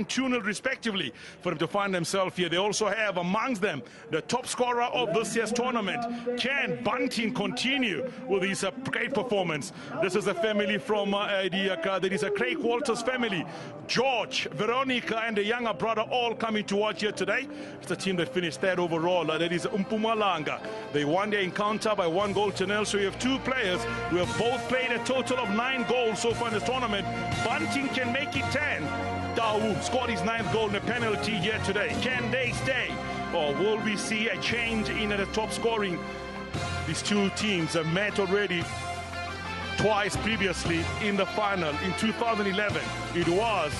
2-0 respectively for them to find themselves here. They also have amongst them the top scorer of this year's tournament. Can Bunting continue with his great performance? This is a family from there is a Craig Walters family. George, Veronica and the younger brother all coming to watch here today. It's a team that finished third overall. That is Mpumalanga. They won their encounter by 1-0. So you have two players who have both played a total of 9 goals so far in this tournament. Bunting can make it 10. Dawu scored his 9th goal in a penalty here today. Can they stay? Or will we see a change in the top scoring? These two teams have met already twice previously in the final. In 2011, it was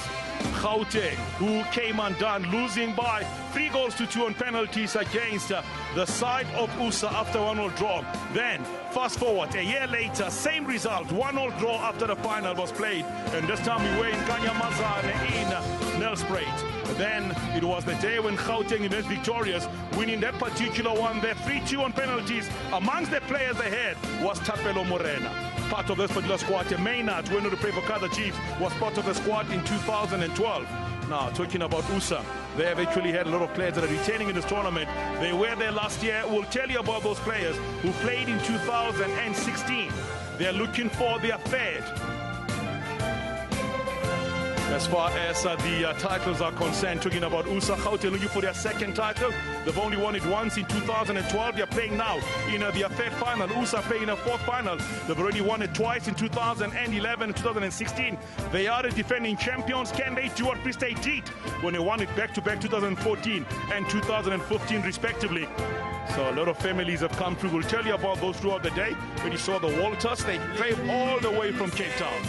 Gauteng who came undone, losing by 3-2 on penalties against the side of USSA after 1-0 draw. Then, fast forward, a year later, same result, 1-0 draw after the final was played. And this time we were in Kanyamazane in Nelspruit. Then it was the day when Gauteng emerged victorious, winning that particular one there, 3-2 on penalties. Amongst the players they had was Tapelo Morena. Part of this particular squad. Maynard, who went to play for Kaizer Chiefs, was part of the squad in 2012. Now, talking about USSA, they have actually had a lot of players that are retaining in this tournament. They were there last year. We'll tell you about those players who played in 2016. They're looking for their third. As far as the titles are concerned, talking about USSA, Gauteng looking for their second title. They've only won it once in 2012. They're playing now in their third final. USSA playing in a fourth final. They've already won it twice in 2011 and 2016. They are the defending champions. Can they do what Free State did when they won it back-to-back 2014 and 2015 respectively? So a lot of families have come through. We'll tell you about those throughout the day. When you saw the Walters, they came all the way from Cape Town.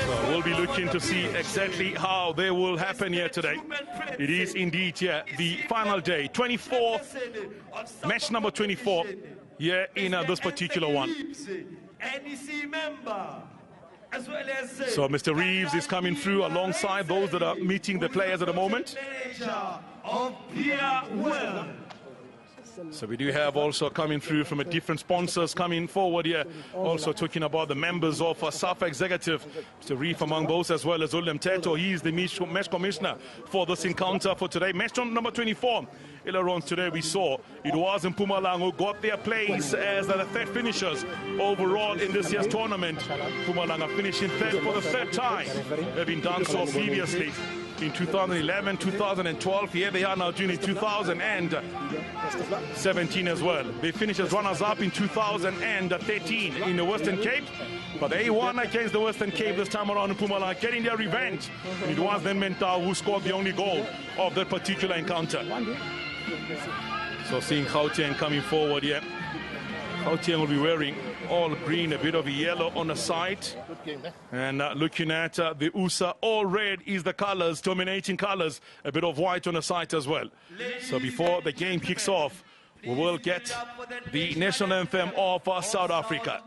So we'll be looking to see exactly how they will happen here today. It is indeed here the final day, 24, match number 24 here in this particular one. So Mr. Reeves is coming through alongside those that are meeting the players at the moment. So we do have also coming through from a different sponsors coming forward here. Also talking about the members of SAB executive. Mr. Reef among those, as well as Ulem Teto. He is the match commissioner for this encounter for today. Match number 24. Earlier on today we saw it was Mpumalanga who got their place as the third finishers overall in this year's tournament. Mpumalanga finishing third for the third time. They've been done so previously in 2011, 2012. Here they are now doing it 2017 as well. They finished as runners-up in 2013 in the Western Cape, but they won against the Western Cape this time around in Mpumalanga, getting their revenge. And it was then Mentau who scored the only goal of that particular encounter. So seeing Gauteng coming forward here. Gauteng will be wearing all green, a bit of yellow on the side. And looking at the USSA, all red is the colors, dominating colors, a bit of white on the side as well. So before the game kicks off, we will get the national anthem of South Africa.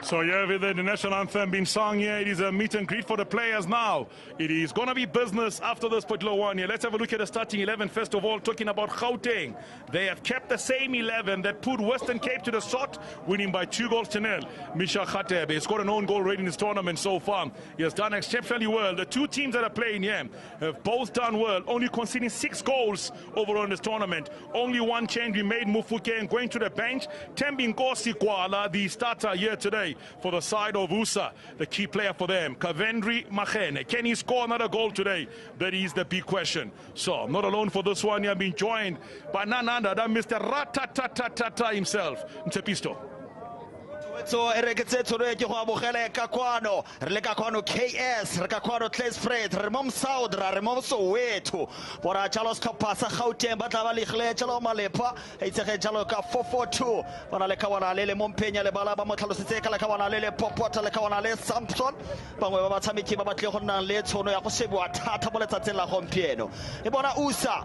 So yeah, with the national anthem being sung here, it is a meet and greet for the players now. It is going to be business after this particular one here. Let's have a look at the starting 11 first of all, talking about Gauteng. They have kept the same 11 that put Western Cape to the shot, winning by 2-0. Misha Khatebe has got an own goal rate in this tournament so far. He has done exceptionally well. The two teams that are playing here have both done well, only conceding 6 goals overall in this tournament. Only one change we made, Mufukeng going to the bench. Tembi Nkosi Kwala, the starter here today for the side of USSA, the key player for them. Kavendri Machene, can he score another goal today? That is the big question. So not alone for this one, he has been joined by none other than Mr. Ratatatata himself, Mtepisto. So ereketsetso re ke go amogela ka kwano re le ka kwano KS re ka kwano Klesfred re mo Saudra re mo Soweto bora Charles Kapasa Gauteng ba tla ba legle tshelo malepa e tsege jalo ka 442 bona le ka wana le Mompenya le bala ba mo tlhalosetse ka le ka wana le Popota le ka wana le Samson bangwe ba batshameki ba batle go nna le tshono ya go sebwa thata mo letsatsing la gompieno e bona USA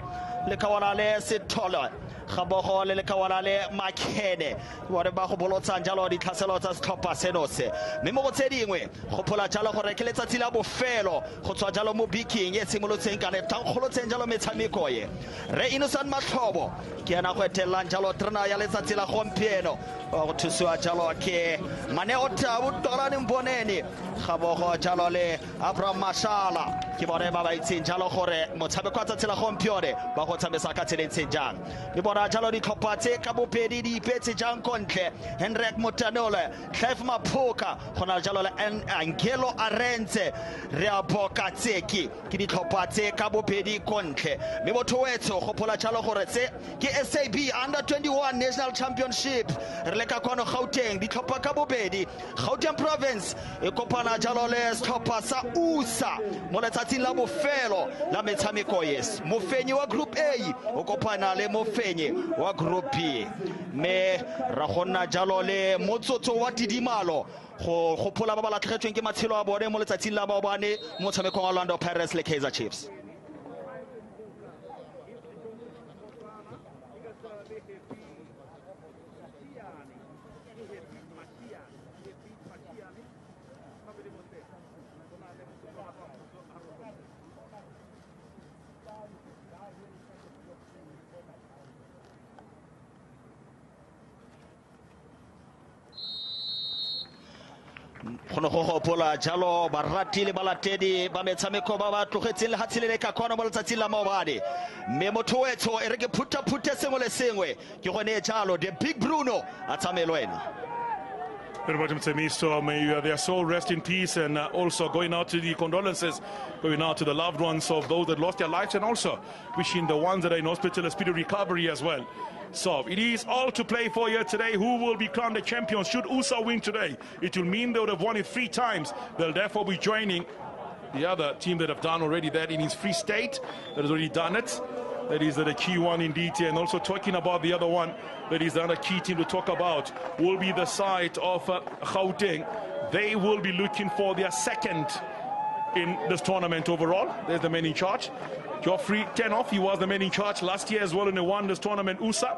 le ka wana le Sithole Gabogo le ka wana le Makene bore ba go bolotsang jalo di tlhaselo tsa setlhopha seno se mme mo go tse dingwe go phola jalo gore ke letsatsi la bofelo go tswa jalo mo biking e simolotseng ka le tangolotseng jalo metshameko ye re Innocent Mahlobo ke yana go etelang jalo trena ya letsatsi la gompieno go thusiwa jalo ke Maneo Tabu Torane Mboneni Gabogo jalo le Abraham Mashala ke bone ba ba itseng jalo gore motshameko wa tsatsi la gompieno ba go tshameka ka tseleng jang le bona jalo di tlhopha tse ka bopedi di ipetse jang kontle Henrik Motanole Clive Maphoka gona jalo le Angelo Arenze re a boka tseki ke di tlhopha tse ka bopedi kontle me botho wetso go phola jalo gore tse ke SAB Under 21 National Championship re le ka kwano Gauteng di tlhopha ka bobedi Gauteng Province e kopana jalo le setlhopha sa USA mo letsatsing la bofelo la metshameko yes mofenyi wa group A o kopana le mofenyi wa group B me ra gonna jalo le motsotso wa tidimalo go gopola ba ba latlhegetsweng ke matshelo a bone mo letsatsing la ba bane mo tshamekong wa Orlando Pirates le Kaizer Chiefs. Gono go gopola jalo ba ratile ba latedi ba metshameko ba ba tlogetseng le hatshilele ka kgona mo letsatsing la maobane mme motho wetso e re ke phutha sengwe le sengwe ke gone jalo the big Bruno a tsamelo ena. May their soul rest in peace, and also going out to the condolences, going out to the loved ones of those that lost their lives, and also wishing the ones that are in hospital a speedy recovery as well. So it is all to play for here today. Who will be crowned the champions? Should USA win today, it will mean they would have won it 3 times. They'll therefore be joining the other team that have done already that in his free state, that has already done it. That is the key one indeed, and also talking about the other one, that is the other key team to talk about, will be the side of Gauteng. They will be looking for their second in this tournament overall. There's the man in charge, Geoffrey Tenoff. He was the man in charge last year as well, and they won this tournament, USA.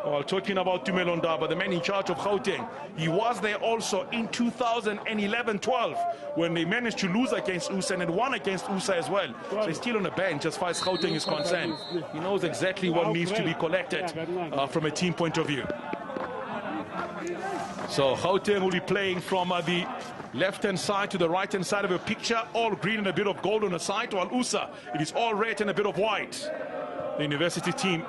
Well, talking about Tumelo Ndaba, the man in charge of Gauteng. He was there also in 2011-12 when they managed to lose against USA and won against USA as well. So he's still on the bench as far as Gauteng is concerned. He knows exactly what needs to be collected from a team point of view. So Gauteng will be playing from the left-hand side to the right-hand side of a picture, all green and a bit of gold on the side, while USA, it is all red and a bit of white. The university team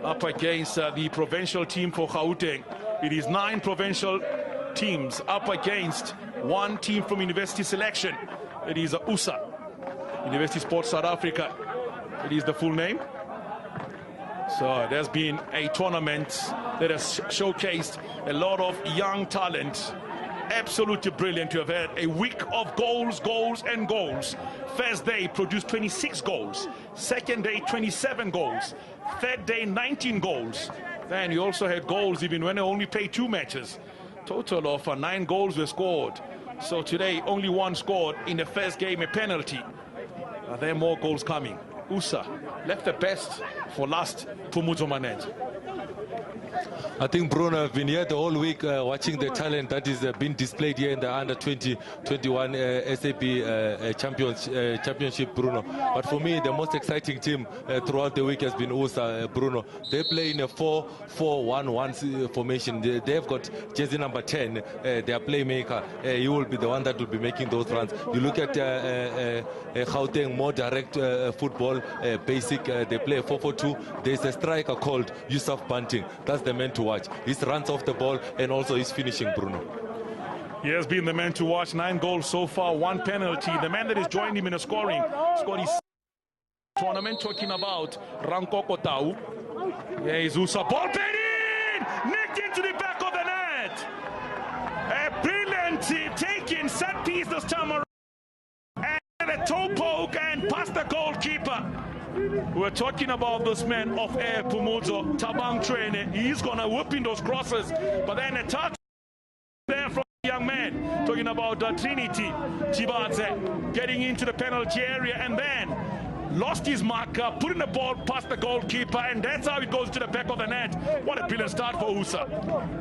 up against the provincial team for Gauteng. It is 9 provincial teams up against 1 team from university selection. It is USA, University Sports South Africa. It is the full name. So there's been a tournament that has showcased a lot of young talent. Absolutely brilliant to have had a week of goals and goals. First day produced 26 goals. Second day 27 goals. Third day 19 goals. Then you also had goals even when they only played 2 matches. Total of 9 goals were scored. So today only 1 scored in the first game, a penalty. Are there more goals coming? USA left the best for last. Pumuzo Manenze. I think, Bruno, I've been here the whole week watching the talent that is being displayed here in the under 2021 SAB championship, Bruno. But for me, the most exciting team throughout the week has been USA, Bruno. They play in a 4-4-1-1 formation. They've got jersey number 10, their playmaker. He will be the one that will be making those runs. You look at Gauteng, more direct football, basic. They play 4-4-2. There's a striker called Yusuf Bunting. That's the man to watch. His runs off the ball and also his finishing, Bruno. He has been the man to watch. 9 goals so far, 1 penalty. The man that has joined him in a scored his tournament, talking about Ranko Kotau. Here is Usa. Ball played in! Nicked into the back of the net. A brilliant taking set piece this time around. And a toe poke and past the goalkeeper. We're talking about this man of air, Pumuzo, Tabang Trainer. He's going to whip in those crosses. But then a touch there from the young man. Talking about Trinity Chibadze getting into the penalty area and then lost his marker, putting the ball past the goalkeeper, and that's how it goes to the back of the net. What a brilliant start for USA.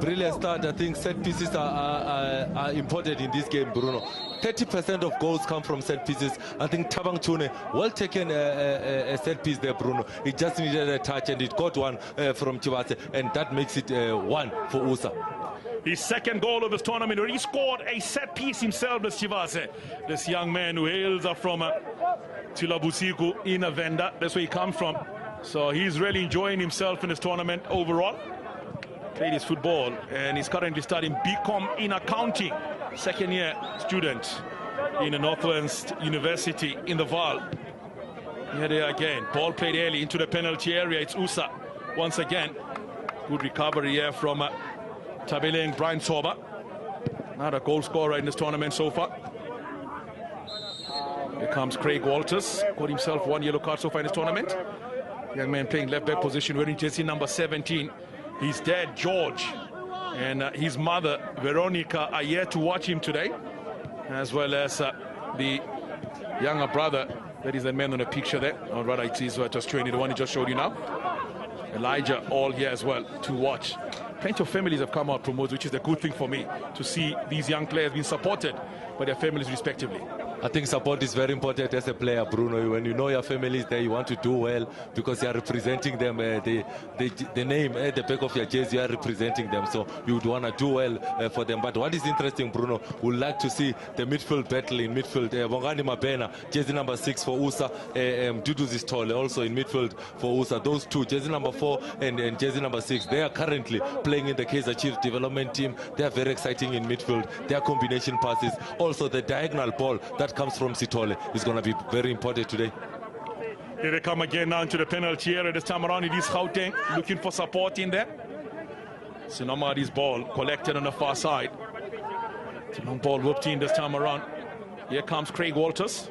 Brilliant start. I think set pieces are important in this game, Bruno. 30% of goals come from set pieces. I think Tabang Tune, well taken a set piece there, Bruno. It just needed a touch, and it got one from Chibadze, and that makes it 1 for USA. His second goal of this tournament, where he scored a set piece himself, this Chibadze. This young man who hails from Tilabusiku in a Venda. That's where he comes from. So he's really enjoying himself in this tournament overall. Played his football and he's currently studying BCom in accounting. Second year student in the Northwest University in the Val. Here they are again. Ball played early into the penalty area. It's USA once again. Good recovery here from Tabeleng Brian Soba. Not a goal scorer in this tournament so far. Here comes Craig Walters. Got himself 1 yellow card so far in this tournament. Young man playing left back position, wearing jersey number 17. His dad, George, and his mother, Veronica, are here to watch him today, as well as the younger brother. That is the man on the picture there. Or rather, it is just training, the one he just showed you now. Elijah, all here as well to watch. Plenty of families have come out promoted, which is a good thing for me to see these young players being supported by their families respectively. I think support is very important as a player, Bruno. When you know your family is there, you want to do well because you are representing them. The name at the back of your jersey, you are representing them. So you would want to do well for them. But what is interesting, Bruno, we'd like to see the midfield battle in midfield. Bongani Mabena, jersey number 6 for USA. Dudu Zistole also in midfield for USA. Those two, jersey number 4 and jersey number 6, they are currently playing in the Kaizer Chiefs development team. They are very exciting in midfield. Their combination passes, also the diagonal ball that comes from Sitole is going to be very important today. Here they come again now into the penalty area. This time around it is Gauteng looking for support in there. Sinomadi's ball collected on the far side. It's a long ball whipped in this time around. Here comes Craig Walters.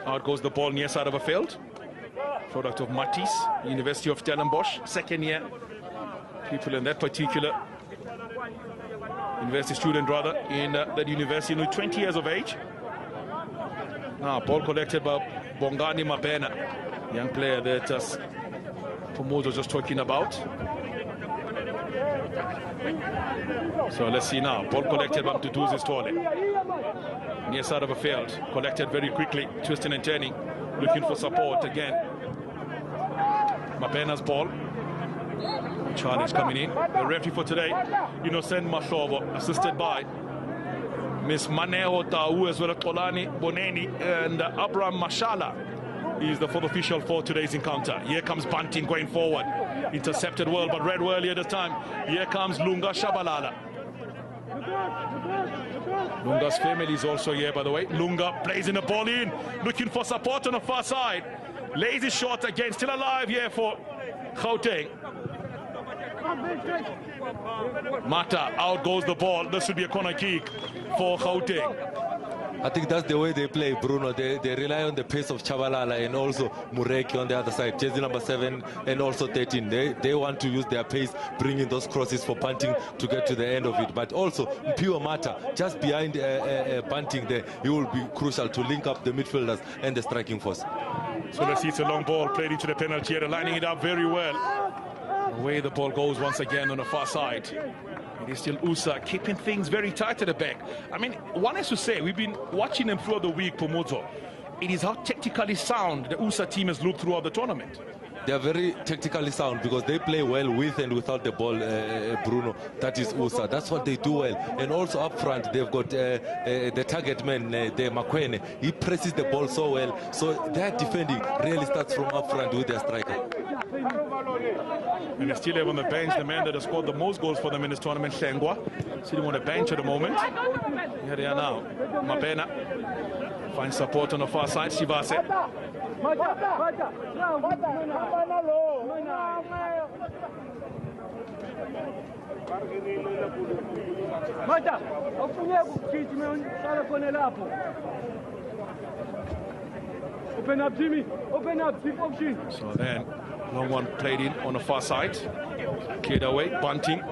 Out goes the ball near side of a field. Product of Matisse, University of Stellenbosch, second year. People in that particular university student rather in that university, 20 years of age. Now ball collected by Bongani Mabena, young player that Pomozo was just talking about. So let's see now. Ball collected by Mtutuzi Stole. Near side of a field. Collected very quickly, twisting and turning. Looking for support again. Mabena's ball. Challenge coming in. The referee for today, Innocent Mashovo, assisted by Miss Maneo Tau, as well as Tolani Boneni and Abraham Mashala is the fourth official for today's encounter. Here comes Bunting going forward. Intercepted well, but read well earlier this time. Here comes Lunga Shabalala. Lunga's family is also here, by the way. Lunga plays in the ball in, looking for support on the far side. Lazy shot again, still alive here for Gauteng. Mata, out goes the ball. This will be a corner kick for Gauteng. I think that's the way they play, Bruno. They rely on the pace of Chabalala and also Mureki on the other side, jersey number 7 and also 13. They want to use their pace, bring in those crosses for Bunting to get to the end of it. But also Pure Mata, just behind Bunting there, he will be crucial to link up the midfielders and the striking force. So let's see, it's a long ball played into the penalty area, lining it up very well. Away the ball goes once again on the far side. It is still USSA keeping things very tight at the back. I mean, one has to say, we've been watching them throughout the week, Pomozo. It is how tactically sound the USSA team has looked throughout the tournament. They are very tactically sound because they play well with and without the ball, Bruno. That is USSA. That's what they do well. And also up front, they've got the target man, the Makwene. He presses the ball so well. So their defending really starts from up front with their striker. And they still have on the bench the man that has scored the most goals for them in this tournament, Hlengwa. Sitting on the bench at the moment. Here they are now. Mabena finds support on the far side. Shivase. Open up, Jimmy. Open up. Deep option. So then, long one played in on the far side. Cleared away. Bunting.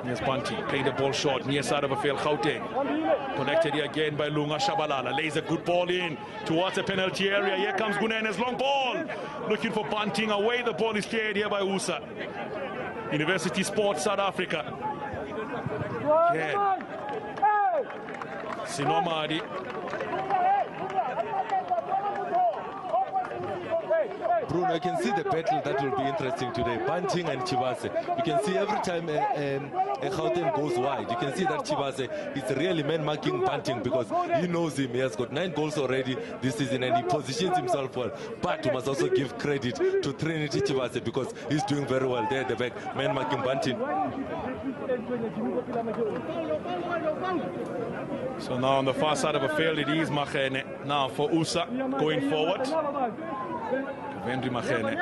Here's Bunting playing the ball short, near side of a field. Gauteng connected here again by Lunga. Shabalala lays a good ball in towards the penalty area. Here comes Gunene's long ball, looking for Bunting. Away the ball is cleared here by USSA. University Sports South Africa. Again, Sinomadi. Bruno, you can see the battle that will be interesting today. Bunting and Chivase. You can see every time Gauteng goes wide, you can see that Chivase is really man-marking Bunting because he knows him. He has got 9 goals already this season and he positions himself well. But we must also give credit to Trinity Chivase because he's doing very well there at the back, man-marking Bunting. So now on the far side of the field, it is Machene. Now for USSA going forward. Henry Machene.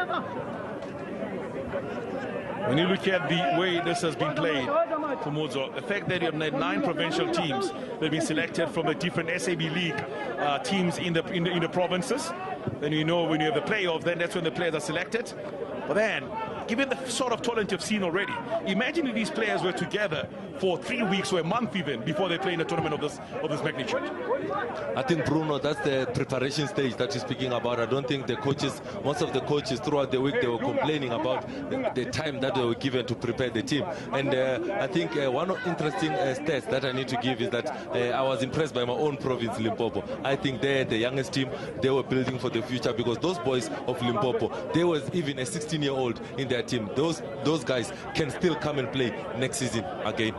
When you look at the way this has been played, Pomozo, the fact that you have 9 provincial teams that have been selected from the different SAB league teams in the provinces, then you know when you have the playoff, then that's when the players are selected. But then, given the sort of talent you've seen already, imagine if these players were together for 3 weeks or a month even before they play in a tournament of this magnitude. I think, Bruno, that's the preparation stage that you're speaking about. I don't think the coaches, most of the coaches throughout the week, they were complaining about the time that they were given to prepare the team. And I think one interesting stats that I need to give is that I was impressed by my own province, Limpopo. I think they're the youngest team. They were building for the future because those boys of Limpopo, there was even a 16-year-old in their team. Those guys can still come and play next season again.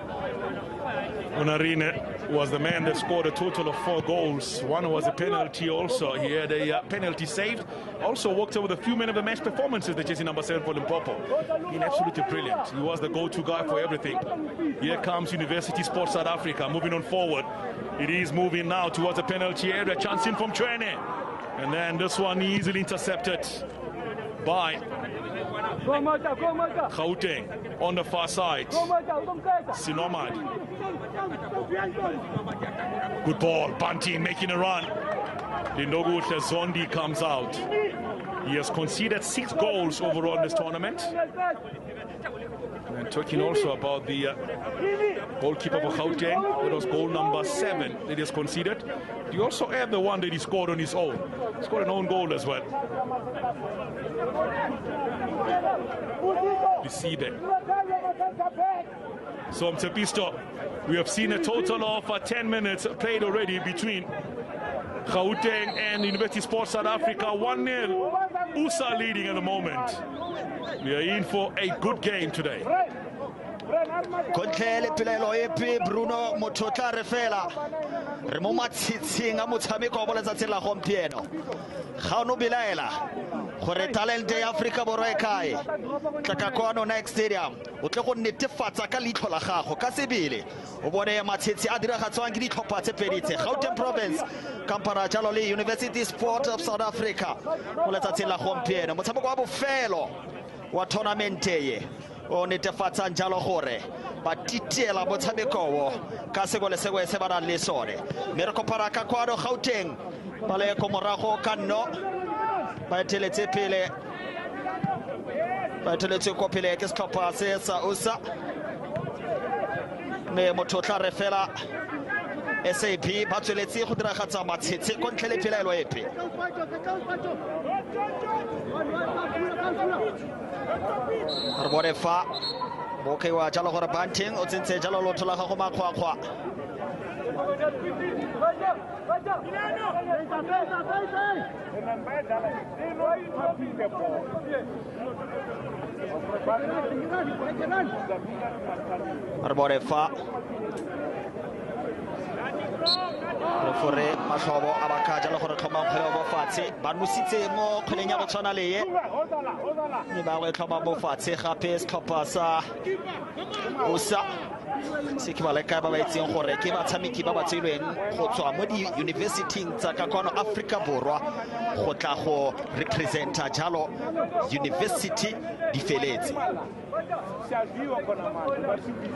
Unarine was the man that scored a total of 4 goals. One was a penalty also. He had a penalty saved. Also walked over with a few men of the match performances, the jersey number 7 for Limpopo. He's absolutely brilliant. He was the go-to guy for everything. Here comes University Sports South Africa moving on forward. It is moving now towards the penalty area. Chance in from Trene. And then this one easily intercepted by Gauteng on the far side. Sinomad. Good ball. Bunting making a run. Lindogu Zondi comes out. He has conceded 6 goals overall in this tournament. And talking also about the goalkeeper for Gauteng, that was goal number 7 that he has conceded. You also have the one that he scored on his own. He scored an own goal as well. Lisibe. So Mtepisto, we have seen a total of 10 minutes played already between Gauteng and University Sports South Africa. 1-0. USSA leading at the moment. We are in for a good game today. Kontlele pilelo epi Bruno Mototla refela re mo matshitsing a motshameko wa boletsatsing la gompieno ga o no bilaela gore talent ya Africa Borwa e kae tla kwano next stadium o tle go netefatsa ka leitlho la gago ka sebele o bone matshitsi a diragatswang ke ditlhopha tse peditse Gauteng Province kampara jalo le University Sport of South Africa mo letsatsing la gompieno motshameko wa bofelo wa tournament ye o netefatsa njalo gore ba titela motshameko ka sekole sekwe se bana le sone me re kopara ka kwano Gauteng ba le ko morago ka no ba teletse pele ba teletse ko pele ke setlhopha se sa USSA me mototla re fela SAB ba tsweletse go diragatsa matshetse ko ntlele pelaelo epe re bone fa mo ke wa jalo gore Bunting o tsentse jalo lotho la gago makgwakgwa re bone fa refore mahlobo a baka jalo gore tlhoma kgwele bo fatshe ba nusitse mo kgweleng ya go tshwana le ye mme ba go tlhoma bo fatshe gape setlhopha sa USSA se ke ba leka ba ba itseng gore ke batshameki ba ba tseilweng go tswa mo di-university tsa ka kwano Africa Borwa go tla go representa jalo university di feletse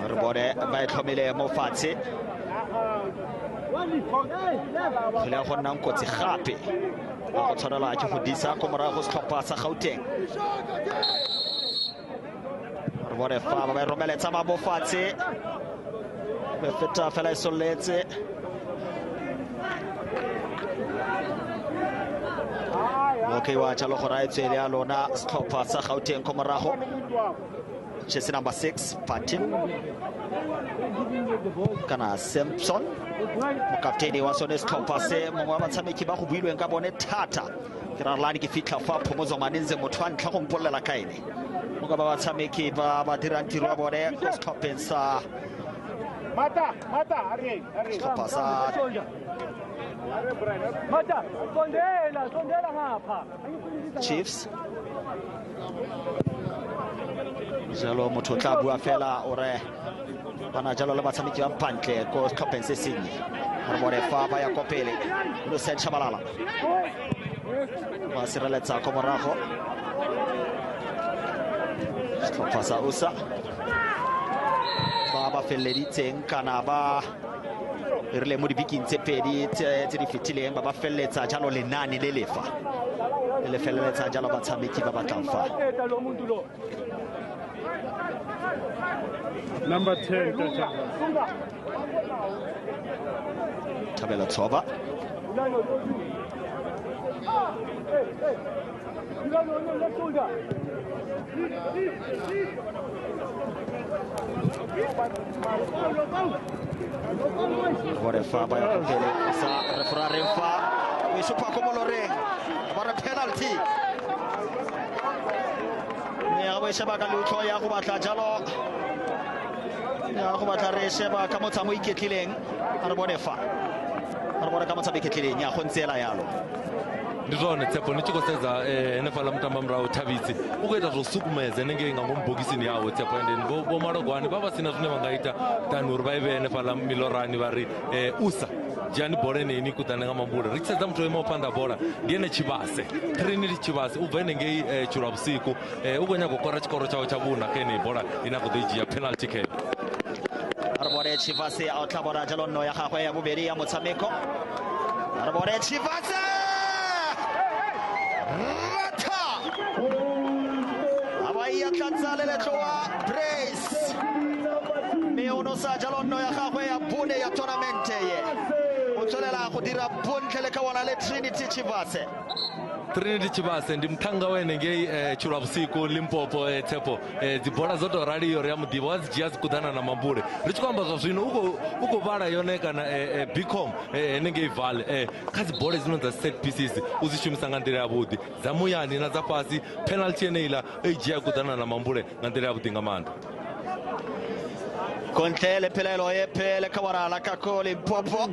re bone ba itlhomile mo fatshe kgwele ya go nnang kotsi gape ba go tshwanela ke go disa ko morago setlhopha sa Gauteng re bone fa ba ba romeletsa ba bofatshe be feta fela isoletse okay wa jalo go raitswe le a lona setlhopha sa Gauteng ko morago jersey number 6 Patin kana Simpson mokaptene wa sone setlhopha se mongwe wa batshameki ba go builweng ka bone thata ke ra lani ke fitla fa phomozo maninze motho a ntlha go mpolela ka ene mo ka ba batshameki ba ba dirang tiro wa bone go setlhopheng sa Mata, Ari. setlhopha sa Mata, sondela ngapha. Chiefs jalo motho tla bua fela ore bana jalo le batshameki ba mpantle ko setlhopheng se senye re bone fa ba ya kopele lo se Tshabalala ba sireletsa ko morago setlhopha sa USSA ba felleditseng kana ba rile mo dibikeng tse pedi tse di fetileng ba felletsa jalo lenane le lefa le felletsa jalo batshameki ba batlang fa Number 10 Tabela Tsoba Gore fa ba ya pele sa referee fa we supa ko moloreng ba penalty ne ga ba sheba ka lutho ya go batla jalo ya go batla re sheba ka motsamo iketlileng re bone fa re bone ka motsamo iketlileng ya go ntsela yalo ndizvone Tshepo ni tshi khou sedza hanefhaḽa mutamba murahu Thavhisi u khou ita zwo sukumedza henengei nga ngomu bokisini yawe Tshepo and vho Malogwane vha vha sina zwine vha nga ita tani uri vha i vhe hanefhaḽa milorani vha ri USSA dzhiani bola enei kuṱane nga mambule ri tshi sedza muthu o imaho phanḓa bola ndi ene Tshivhase Trinity Tshivhase u bva henengei Tshilwavhusiku u khou nyaga u kora tshikoro tshawe tsha vhuna kha enei bola ine a khou ḓo i dzhia penalty kick re bone Tshivhase a o tla bona jalo nno ya gagwe ya bobedi ya motshameko re bone Tshivhase Abaya tlatsa le tloa brace me ono sa jalo nno ya gagwe ya bone ya tournament ye o tswelela go dira bontle le ka wana le Trinity Tshivhase ndi muthanga wene ngei Tshilwavhusiku Limpopo Tshepo dzibola dzo to raliyo ri ya muḓivha wa dzi dzhia dzi kuḓana na mambule ri tshi khou amba zwa zwino u khou vhala yone kana Bcom henengei Vale kha dzibola dzino dza set pieces u dzi shumisa nga nḓila yavhuḓi dza muyani na dza fhasi penalty yeneiḽa i dzhia kuḓana na mambule nga nḓila yavhuḓi nga maanḓa kontle le pelelo ye pele ka warala ka ko Limpopo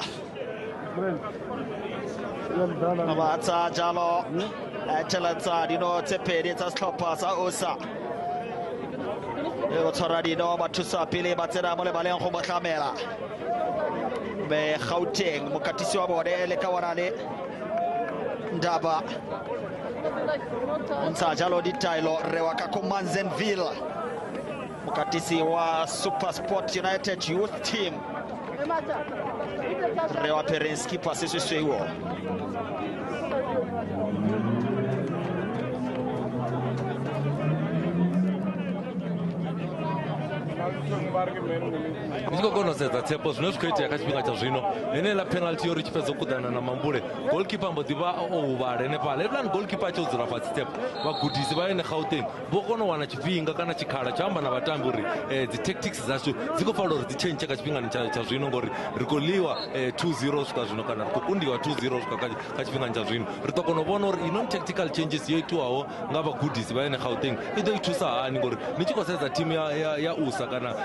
Mabatsa jalo tšheletsa dino tse pedi tsa setlhopha sa USSA e go tshwara dino ba thusa pele ba tsena mo lebaleng go motlamela be Gauteng mokatisi wa bone le ka wana le Ndaba ntsha jalo ditailo rewa ka ko Manzenville mokatisi wa Super Sport United Youth Team rewa Perenski pase se sweo ndichikokonosedza tsepo zvino zvikuitika chipinga cha zvino ine la penalty yori chipedza kudana na mambure goalkeeper mbodziva ohuvare nepale eplan goalkeeper achodzora pasi step vagudhisi vaine Gauteng vokonowana chipinga kana chikhala chamba na vatambi uri dzitactics dzacho dzikofanira kuti dzichenje kachipingani cha zvino ngori rikoliwa 2-0 svika zvino kana rikokundiwa 2-0 svika kachipingani cha zvino ritokonovona uri inon tactical changes yoitwawo ngavagudhisi vaine Gauteng itoitusa hani ngori nichikosedza timu ya USA kana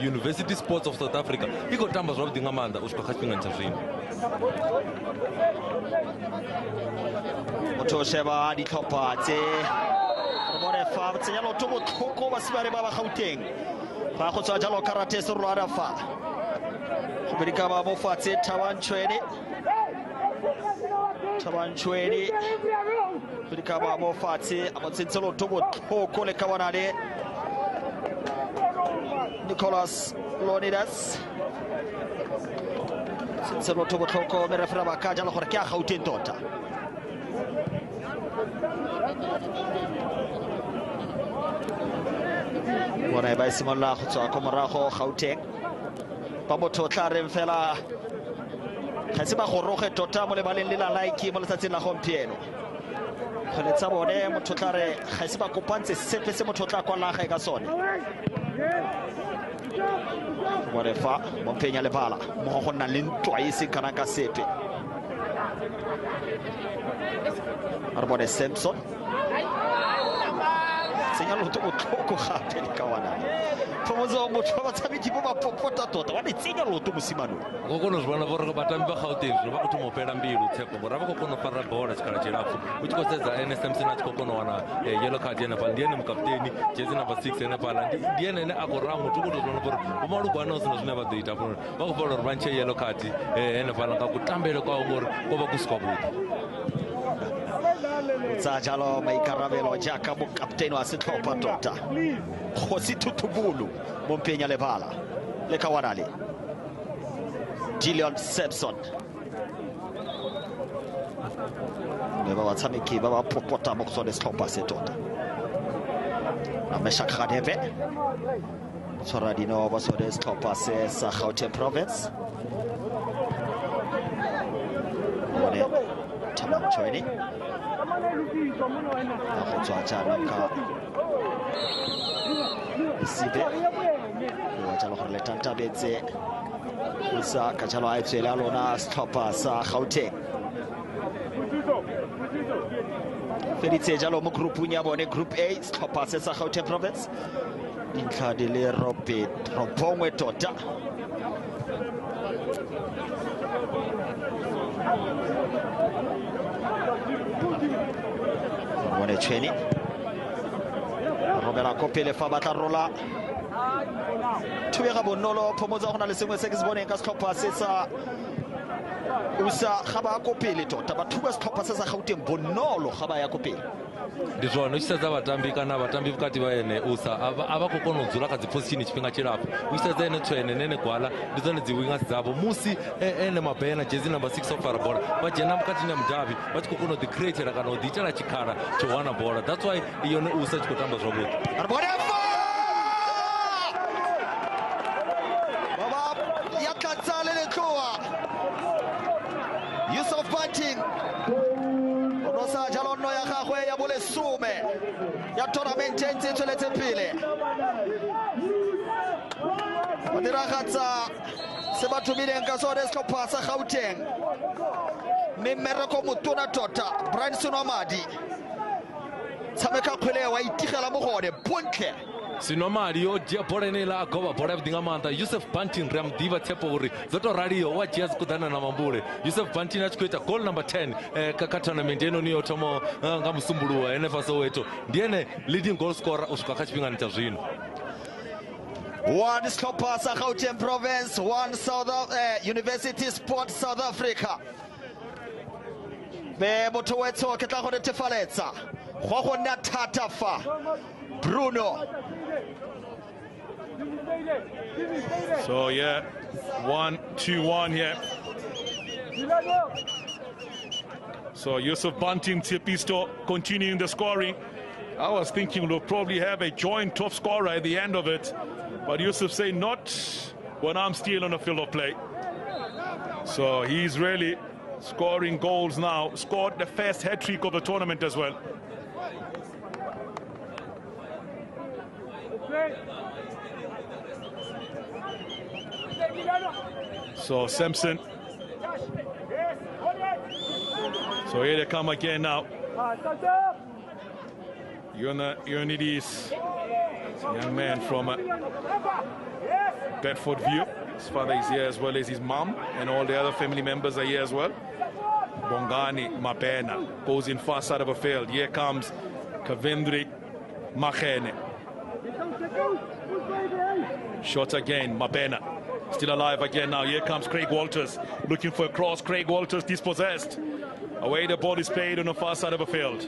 University Sports of South Africa ikotamba zvavudi ngamanda usvika kachipingani cha zvino motosheba ditlhopha tse morefa tsenya loto botlhoko ba sibare ba Gauteng ba go tswa jalo karate se rolo arafa go berika ba mofatse Thabantshweni berika ba mofatse a motsentse loto botlhoko le kawanale Nicholas Lonidas se loto botlhoko me refera ba ka jalo gore ke a Gauteng tota bona ba simolola go tswa ko morago Gauteng ba motho tla re fela ga se ba go roge tota mo lebaleng le la like mo letsatsing la gompieno go letsa bone motho tla re ga se ba kopantse sepe se motho tla kwa laga ka sone bona fa mo penya le bala mo go nna le ntwa e se kana ka sepe Arbone Simpson senyalo to botlhoko gape le kawana pomozo motho ba tshabedi bo ba popota tota wa ditsenya loto mosimano kokono zvona vore batambi ba Gauteng zvino va kutomopela mbilu tsepo ngora va kokono fara bola chikhala chilapfu uchikosedza Simpson achikokono wana yellow card yana pala ndiene mukapteni jezi number 6 yana pala ndiene ne akoramu tukuto zvona vore vomalugwana usina zvine vadoita pano va kufola uri vanche yellow card yana pala ngakutambele kwawo ngori kova kusikwa budi tsa jalo maikarabelo jaaka mo kapteni wa setlhopha tota go se thuthubulu mo mpenya le bala le kawanale Dillion Simpson le ba tshameki ba popota mo go setlhopha se tota a Meshak Radebe tsora dino ba sone setlhopha se sa Gauteng province one Thabantshweni go tswa jaana ka sibe wa jalo gore le tantabetse USA ka jalo a etsela lona setlhopha sa Gauteng feditse jalo mo groupung ya bone group A setlhopha se sa Gauteng province dintlha di le robongwe tota Bone Tshweni romela kopele fa batla rola thubega bonolo phomotsa go na le sengwe se ke se boneng ka setlhopha se sa USA ga ba kopele tota ba thuba setlhopha se sa Gauteng bonolo ga ba ya kopele ndi zwone u tshi sedza vatambi kana vatambi vhukati va ene USA a va kokona u dzula kha dziposition tshifhinga tshilapfu u tshi sedza ene Tshweni nene Gwala ndi dzone dzi wingers dzavho musi ene Mabena jezi number 6 of fara bola va dzhena vhukati na mudavhi va tshi khou kona u ḓi createla kana u ḓi itela tshikhala tsho wana bola that's why yone USA tshi khou tamba zwavhuḓi baba ya tlatsale le tloa Yusuf Banting sa jalo no ya gagwe ya bole some ya tournament e ntse tsweletse pele o diragatsa se batho bileng ka sone setlhopha sa Gauteng mmereko motona tota Branson Amadi tshameka kgwele wa itigela mo gone bontle sinomali yo dia bola ine la goba bola ya dinga manta Yusuf Banting ram diva tsepo uri zoto radio wa jazz kudana na mambule Yusuf Banting achikuita goal number 10 ka tournament eno niyo tomo nga musumbuluwa ene faso weto ndiene leading goal scorer ushuka kachipingani cha zvino one setlhopha sa Gauteng province one University Sport South Africa be motho wetso ke tla go netefaletsa go go nna thata fa Bruno. So yeah, 1-2-1 here. So Yusuf Banting Tsipisto continuing the scoring. I was thinking we'll probably have a joint top scorer at the end of it. But Yusuf say not when I'm still on the field of play. So he's really scoring goals now. Scored the first hat-trick of the tournament as well. So Simpson. So here they come again now. Ioannidis, young man from Bedford View. His father is here as well as his mom, and all the other family members are here as well. Bongani Mapena goes in far side of a field. Here comes Kavendri Machene. Shot again, Mapena. Still alive again now. Here comes Craig Walters looking for a cross. Craig Walters dispossessed. Away the ball is played on the far side of a field.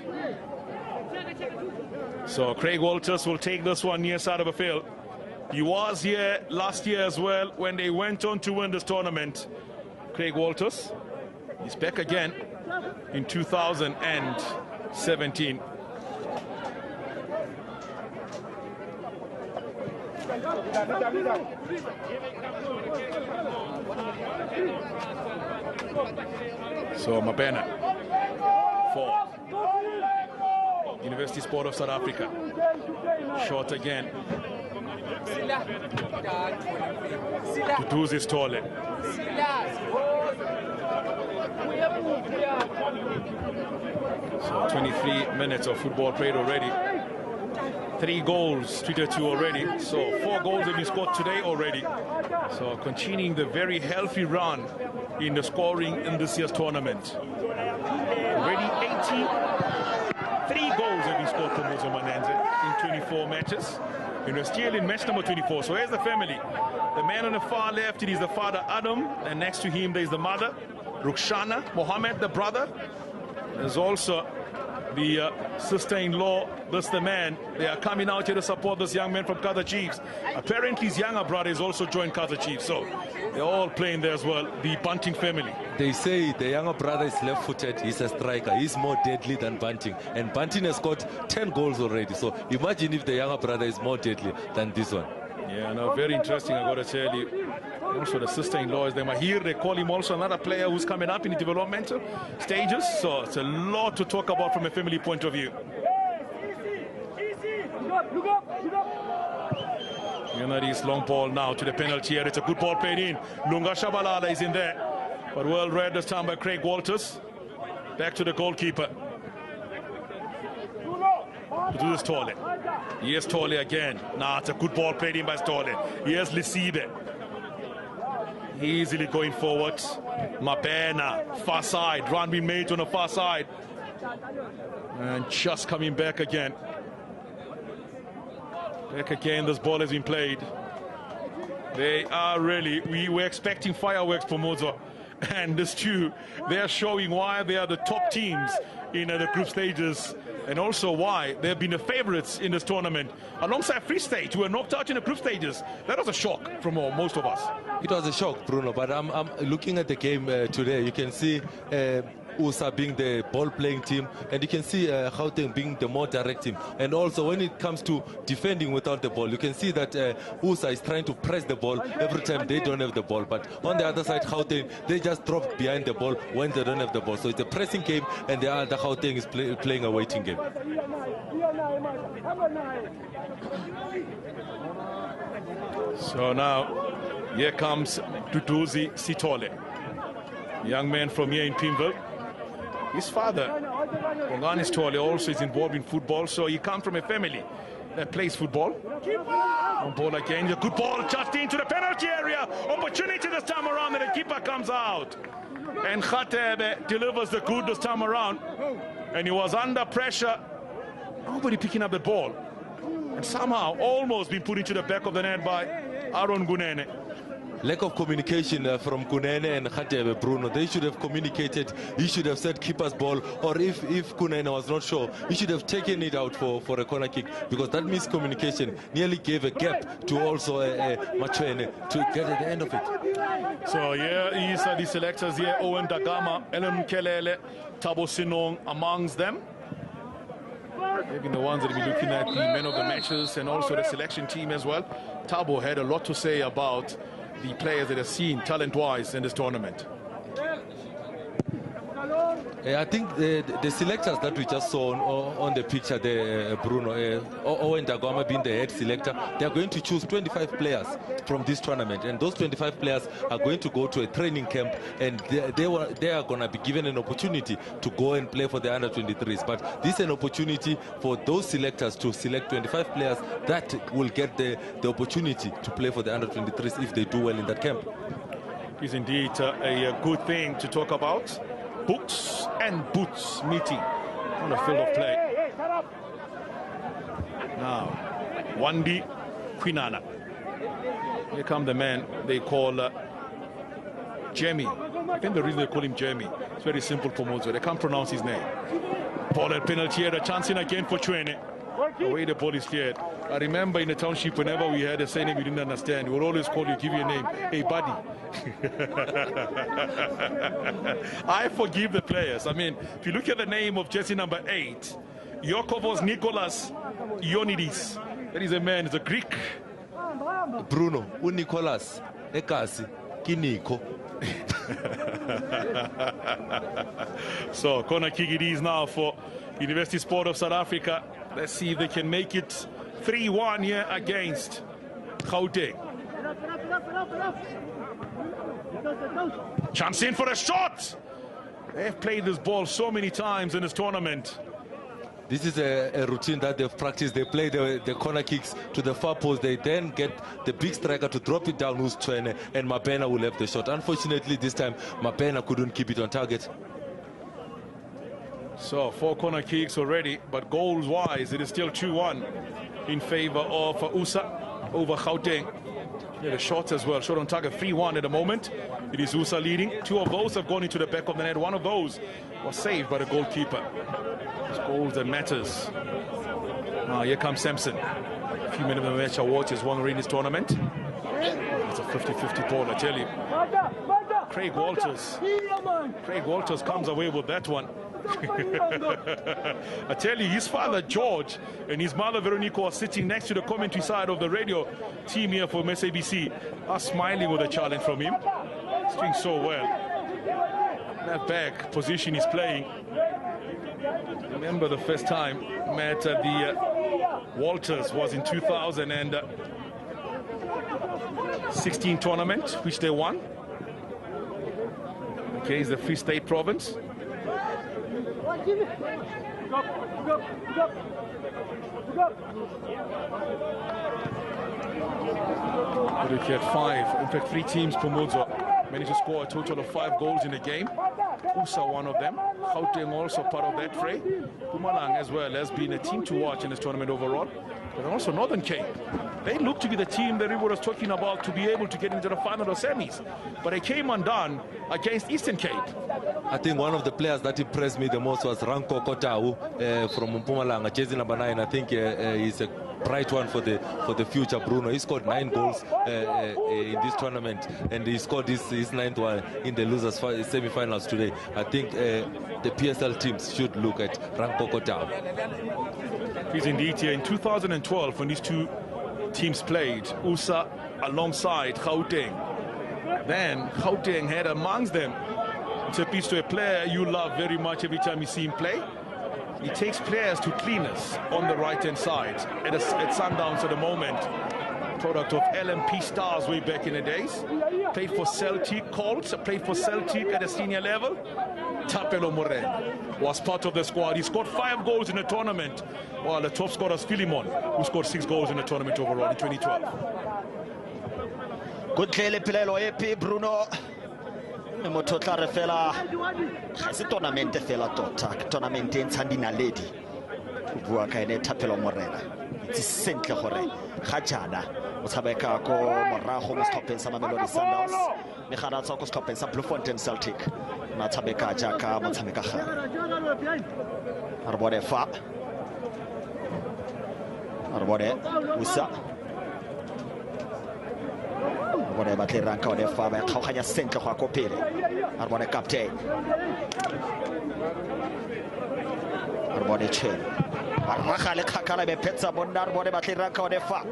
So Craig Walters will take this one near side of a field. He was here last year as well when they went on to win this tournament. Craig Walters is back again in 2017. So Mapena for University Sport of South Africa. Short again. Tutuzi Stole. So 23 minutes of football played already. 3 goals treated to already. So 4 goals have been scored today already. So continuing the very healthy run in the scoring in this year's tournament. Already 83 goals have been scored for Mozo Manenze in 24 matches. And we're still in match number 24. So here's the family. The man on the far left, it is the father Adam, and next to him there is the mother, Rukshana, Mohammed, the brother. There's also the sister-in-law, that's the man. They are coming out here to support this young man from Kaizer Chiefs. Apparently his younger brother has also joined Kaizer Chiefs, so they're all playing there as well, the Bunting family. They say the younger brother is left-footed, he's a striker, he's more deadly than Bunting, and Bunting has got 10 goals already, so imagine if the younger brother is more deadly than this one. Yeah, no, very interesting, I gotta tell you. Also the sister-in-law is there. Mahir, they call him also another player who's coming up in the developmental stages. So it's a lot to talk about from a family point of view. This long ball now to the penalty area. It's a good ball played in. Lunga Shabalala is in there. But well read this time by Craig Walters. Back to the goalkeeper. To do this Tole. Here's Tole again. Now it's a good ball played in by Tole. Here's Lisibe. Easily going forward. Mapena, far side. Run being made on the far side. And just coming back again. Back again, this ball has been played. They are really, we were expecting fireworks for Mozo. And this too, they are showing why they are the top teams in the group stages, and also why they have been the favorites in this tournament. Alongside Free State, who were knocked out in the group stages. That was a shock from most of us. It was a shock, Bruno, but I'm looking at the game today. You can see USA being the ball-playing team, and you can see Gauteng being the more direct team. And also, when it comes to defending without the ball, you can see that USA is trying to press the ball every time they don't have the ball. But on the other side, Gauteng, they just drop behind the ball when they don't have the ball. So it's a pressing game, and the other Gauteng is playing a waiting game. So now, here comes Tutuzi Sitole, young man from here in Pimville. His father, Bongani Sitole, also is involved in football, so he comes from a family that plays football. On ball again, a good ball just into the penalty area. Opportunity this time around, and the keeper comes out. And Khatebe delivers the good this time around. And he was under pressure. Nobody picking up the ball. And somehow almost been put into the back of the net by Aaron Gunene. Lack of communication from Kunene and Khatebe, Bruno. They should have communicated. He should have said keeper's ball, or if Kunene was not sure, he should have taken it out for a corner kick, because that miscommunication nearly gave a gap to also Machwene to get at the end of it. So here is the selectors here, Owen Dagama, Ellen Kelele, Tabo Sinong amongst them. They've been the ones that will be looking at the men of the matches and also the selection team as well. Thabo had a lot to say about the players that are seen talent-wise in this tournament. I think the selectors that we just saw on the picture there, Bruno, Owen Dagoma being the head selector, they are going to choose 25 players from this tournament, and those 25 players are going to go to a training camp, and they are going to be given an opportunity to go and play for the under-23s. But this is an opportunity for those selectors to select 25 players that will get the opportunity to play for the under-23s if they do well in that camp. It's indeed a good thing to talk about. Books and boots meeting on the field of play. Now, Wandi Kwinana. Here come the man they call Jamie. I think the reason they call him Jamie, it's very simple for Mozo. They can't pronounce his name. Ball at penalty here, a chance in again for Chwene. The way the ball is cleared. I remember in the township, whenever we had a saying we didn't understand, we would always call you, give you a name. Hey, buddy. I forgive the players. I mean, if you look at the name of jersey number 8, Yakovos Nicholas Ionidis. That is a man, it's a Greek. Bruno, Nicholas, Ekasi, Kiniko. So, corner kick it is now for University Sport of South Africa. Let's see if they can make it 3-1 here against Gauteng. Chance in for a shot. They've played this ball so many times in this tournament. This is a routine that they've practiced. They play the corner kicks to the far post. They then get the big striker to drop it down, who's Chwene, and Mabena will have the shot. Unfortunately, this time, Mabena couldn't keep it on target. So 4 corner kicks already, but goals-wise, it is still 2-1 in favor of USSA over Gauteng. Yeah, the shots as well, shot on target, 3-1 at the moment. It is USSA leading. 2 of those have gone into the back of the net. 1 of those was saved by the goalkeeper. It's goals that matters. Now here comes Sampson. A few minutes of the match awards is won in this tournament. It's a 50-50 ball, I tell you. Craig Walters comes away with that one. I tell you, his father George and his mother Veronica are sitting next to the commentary side of the radio team here from SABC, are smiling with a challenge from him. He's doing so well. That back position he's playing. Remember the first time met the Walters was in 2016 tournament, which they won. Okay, it's the Free State province. Look at 5, in fact 3 teams Pomozo managed to score a total of 5 goals in the game. USSA one of them, Gauteng also part of that fray. Mpumalanga as well has been a team to watch in this tournament overall. But also Northern Cape, they look to be the team that everyone was talking about to be able to get into the final or semis. But they came undone against Eastern Cape. I think one of the players that impressed me the most was Ranko Kotau from Mpumalanga, jersey number 9. I think he's a bright one for the future, Bruno. He scored 9 goals in this tournament, and he scored his 9th one in the losers semi-finals today. I think the PSL teams should look at Ranko Kotau. He's indeed here in 2012 when these 2 teams played, USSA alongside Gauteng. Then Gauteng had amongst them Tsepisto, a player you love very much every time you see him play. He takes players to cleaners on the right-hand side at Sundowns at the moment. Product of LMP Stars way back in the days. Played for Celtic, Colts, played for Celtic at a senior level. Tapelo Morena was part of the squad. He scored 5 goals in the tournament, while the top scorer is Philemon, who scored 6 goals in the tournament overall in 2012. Good play, Pilelo Epi, Bruno. Mototla refela. C'est tournament fela tota. Tournament in Sandina Lady. Bua ka ene Tapelo Morena. It's sentle gore. Khajana. O tshabeka ko morago mo stopeng sa Mamelodi Sundowns. Me gana tsa ko stopeng sa Bloemfontein Celtic. Ma tshabeka jaka mo tshameka ga. Arbore fa. Arbore USSA. Arbore ba tle ranka o de fa ba kgaoganya sentle go a kopele. Arbore captain. Arbore chen. Ba ragale khakala be phetsa bonna arbore ba tle ranka o de fa.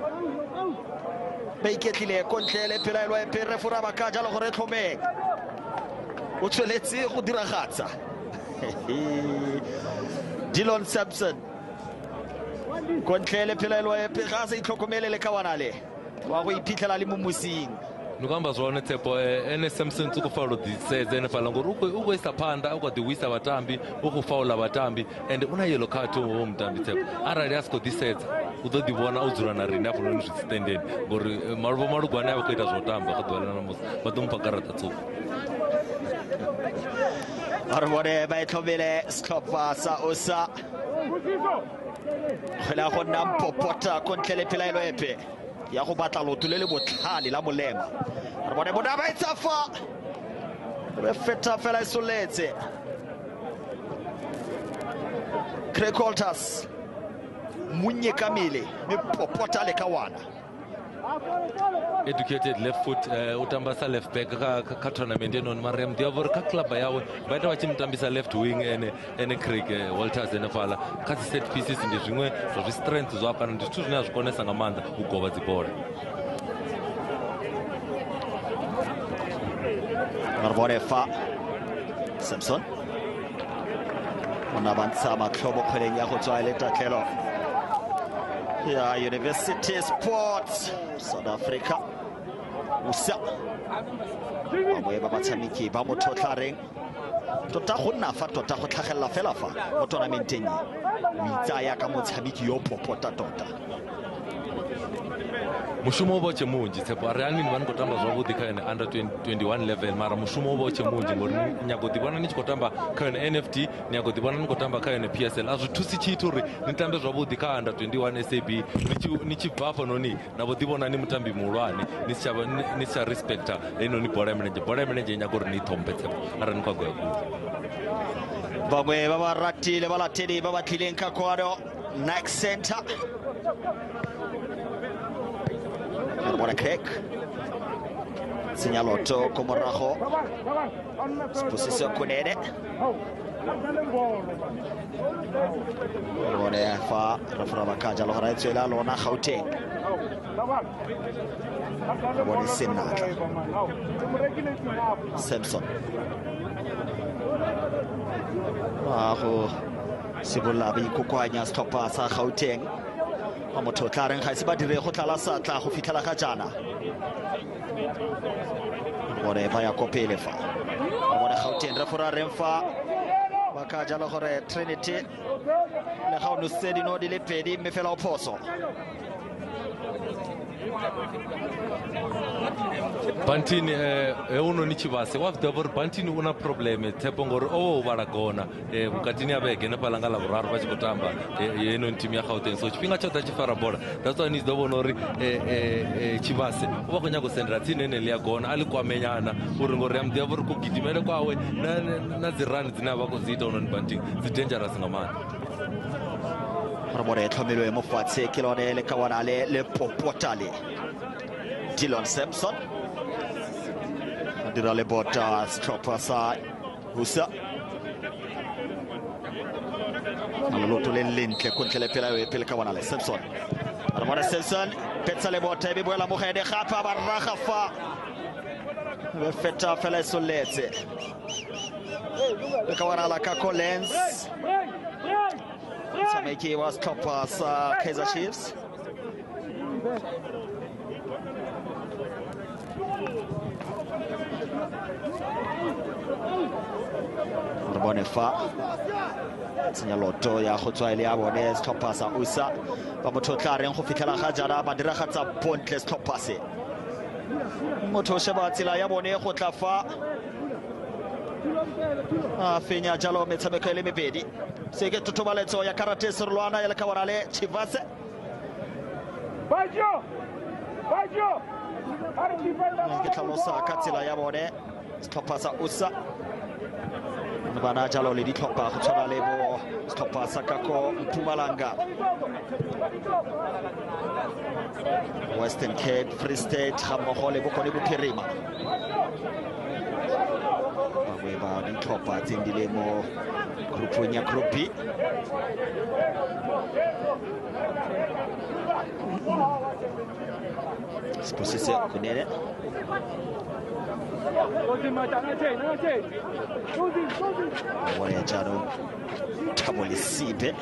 ba iketlile kontle le pelaelo e pere fora ba ka jalo gore tlhomeng o tsweletse go diragatsa Dylan Sampson kontle le pelaelo e pere ga se itlhokomele le kawana le wa go iphitlhela le mo mosing Nukamba zwone Tshepo ene Samson tsukufalo diseze fala ngori uko isapanda uko diwisa batambi uko faula batambi and una yellow card wo mtambi Tshepo arali asko diseze udo dibona uzura na rina fulo ni standard ngori maruvo marugwana yabo kuita zvotamba kudwala na musi batumpa karata tsuku arwore ba itlhobele stopper sa USA khela go nna popota kontle le pelaelo epe ya go batla lotulele botlhale la molema re bone bona ba itsafa re feta fela isoletse Craig Walters munye kamile me popota le kawana educated left foot utambasa left back ka tournament enon mariam diavor ka club yawe baita vachimutambisa left wing ene Craig Walters ene fala ka set pieces ndi zvimwe zvi strength zwa kana ndi zwithu zvine zvikonesa nga maanḓa ugova dzibola Marvorefa Simpson ona bantsa matlhobo kgweleng ya go tswa le tatlhelo ya University Sports South Africa USA bangwe ba batshameki ba motlhotlhareng tota go nna fa tota go tlhagelela fela fa mo tournamenteng o itsaya ka motshameki yo popota tota mushumo uboche munji Tshepo ariani ni vanhu kutamba zvavudi kha ene under 21 level mara mushumo uboche munji ngori nyago dibona ni chikotamba kha ene NFT nyago dibona ni kutamba kha ene PSL azwi thusi chithu ri nitambe zvavudi kha under 21 SAB ni chibvafa noni nabo dibona ni mutambi muhulwane ni cha respecta eno ni bola manager nyago ri ni thombe Tshepo arani kwa goya bangwe ba ba ratile ba latedi ba batlileng ka kwano next center Bona Craig Senyaloto komorago position kunene Bona fa refera bakaja lo ra tsela lona Gauteng Bona Senatla Simpson go sibola ba ikokwanya stopper sa Gauteng motho tlareng ga se ba dire go tlala satla go fitlhela ga jana bone ba ya kopele fa bone Gauteng refera remfa ba ka jalo gore Trinity le ga o no se dino di le pedi mme fela o phoso Bantini uno ni chivase wa vdavor Bantini una probleme Tshepo ngori o bala gona bukatini ya bege na palanga la boraro ba chikotamba yeno team ya Gauteng so chipinga chota chifara bola that's why ni zdobo nori chivase uba gonya go sendra tsine ne le ya gona ali kwamenyana uri ngori ya mdavor ku gidimele kwawe na zirani dzina ba go zita uno ni Bantini zi dangerous ngamana Ramore tlhomelo e mo fatshe ke lone le kawana le popotale Dylan Sampson dira le bota stopper sa USA Maloloto le lentle kontle le pela pele kawana le Sampson Ramore Sampson petsa le bota e boela mo gene gapa ba raga fa be feta fela soletse le kawana la ka Collins Sameki was stopper sa Kaizer Chiefs Bonefa Senyaloto ya go tswa ile ya bone stopper sa USA ba motho tlareng go fitlhela ga jara ba diragatsa pontle stopper se motho sheba tsela ya bone go tla fa fenya jalo metshameko ile mebedi se ke totobaletso ya karate serolwana ya lekawarale Chivase Bajo ke tlhalosa ka tsela ya bone stopper sa USA bana jalo le ditlhopha go tshwana le bo stopper sa kako Mpumalanga Western Cape Free State ga mmogo le bokone bophirima ba ditlhopha tse di le mo groupong ya Group B. Sposise kunene ya jalo Tabolisibe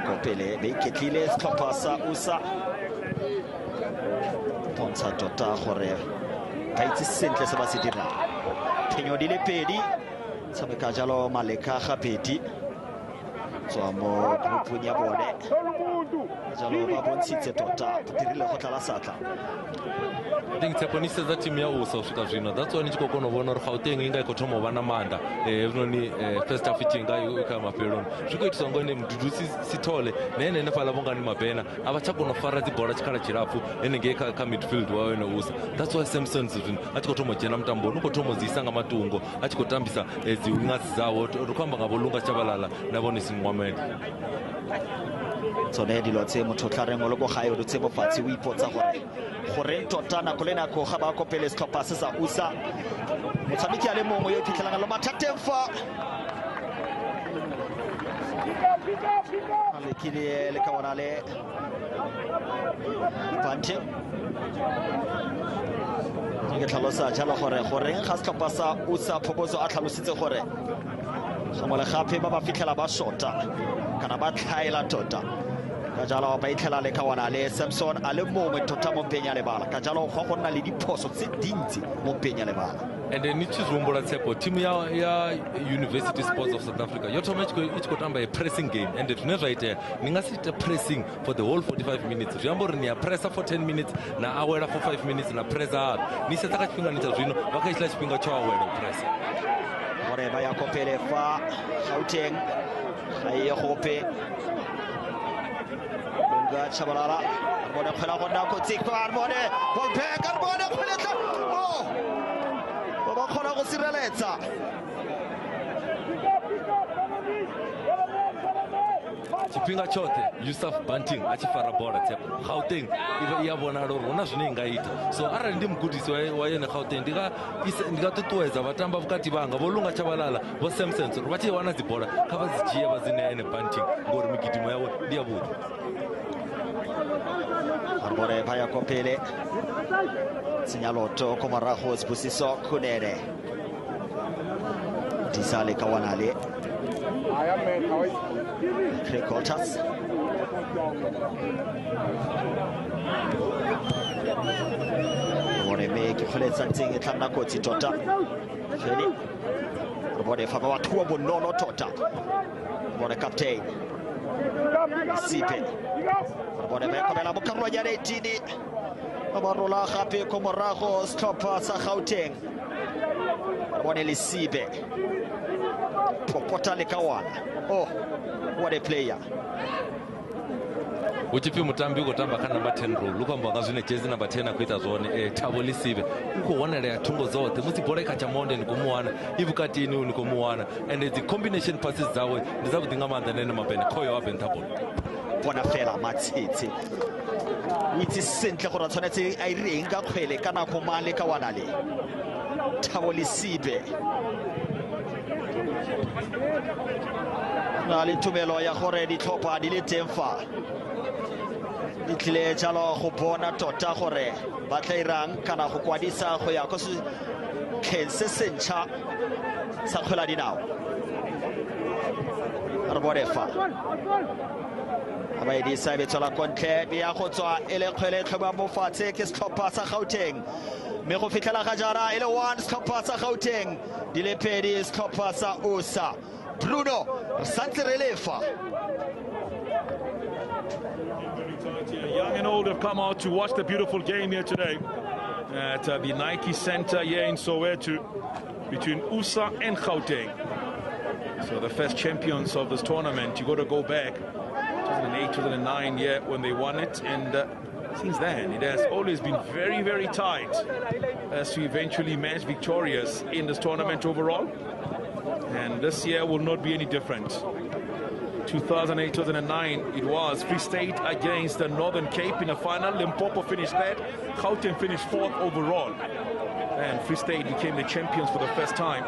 kopele be iketlile setlhopha sa USA pontsha tota gore ba itse sentle se ba se dirang. Phenyo di le pedi tshameka jalo Maleka gabedi tswa mo groupong ya bone jalo ba bontshitse tota ba dirile go tlala satla. I think tsheponise dza team ya USA uswika zwino that's why ni tshi khou kona u vhona uri Gauteng i nga i khou thoma u vha na maanda hezwinoni first half itshi nga i kha mafheloni zwi khou itiswa ngone Mduduzi Sithole na ene hanefhaḽa vhongani Mabena a vha tsha kona u fara dzibola tshikhala tshilapfu henengei kha midfield wa wene USA. That's why Samson zwino a tshi khou thoma u dzhena mutamboni u khou thoma u dzi isa nga matungo a tshi khou tambisa dzi wingers dzawo ri khou amba nga Vholunga Tshabalala na vhone Singwamedi. Tsone dilo tse motho tla reng o le go gae o dutse mo fatshe o ipotsa gore tota nako le nako ga ba kopele setlhopha se sa USA motshameki a le mongwe yo phitlhelang lo mathateng fa lekile le ka bona le Gauteng ke tlhalosa jalo gore goreng ga setlhopha sa USA Phokoso a tlhalositse gore ga mo le gape ba ba fitlhela ba shota kana ba tlhaela tota ka jalo ba itlhela le ka wana le Samson a le mongwe tota mo mpeng ya lebala ka jalo go nna le diphoso tse dintsi mo mpeng ya lebala. And then ni tshi zwi tshepo team ya University Sports of South Africa yo thoma i tshi khou tamba a pressing game and zwine zwa itea ni nga si ita pressing for the whole 45 minutes zwi amba uri ni ya pressa for 10 minutes na awela for 5 minutes na pressa hard ni setsa ka tshifhingani tsha zwino vha kha itla tshifhinga tsho awela u pressa gore ba ya kopele fa Gauteng ga e gope Lunga Tshabalala bone khela go nako tsikwa bone Volpeka bone kholetla ba khona go sireletsa tshifhinga tshoṱhe Yusuf Bunting a tshi fara bola tshepo Gauteng i ya vhonala uri huna zwine i nga ita so arali ndi mugudisi wa yone Gauteng ndi nga ṱuṱuwedza vhatamba vhukati vhanga Vholunga Tshabalala vho Samson uri vha tshi wana dzi bola kha vha dzi dzhie vha dzi ṋee ene Bunting ngori migidimo yawe ndi yavhuḓi. Arbore ba ya kopele Sinyaloto ko morago Sibusiso Kunene Disale Kawanale Rekoltas Bone me ke kholetsa ntse tla nna kotsi tota fedi bone fa ba thuwa bonolo tota bone captain Sipe bone me komela mo karolo ya 18 ba rola gape ko morago setlhopha sa Gauteng bone le Sipe popota le kawana oh what a player uchipfi mutambi u khou tamba kha number 10 role u khou amba nga zwine jezi number 10 a khou ita zwone Tabolisibe u khou wanalea thungo dzoṱhe musi bola i kha tsha monde ni khou mu wana i vhukatini ni khou mu wana and dzi combination passes dzawe ndi dzavhuḓi nga maanḓa nene Mabene khoyo wa Bentabol bona fela Matshitsi o itse sentle gore tshwanetse a ireng ka kgwele ka nako male ka wana le Tabolisibe na le tumelo ya gore ditlhopha di le teng fa di tlile jalo go bona tota gore ba tla irang kana go kwadisa go ya go se sentšha sa kgwela dinao re bone fa ba edisa be tswela kontle be ya go tswa e le kgwele tlhoba mo fatshe ke setlhopha sa Gauteng me go fitlhela ga jara e le 1 setlhopha sa Gauteng di le pedi setlhopha sa USA Bruno santse re lefa. Young and old have come out to watch the beautiful game here today at the Nike Center here in Soweto between USA and Gauteng. So the first champions of this tournament, you got to go back 2008, 2009, yeah, when they won it, and since then it has always been very, very tight as to eventually emerge victorious in this tournament overall. And this year will not be any different. 2008, 2009, it was Free State against the Northern Cape in the final. Limpopo finished third. Gauteng finished fourth overall. and Free State became the champions for the first time.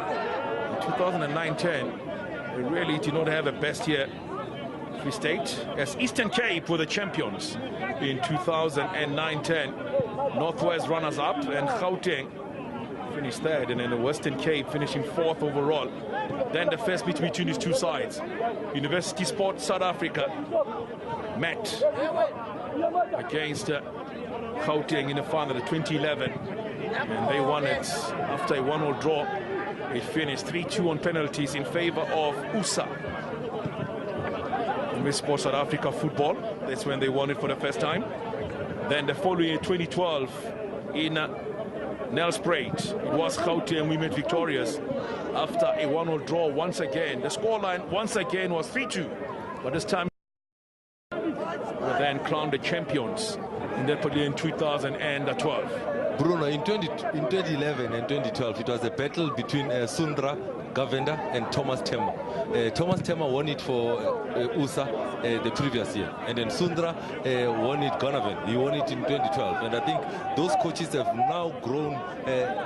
In 2009-10, they really did not have a best year. Free State, as Eastern Cape were the champions in 2009-10. Northwest runners-up, and Gauteng finished third, and then the Western Cape finishing fourth overall. Then the first meet between these two sides. University Sport South Africa met against Gauteng in the final, the 2011, and they won it after a 1-1 draw. It finished 3-2 on penalties in favor of USSA. University Sport South Africa football, that's when they won it for the first time. Then the following year, 2012, in Nelspruit, it was Gauteng women victorious after a 1-1 draw once again. The scoreline once again was 3-2, but this time were then crowned the champions in that particular in 2012. Bruno, in 2011 and 2012, it was a battle between Sundra Govender and Thomas Temma. Thomas Temma won it for USA the previous year, and then Sundra won it Gonaven. He won it in 2012, and I think those coaches have now grown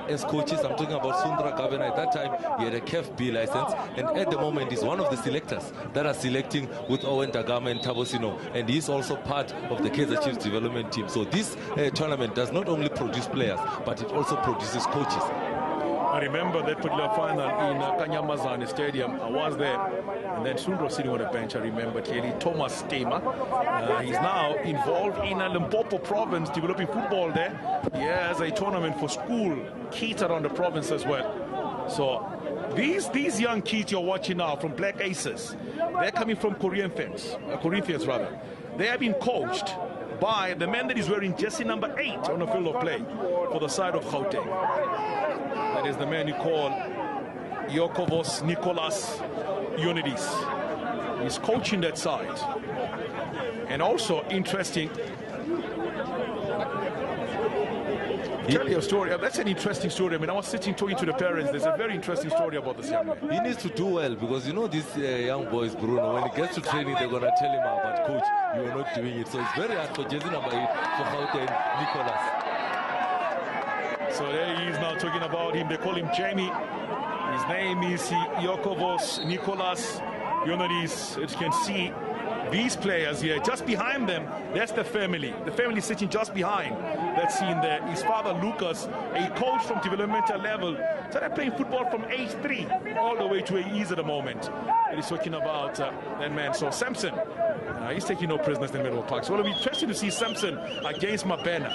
as coaches. I'm talking about Sundra Govender. At that time, he had a KEF B license, and at the moment, he's one of the selectors that are selecting with Owen Dagama and Tabosino, and he's also part of the Kaizer Chiefs development team. So this tournament does not only produce players, but it also produces coaches. I remember that particular final in Kanyamazane Stadium. I was there, and then Sundra sitting on the bench. I remember clearly Thomas Tema. He's now involved in Limpopo province, developing football there. He has a tournament for school kids around the province as well. So these young kids you're watching now from Black Aces, they're coming from Corinthians rather. They have been coached by the man that is wearing jersey number 8 on the field of play for the side of Gauteng. That is the man you call Yokovos Nicholas Ionidis. He's coaching that side. And also interesting, tell you a story. That's an interesting story. I mean, I was sitting talking to the parents. There's a very interesting story about this young man. He needs to do well, because you know these young boys, Bruno, when he gets to training, they're going to tell him about, coach, you are not doing it. So it's very hard for jersey number 8 for Gauteng, Nicholas. So there he is now talking about him. They call him Jamie. His name is Yokovos Nicholas Ionidis. As you can see, these players here, just behind them, that's the family. The family sitting just behind. That scene there. His father, Lucas, a coach from developmental level, started playing football from age 3 all the way to age E at the moment. And he's talking about that man. So Samson, he's taking no prisoners in the middle of the park. So it'll be interesting to see Samson against Mabena,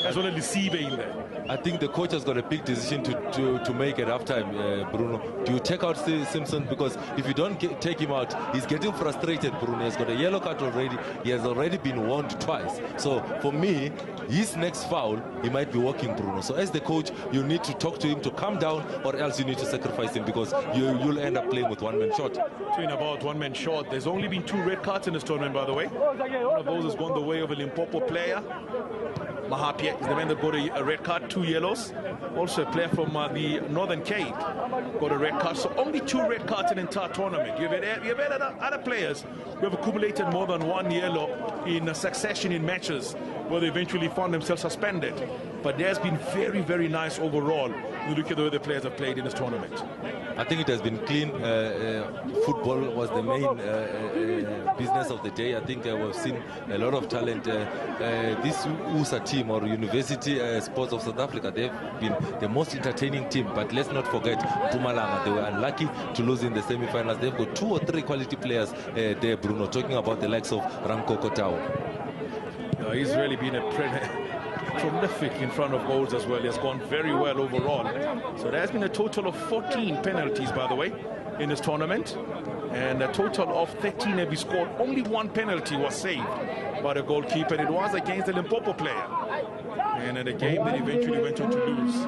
as well as Lisibe in there. I think the coach has got a big decision to make at halftime, Bruno. Do you take out Simpson? Because if you don't take him out, he's getting frustrated, Bruno. He's got a yellow card already. He has already been warned twice. So for me, his next foul, he might be walking, Bruno. So as the coach, you need to talk to him to calm down, or else you need to sacrifice him, because you'll end up playing with one-man shot. Talking about one-man shot, there's only been 2 red cards in this tournament, by the way. One of those has gone the way of a Limpopo player. Mahapia is the man that got a red card, 2 yellows. Also a player from the Northern Cape got a red card. So only 2 red cards in the entire tournament. You've had other players who have accumulated more than 1 yellow in succession in matches where they eventually found themselves suspended. But there's been very, very nice overall. You look at the way the players have played in this tournament. I think it has been clean. Football was the main business of the day. I think we've seen a lot of talent. This USA team, or University Sports of South Africa, they've been the most entertaining team. But let's not forget Mpumalanga. They were unlucky to lose in the semi-finals. They've got 2 or 3 quality players there, Bruno, talking about the likes of Ranko Kotao. He's really been a prolific in front of goals as well. He has gone very well overall. So there has been a total of 14 penalties, by the way, in this tournament. And a total of 13 have been scored. Only 1 penalty was saved by the goalkeeper. And it was against the Limpopo player. And in a game that eventually went on to lose.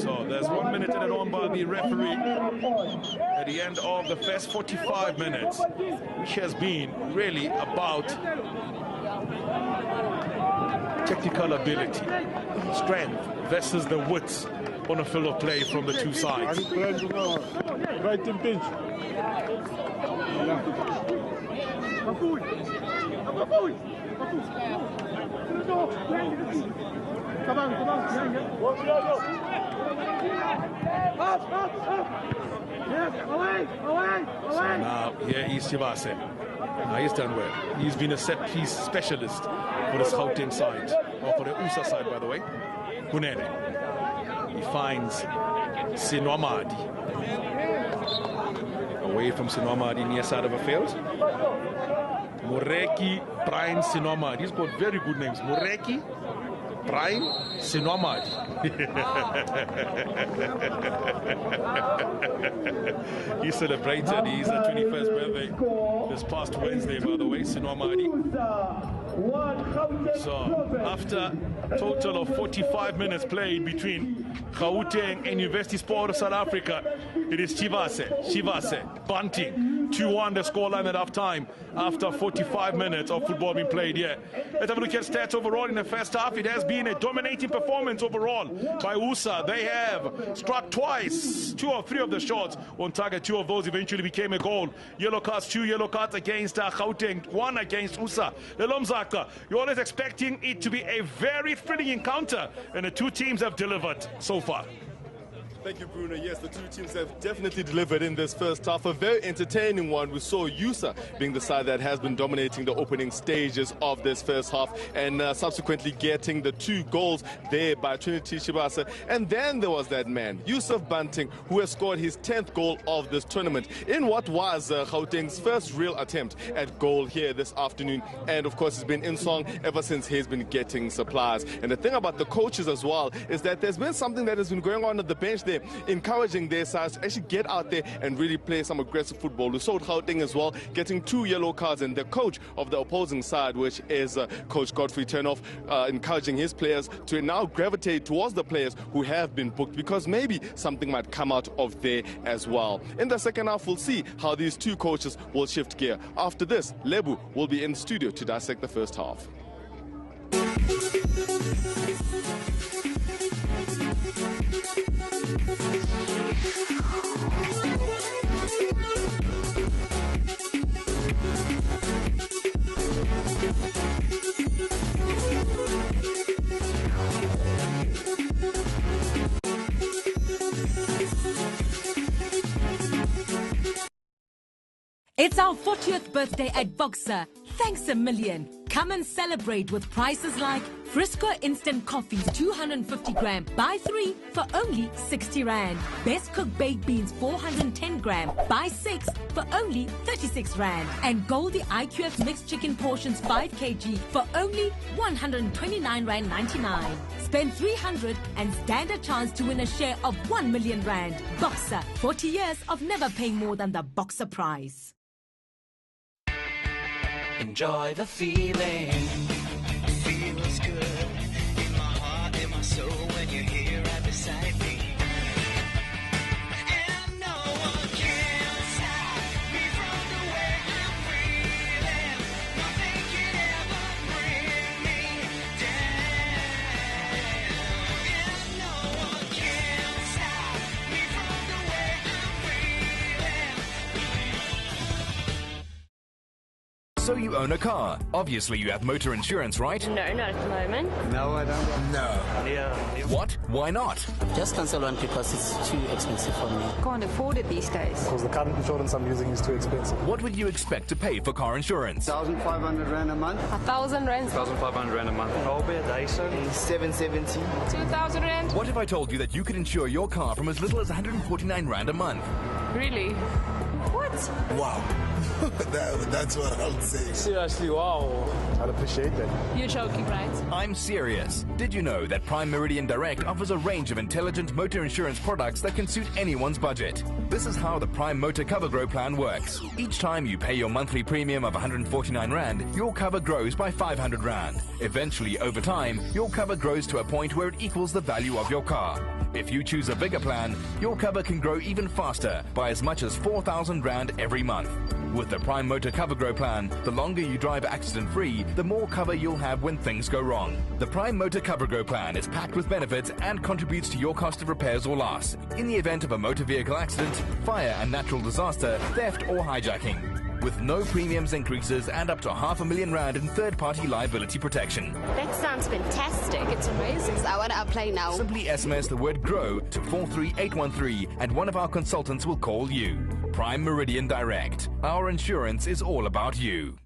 So there's 1 minute added on by the referee at the end of the first 45 minutes, which has been really about technical ability, strength versus the width on a field of play from the 2 sides. Right in pinch. So now here is Chivase. Now he's done well. He's been a set piece specialist for this Gauteng side, or for the USA side, by the way. Kunene. He finds Sinwamadi. Away from Sinwamadi, near side of a field. Moreki, Brian Sinwamadi. He's got very good names. Moreki, Brian Sinwamadi. He celebrated his 21st birthday this past Wednesday, by the way, Sinwamadi. So after a total of 45 minutes played between Gauteng and University Sport of South Africa, it is Chivase, Bunting, 2-1 the scoreline at half time after 45 minutes of football being played here. Let's have a look at stats overall in the first half. It has been a dominating performance overall by USA. They have struck twice, 2 or 3 of the shots on target. 2 of those eventually became a goal. Yellow cards, 2 yellow cards against Gauteng, 1 against USA. Lelomzaka, you're always expecting it to be a very thrilling encounter, and the two teams have delivered so far. Thank you, Bruno. Yes, the two teams have definitely delivered in this first half. A very entertaining one. We saw USA being the side that has been dominating the opening stages of this first half and subsequently getting the 2 goals there by Trinity Chibasa. And then there was that man, Yusuf Bunting, who has scored his 10th goal of this tournament in what was Gauteng's first real attempt at goal here this afternoon. And of course, he's been in song ever since he's been getting supplies. And the thing about the coaches as well is that there's been something that has been going on at the bench there, encouraging their sides to actually get out there and really play some aggressive football. We saw Gauteng as well getting 2 yellow cards, and the coach of the opposing side, which is Coach Godfrey Turnoff, encouraging his players to now gravitate towards the players who have been booked, because maybe something might come out of there as well. In the second half, we'll see how these 2 coaches will shift gear. After this, Lebu will be in the studio to dissect the first half. It's our 40th birthday at Boxer. Thanks a million. Come and celebrate with prices like Frisco Instant Coffees 250 gram, buy 3 for only 60 Rand. Best Cooked Baked Beans 410 gram, buy 6 for only 36 Rand. And Goldie IQF Mixed Chicken Portions 5 kg for only 129 Rand 99. Spend 300 and stand a chance to win a share of 1 million Rand. Boxer, 40 years of never paying more than the Boxer price. Enjoy the feeling. It feels good in my heart, in my soul when you're here right beside me. And no one can stop me from the way I'm feeling. Nothing can ever bring me down. And no one can stop me from the way I'm feeling. So you own a car. Obviously you have motor insurance, right? No, not at the moment. No, I don't. No. Yeah. What? Why not? Just cancel one because it's too expensive for me. Can't afford it these days. Because the current insurance I'm using is too expensive. What would you expect to pay for car insurance? 1,500 Rand a month. 1,000 Rand. 1,500 Rand a month. Probably a day, so 770. 2,000 Rand. What if I told you that you could insure your car from as little as 149 Rand a month? Really? What? Wow. That's what I would say. Seriously, wow. I'd appreciate that. You're joking, right? I'm serious. Did you know that Prime Meridian Direct offers a range of intelligent motor insurance products that can suit anyone's budget? This is how the Prime Motor Cover Grow plan works. Each time you pay your monthly premium of 149 Rand, your cover grows by 500 Rand. Eventually, over time, your cover grows to a point where it equals the value of your car. If you choose a bigger plan, your cover can grow even faster by as much as 4,000 Rand every month. With the Prime Motor Cover Grow plan, the longer you drive accident-free, the more cover you'll have when things go wrong. The Prime Motor Cover Grow plan is packed with benefits and contributes to your cost of repairs or loss in the event of a motor vehicle accident, fire and natural disaster, theft or hijacking. with no premiums increases and up to R500,000 in third-party liability protection. That sounds fantastic. It's amazing. I want to apply now. Simply SMS the word GROW to 43813 and one of our consultants will call you. Prime Meridian Direct. Our insurance is all about you.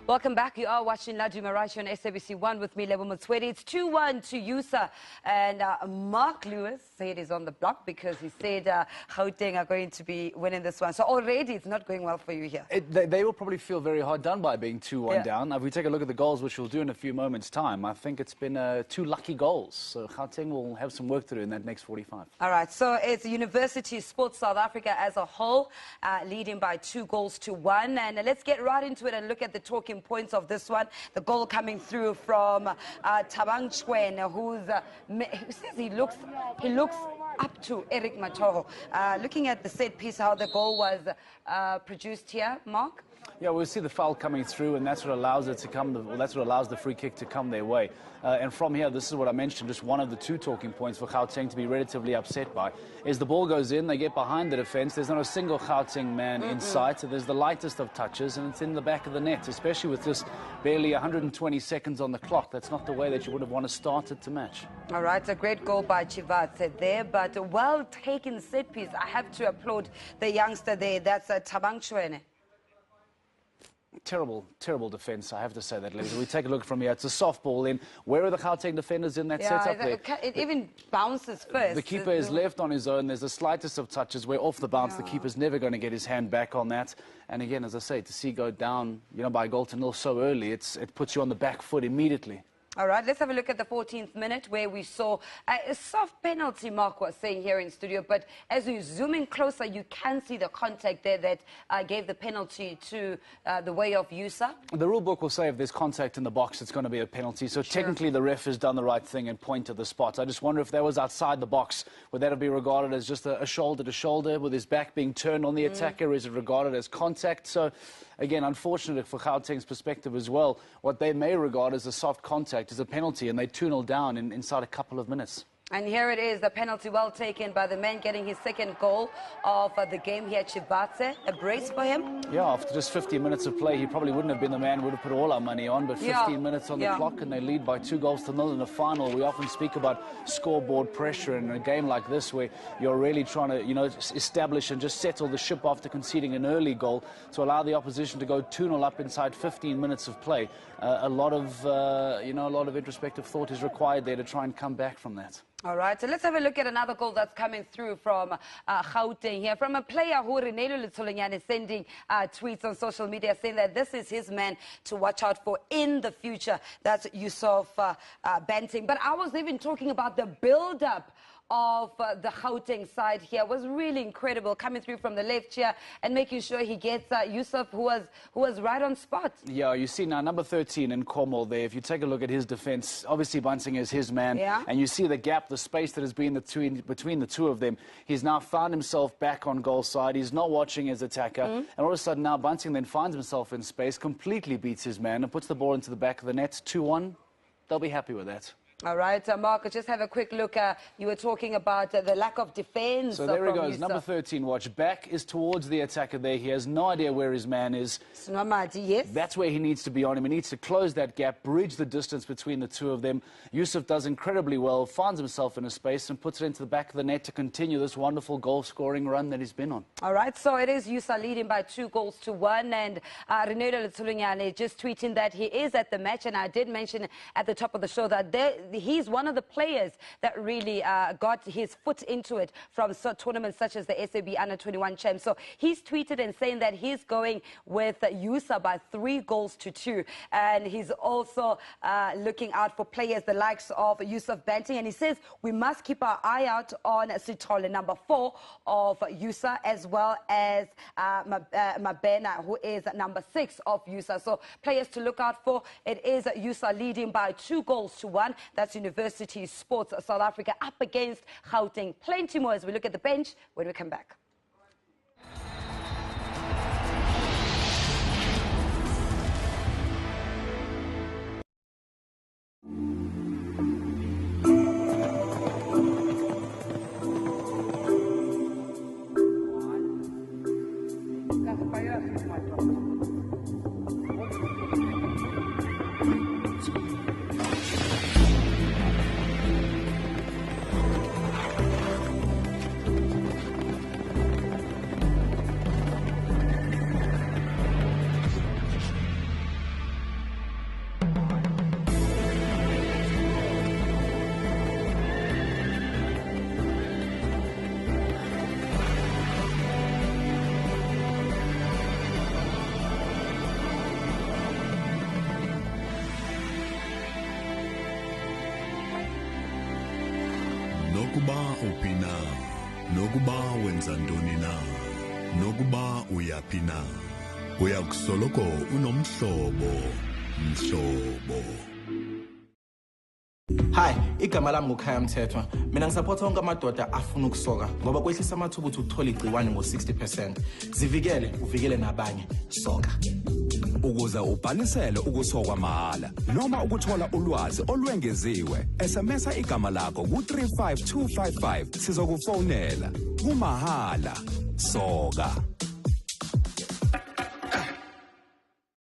Welcome back. You are watching Ladu Marashi on SABC1 with me, Lebo Motswedi. It's 2-1 to USSA. And Mark Lewis said he's on the block because he said Gauteng are going to be winning this one. So already it's not going well for you here. They will probably feel very hard done by being 2-1 down. If we take a look at the goals, which we'll do in a few moments' time, I think it's been 2 lucky goals. So Gauteng will have some work to do in that next 45. All right, so it's University Sports South Africa as a whole, leading by 2-1. And let's get right into it and look at the talking points of this one. The goal coming through from Thabang Chwen, who says he looks up to Eric Matoho. Looking at the set piece, how the goal was produced here, Mark? Yeah, we'll see the foul coming through, and that's what allows it to come. That's what allows the free kick to come their way. And from here, this is what I mentioned. Just one of the 2 talking points for Gauteng to be relatively upset by is the ball goes in, they get behind the defence. There's not a single Gauteng man in sight. So there's the lightest of touches, and it's in the back of the net. Especially with just barely 120 seconds on the clock. That's not the way that you would have want to start it to match. All right, a great goal by Chivatse there, but a well-taken set piece. I have to applaud the youngster there. That's Thabang Chwen. Terrible defence, I have to say that, ladies. We take a look from here. It's a soft ball in. Where are the Gauteng defenders in that setup there? It even bounces first. The keeper is left on his own. There's the slightest of touches where off the bounce, the keeper's never going to get his hand back on that. And again, as I say, to see go down, by a goal to nil so early, it puts you on the back foot immediately. All right, let's have a look at the 14th minute where we saw a soft penalty, Mark was saying here in studio. But as we zoom in closer, you can see the contact there that gave the penalty to the way of USSA. The rule book will say if there's contact in the box, it's going to be a penalty. So technically the ref has done the right thing and pointed the spot. I just wonder if that was outside the box, would that be regarded as just a shoulder-to-shoulder with his back being turned on the attacker? Is it regarded as contact? So, again, unfortunate for Gauteng's perspective as well. What they may regard as a soft contact is a penalty, and they 2-0 down inside a couple of minutes. And here it is, the penalty well taken by the man getting his second goal of the game here, Chivatse. A brace for him. Yeah, after just 15 minutes of play, he probably wouldn't have been the man we would have put all our money on, but 15 minutes on the clock and they lead by 2-0 in the final. We often speak about scoreboard pressure in a game like this where you're really trying to, establish and just settle the ship after conceding an early goal to allow the opposition to go 2-0 up inside 15 minutes of play. A lot of introspective thought is required there to try and come back from that. All right, so let's have a look at another goal that's coming through from Gauteng here, from a player who Renelo Letsolanyane is sending tweets on social media saying that this is his man to watch out for in the future. That's Yusuf Banting. But I was even talking about the build-up of the Gauteng side here. Was really incredible, coming through from the left here and making sure he gets Yusuf, who was right on spot. Yeah, you see now number 13 in Cornwall there. If you take a look at his defence, obviously Bunting is his man, and you see the gap, the space that has been between the two of them. He's now found himself back on goal side. He's not watching his attacker, and all of a sudden now Bunting then finds himself in space, completely beats his man and puts the ball into the back of the net. 2-1. They'll be happy with that. All right, Mark, just have a quick look. You were talking about the lack of defence. So there he goes, number 13, watch. Back is towards the attacker there. He has no idea where his man is. Yes. That's where he needs to be on him. He needs to close that gap, bridge the distance between the two of them. Yusuf does incredibly well, finds himself in a space and puts it into the back of the net to continue this wonderful goal-scoring run that he's been on. All right, so it is USSA leading by 2-1, and Renelo Letsolanyane just tweeting that he is at the match, and I did mention at the top of the show that he's one of the players that really got his foot into it from tournaments such as the SAB Under-21 Champs. So he's tweeted and saying that he's going with USSA by 3-2, and he's also looking out for players the likes of Yusuf Banting, and he says we must keep our eye out on Sithole, number 4 of USSA, as well as Mabena, who is number 6 of USSA. So players to look out for. It is USSA leading by 2-1. That's University Sports South Africa up against Gauteng. Plenty more as we look at the bench when we come back. Nokuba upina, nokuba wenza ntoni na, nokuba uyaphi na, uyakusoloko unomhlobo, mhlobo. Hi, igama lami nguKhaya Mthethwa. Mina ngisupporta wonke amadoda afuna ukusoka ngoba kwehlisa amathuba ukuthi uthola igciwane ngo-60%. Zivikele, uvikele nabanye. Soka. Ukuze ubhanisele ukusokwa mahhala noma ukuthola ulwazi olwengeziwe, SMS igama lakho ku35255 sizokufonela. Kumahala. Soka.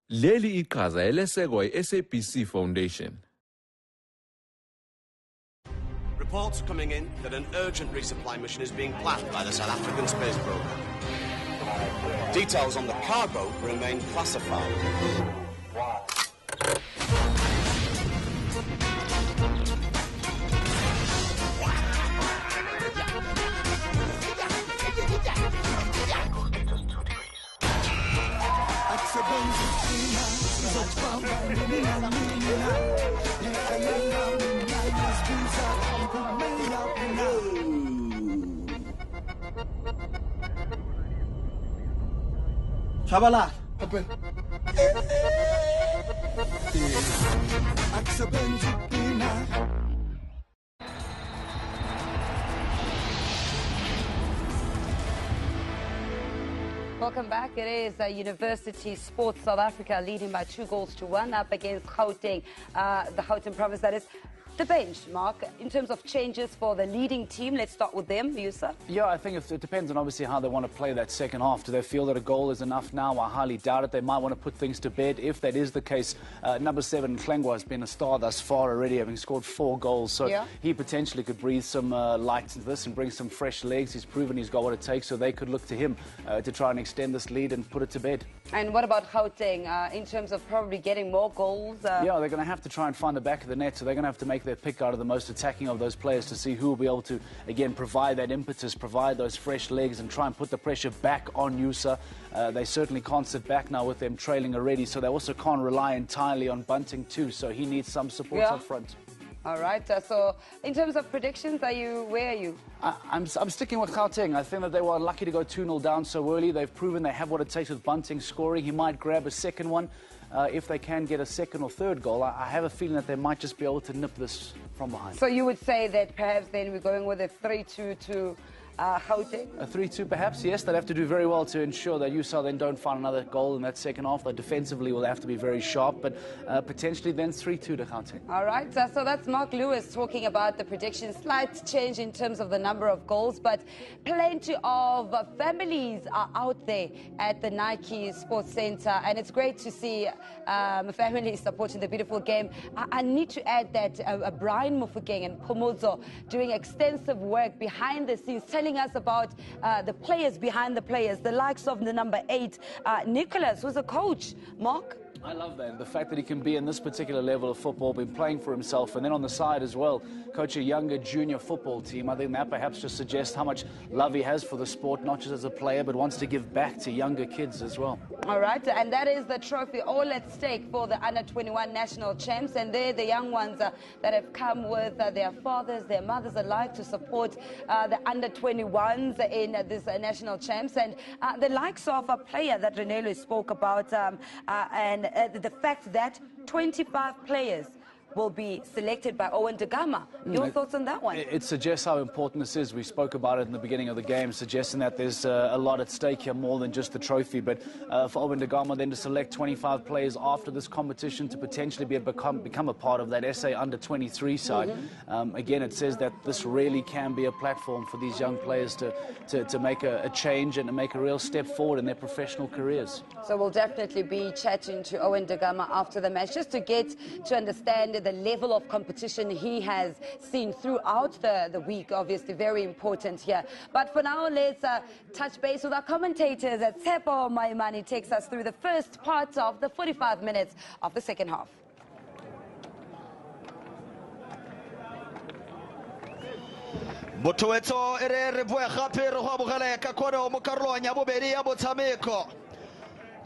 Leli iqhaza elesekwa iSABC Foundation. Reports coming in that an urgent resupply mission is being planned by the South African space program. Details on the cargo remain classified. Chabala. Welcome back. It is University Sports South Africa leading by 2-1 up against Gauteng, the Gauteng province, that is. The bench, Mark, in terms of changes for the leading team, let's start with them, Yusa. Yeah, I think it depends on obviously how they want to play that second half. Do they feel that a goal is enough now? I highly doubt it. They might want to put things to bed. If that is the case, number 7, Klengwa, has been a star thus far already, having scored 4 goals. So he potentially could breathe some light into this and bring some fresh legs. He's proven he's got what it takes, so they could look to him to try and extend this lead and put it to bed. And what about Gauteng in terms of probably getting more goals? Yeah, they're going to have to try and find the back of the net, so they're going to have to make their pick out of the most attacking of those players to see who will be able to, again, provide that impetus, provide those fresh legs and try and put the pressure back on USSA. They certainly can't sit back now with them trailing already, so they also can't rely entirely on Bunting too, so he needs some support up front. All right, so in terms of predictions, where are you? I'm sticking with Gauteng. I think that they were unlucky to go 2-0 down so early. They've proven they have what it takes with Bunting scoring. He might grab a second one. If they can get a second or third goal, I have a feeling that they might just be able to nip this from behind. So you would say that perhaps then we're going with a 3-2 to Gauteng? A 3-2 perhaps, yes. They'll have to do very well to ensure that USSA then don't find another goal in that second half. They defensively will have to be very sharp, but potentially then 3-2 to Gauteng. All right, so that's Mark Lewis talking about the prediction. Slight change in terms of the number of goals, but plenty of families are out there at the Nike Sports Center, and it's great to see families supporting the beautiful game. I need to add that Brian Mufukeng and Pomozo doing extensive work behind the scenes, telling us about the players behind the players, the likes of the number 8, Nicholas, who's a coach. Mark? I love that. The fact that he can be in this particular level of football, been playing for himself, and then on the side as well, coach a younger junior football team. I think that perhaps just suggests how much love he has for the sport, not just as a player, but wants to give back to younger kids as well. All right, and that is the trophy all at stake for the under-21 national champs, and they're the young ones that have come with their fathers, their mothers alike to support the under-21s in this national champs, and the likes of a player that Renelo spoke about, and the fact that 25 players will be selected by Owen Dagama. Your thoughts on that one? It suggests how important this is. We spoke about it in the beginning of the game, suggesting that there's a lot at stake here, more than just the trophy. But for Owen Dagama then to select 25 players after this competition to potentially become a part of that SA under-23 side, again, it says that this really can be a platform for these young players to make a change and to make a real step forward in their professional careers. So we'll definitely be chatting to Owen Dagama after the match, just to get to understand the level of competition he has seen throughout the week. Obviously very important here. But for now, let's touch base with our commentators. Tsepo Maimani takes us through the first part of the 45 minutes of the second half. Motueto ere bua gape re go bogela ka kono mo karolong ya bobedi ya motshameko.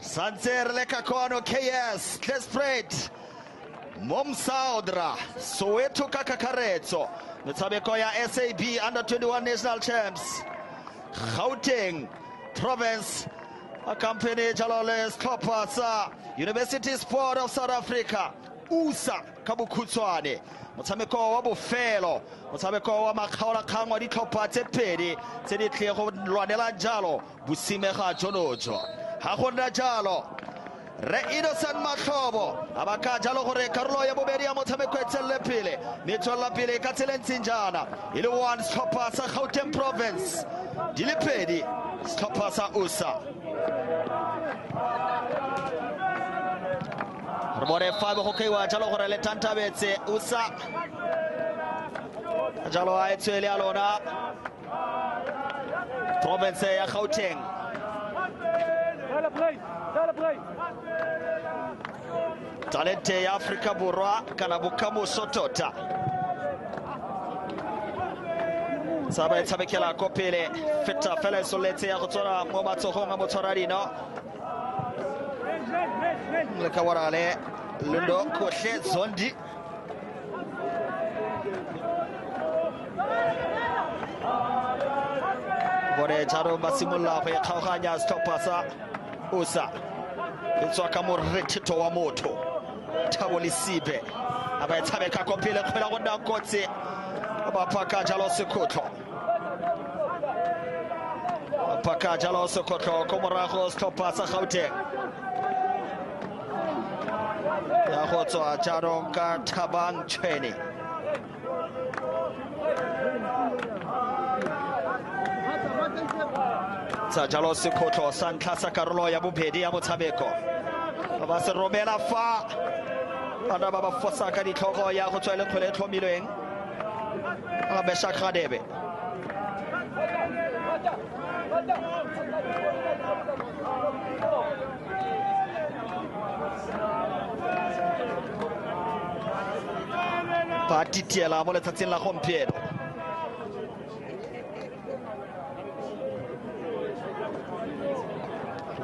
Sanser le ka kono KS, let's spread. Momsaudra Soweto Kakakaretso metshameko ya SAB under 21 national champs Gauteng province accompany Jalole Skoppa sa University Sport of South Africa USA Kabukhutswane motshameko wa bofelo motshameko wa makgaolakgang wa ditlhopha tse pedi tse di tle go lwanela jalo bosimega jonojo ga go nna jalo re Innocent Mahlobo abaka jalo gore karolo ya bobedi ya motshameko e tselle pele mme tswela pele ka tseleng jana ile one Skoppa sa Gauteng province di le pedi Skoppa sa USA re bone fabe go kaiwa jalo gore le tantabetse USA jalo a etswele ya lona province ya Gauteng talente ya Afrika Borwa kana bokamoso tota saba etshabekela kopele feta fela soletse ya go tsora mo matsogong a motshwara dino le ka warale lundo kohle zondi bore jaro basimolla go kgaoganya Skoppa sa USA etswa ka morethito wa motho Thabo Lesibe aba etshabeka kopele kgwela go nna kotse ba paka jalo sekotlo paka jalo sekotlo ko morago Skoppa sa Gauteng ya go tswa jaro ka Thabang Tshweni sa jalo sekotlo sa ntlha sa karolo ya bobedi ya motshameko ba se romela fa bana ba ba fosa ka ditlhogo ya go tswa le kgwele tlhomilweng a besha Kgadebe ba titiela mo letsatsing la gompieno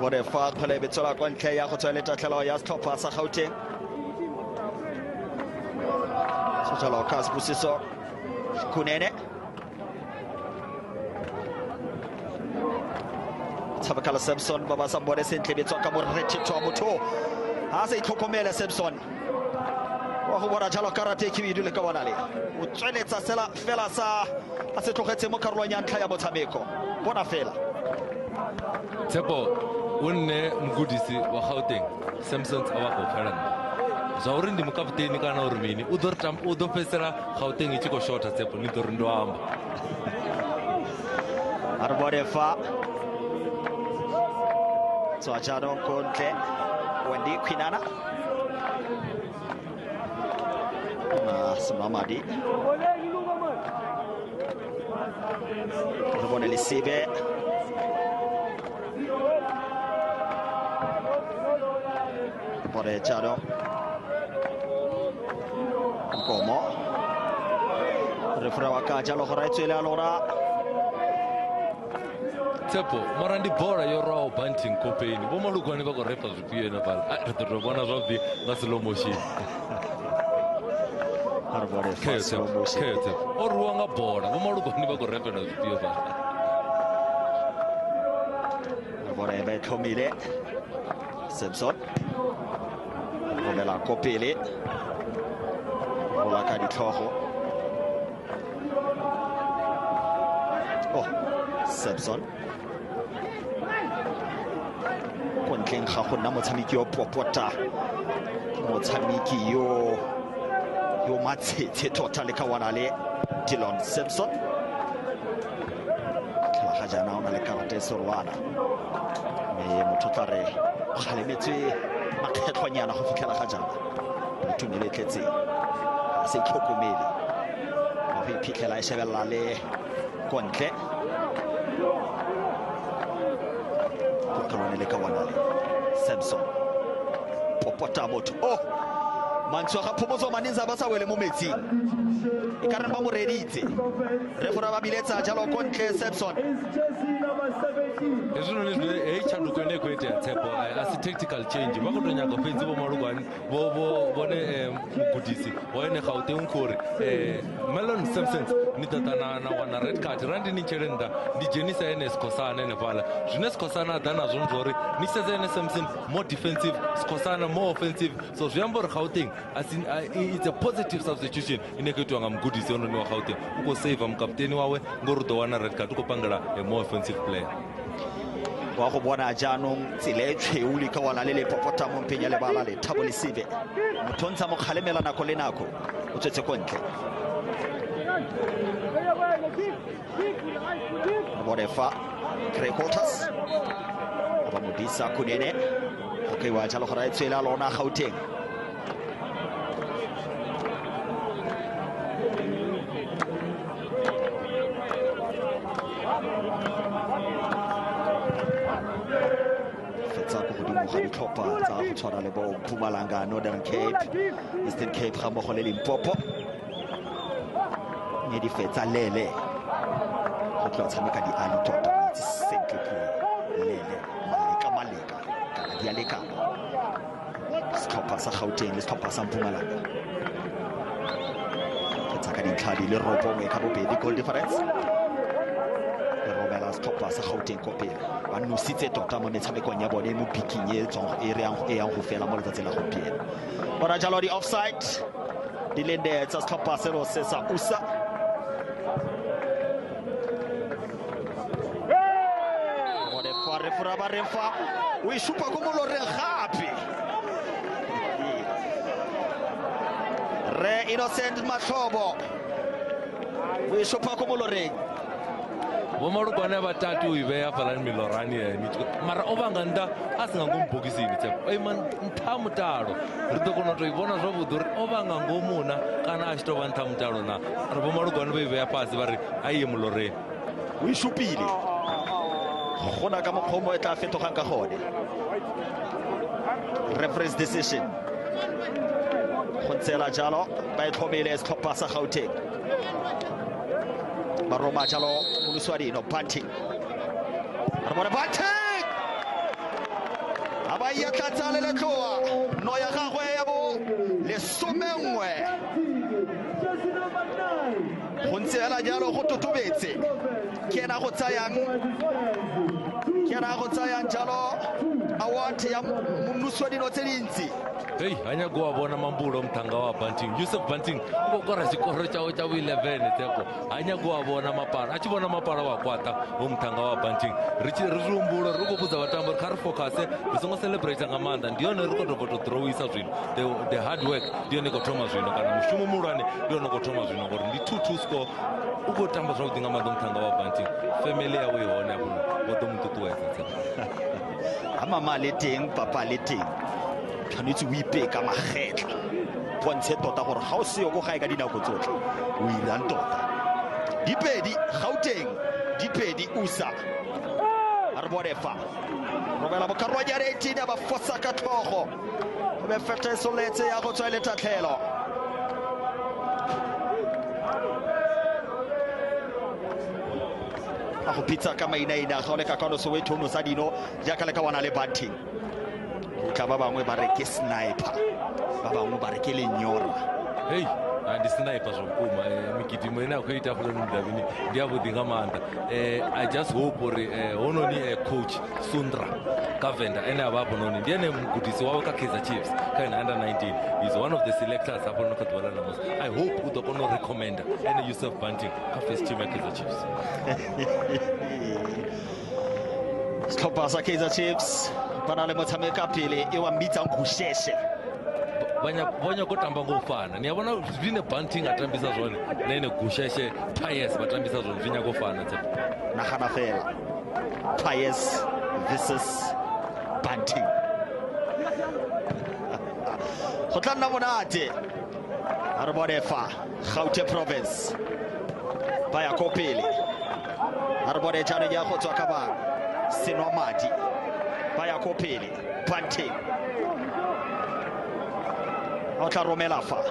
bone fa kgwele betsola kwa ntlhe ya go tswa le tatlhelo ya Skoppa sa Gauteng jalo ka Sibusiso Kunene Tshabakala Samson baba sa bone sentle betswa ka morethito wa motho ha se itlhokomele Samson wa go bona jalo karate ke idule ka bona le o tsweletsa sela fela sa a se tlogetse mo karolong ya ntlha ya motshameko bona fela Tshepo o nne mogodisi wa Gauteng Samsons a wa go felana zwa uri ndi mukapteni kana uri mini u ḓo fhedzisela Gauteng i tshi khou shotha Tshepo ni ḓo ri ndo amba ari bone fa tswa jano kontle Wendy Kwinana na Simamadi bone Lesibe bone jano Nkomo refra wa ka jalo go raitswele a lona Tshepo mara ndi bola yo raw bunting kopeni bo malukwane ba go refa zwifio ena pala re ḓo bona zwavhuḓi nga slow motion o ruwa nga bola bo malukwane ba go refa na zwifio pala bona ebe tlhomile Samson romela kopele rola ka ditlhogo Samson ko ntleng ga go nna motshameki yo popota motshameki yo matshetse tota le ka wana le Dylan Samson ga jana ona le karate sorwana mme motho tla re galemetse makgetlhonyana go fitlhela ga jana le tumele tletseng se itlhokomele ga go iphitlhela e shebelela le kontle go karwane le ka wana le Samson popota motho mantswe ga phomotso maninza ba sa wele mo metsing e ka re ba mo reditse re fora ba biletsa jalo kontle Samson ezino le chanduko ene ko ite tshepo as tactical change ba go tonya go fenzi bo malugwane bo bone mugudisi wa ene Gauteng khore Melon Simpsons ni tatana na wana red card randi ni cherenda di jenisa ene Skosana ene pala june Skosana dana zonzori ni seze ene Simpson more defensive Skosana more offensive so jambor Gauteng as in it's a positive substitution ine ko twanga mugudisi ono ni wa Gauteng uko save mkapteni wawe ngorudo wana red card uko pangala a more offensive player wa go bona jaanong tsile e tshweuli ka wala le popota mo mpenya le bala le thabo le sibe mothontsha mo kgalemela nako le nako o tsetse kontle Morefa Krekotas ba modisa kunene okay wa jalo go ra etsela lona Gauteng ditlhopha tsa go tshwana le bo Mpumalanga Northern Cape Eastern Cape ga mmogo le Limpopo mme di fetsa lele go tla tshameka di ali tota sentle lele maleka kana di alekana setlhopha sa Gauteng le setlhopha sa Mpumalanga ke tsaka dintlha di le ropo mo ka bobedi goal difference setlhopha sa Gauteng ko pele ba nositse tota mo metshamekong ya bone mo picking e tsong e yang go fela mo letsatsing la gompieno bona jalo di offside di lende tsa setlhopha seno se sa USA refura ba refa o ishupa go moloreng gape re Innocent Mahlobo o ishupa go moloreng Bomarukwane batatu ibeya fala milorani mara obanganda asinga ngombokisini tshepo man nthamutalo ri to kono to ibona zwavhuḓi uri obanga ngomuna kana a tshi to vha nthamutalo na ri bomarukwane ba ibeya fasi ba ri aiye moloreni o ishupile gona ka mokgomo e tla fetogang ka gone referee's decision go tsela jalo ba itlhomile setlhopha sa Gauteng Baroma jalo Muluswadino punting Ramona punting Abaya tlatsa le tloa no ya gagwe ya bo le somengwe go ntsela jalo go totobetse ke na go tsayang jalo award ya Muluswadino tse dintsi hey hanya go bona mambulo mthanga wa Bunting Yusuf Bunting go kora sikoro cha 11 teko hanya go bona mapara achi bona mapara wa kwata ho mthanga wa Bunting rizumbulo ri go budza vatambo ri focus bisongo celebrate ngamanda ndiyone ri ko to throwisa zwino the hard work ndiyone ko thoma zwino kana mushumo mulwane ndiyone ko thoma zwino ngori ndi 2-2 score uko tamba zwa udinga manda mthanga wa Bunting family yawe yone abuno bodo mtutuweza mama le teng papa le teng tshwanetse o ipeka magetla bontshe tota gore ga o seo go gae ka dinako tsotlhe o irang tota dipedi Gauteng dipedi USA a re bone fa romela mokarolo wa jara 18 ba fosa ka tlhogo o be fete soletse ya go tswa le tatlhelo a go pitsa ka mainaina ga o le ka kano Soweto no sa dino jaaka le ka wana le Bunting tla ba bangwe ba re ke sniper ba bangwe ba re ke lenyora hey and sniper zokuma mikitimo ina ko ita fulo ndavini ndiya budinga manda I just hope hononi coach Sundra Kavenda ene abapo noni ndiye mgudisi wawe ka Kaizer Chiefs kana under 19 is one of the selectors hapo no katwala namos I hope utokono recommend ene Yusuf Bunting ka first team ya Kaizer Chiefs Setlhopha sa Kaizer Chiefs bana le motshameka pele e wa mbitsa Ngusheshe banya go tamba go fana ni yabona zwine Bunting atambisa zwone nene Ngusheshe Pius batambisa zwone zwinya go fana tsepo na gana fela Pius versus Bunting go tla nna monate a re bone fa Gauteng province ba ya ko pele a re bone jana ya go tswa ka ba senwa madi ba ya ko pele Bunting o tla romela fa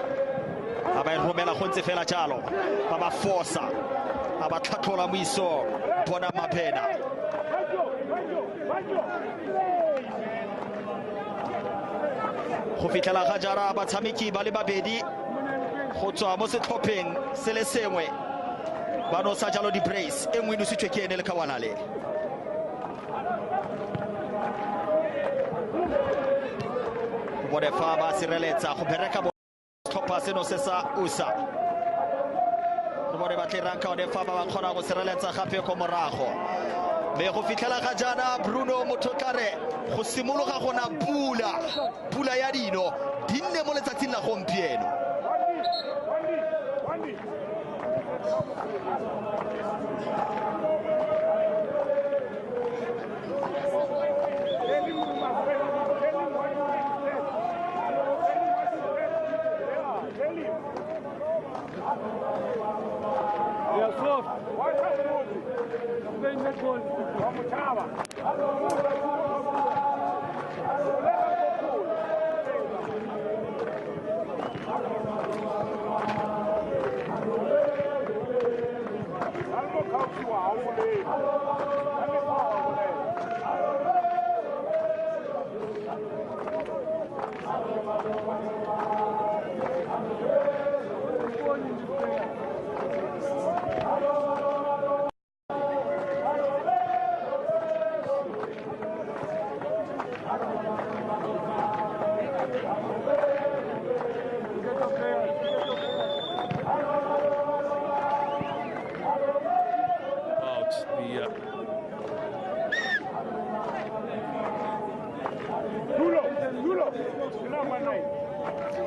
a ba romela go ntse fela jalo ba ba forsa a ba tlhatlhola moiso bona mapena go fitlela ga jara batshameki ba le babedi go tswa mo setlhopheng se le sengwe ba no sa jalo di brace e nngwe dusitswe ke ene le kawanale bone fa ba sireletsa go bereka tlhopha seno se sa USA go bone ba tlerang ka one fa ba kgona go sireletsa gape ko morago me go fitlela ga jana Bruno Mototlare go simologa gona pula ya dino dinne mo letsatsing la gompieno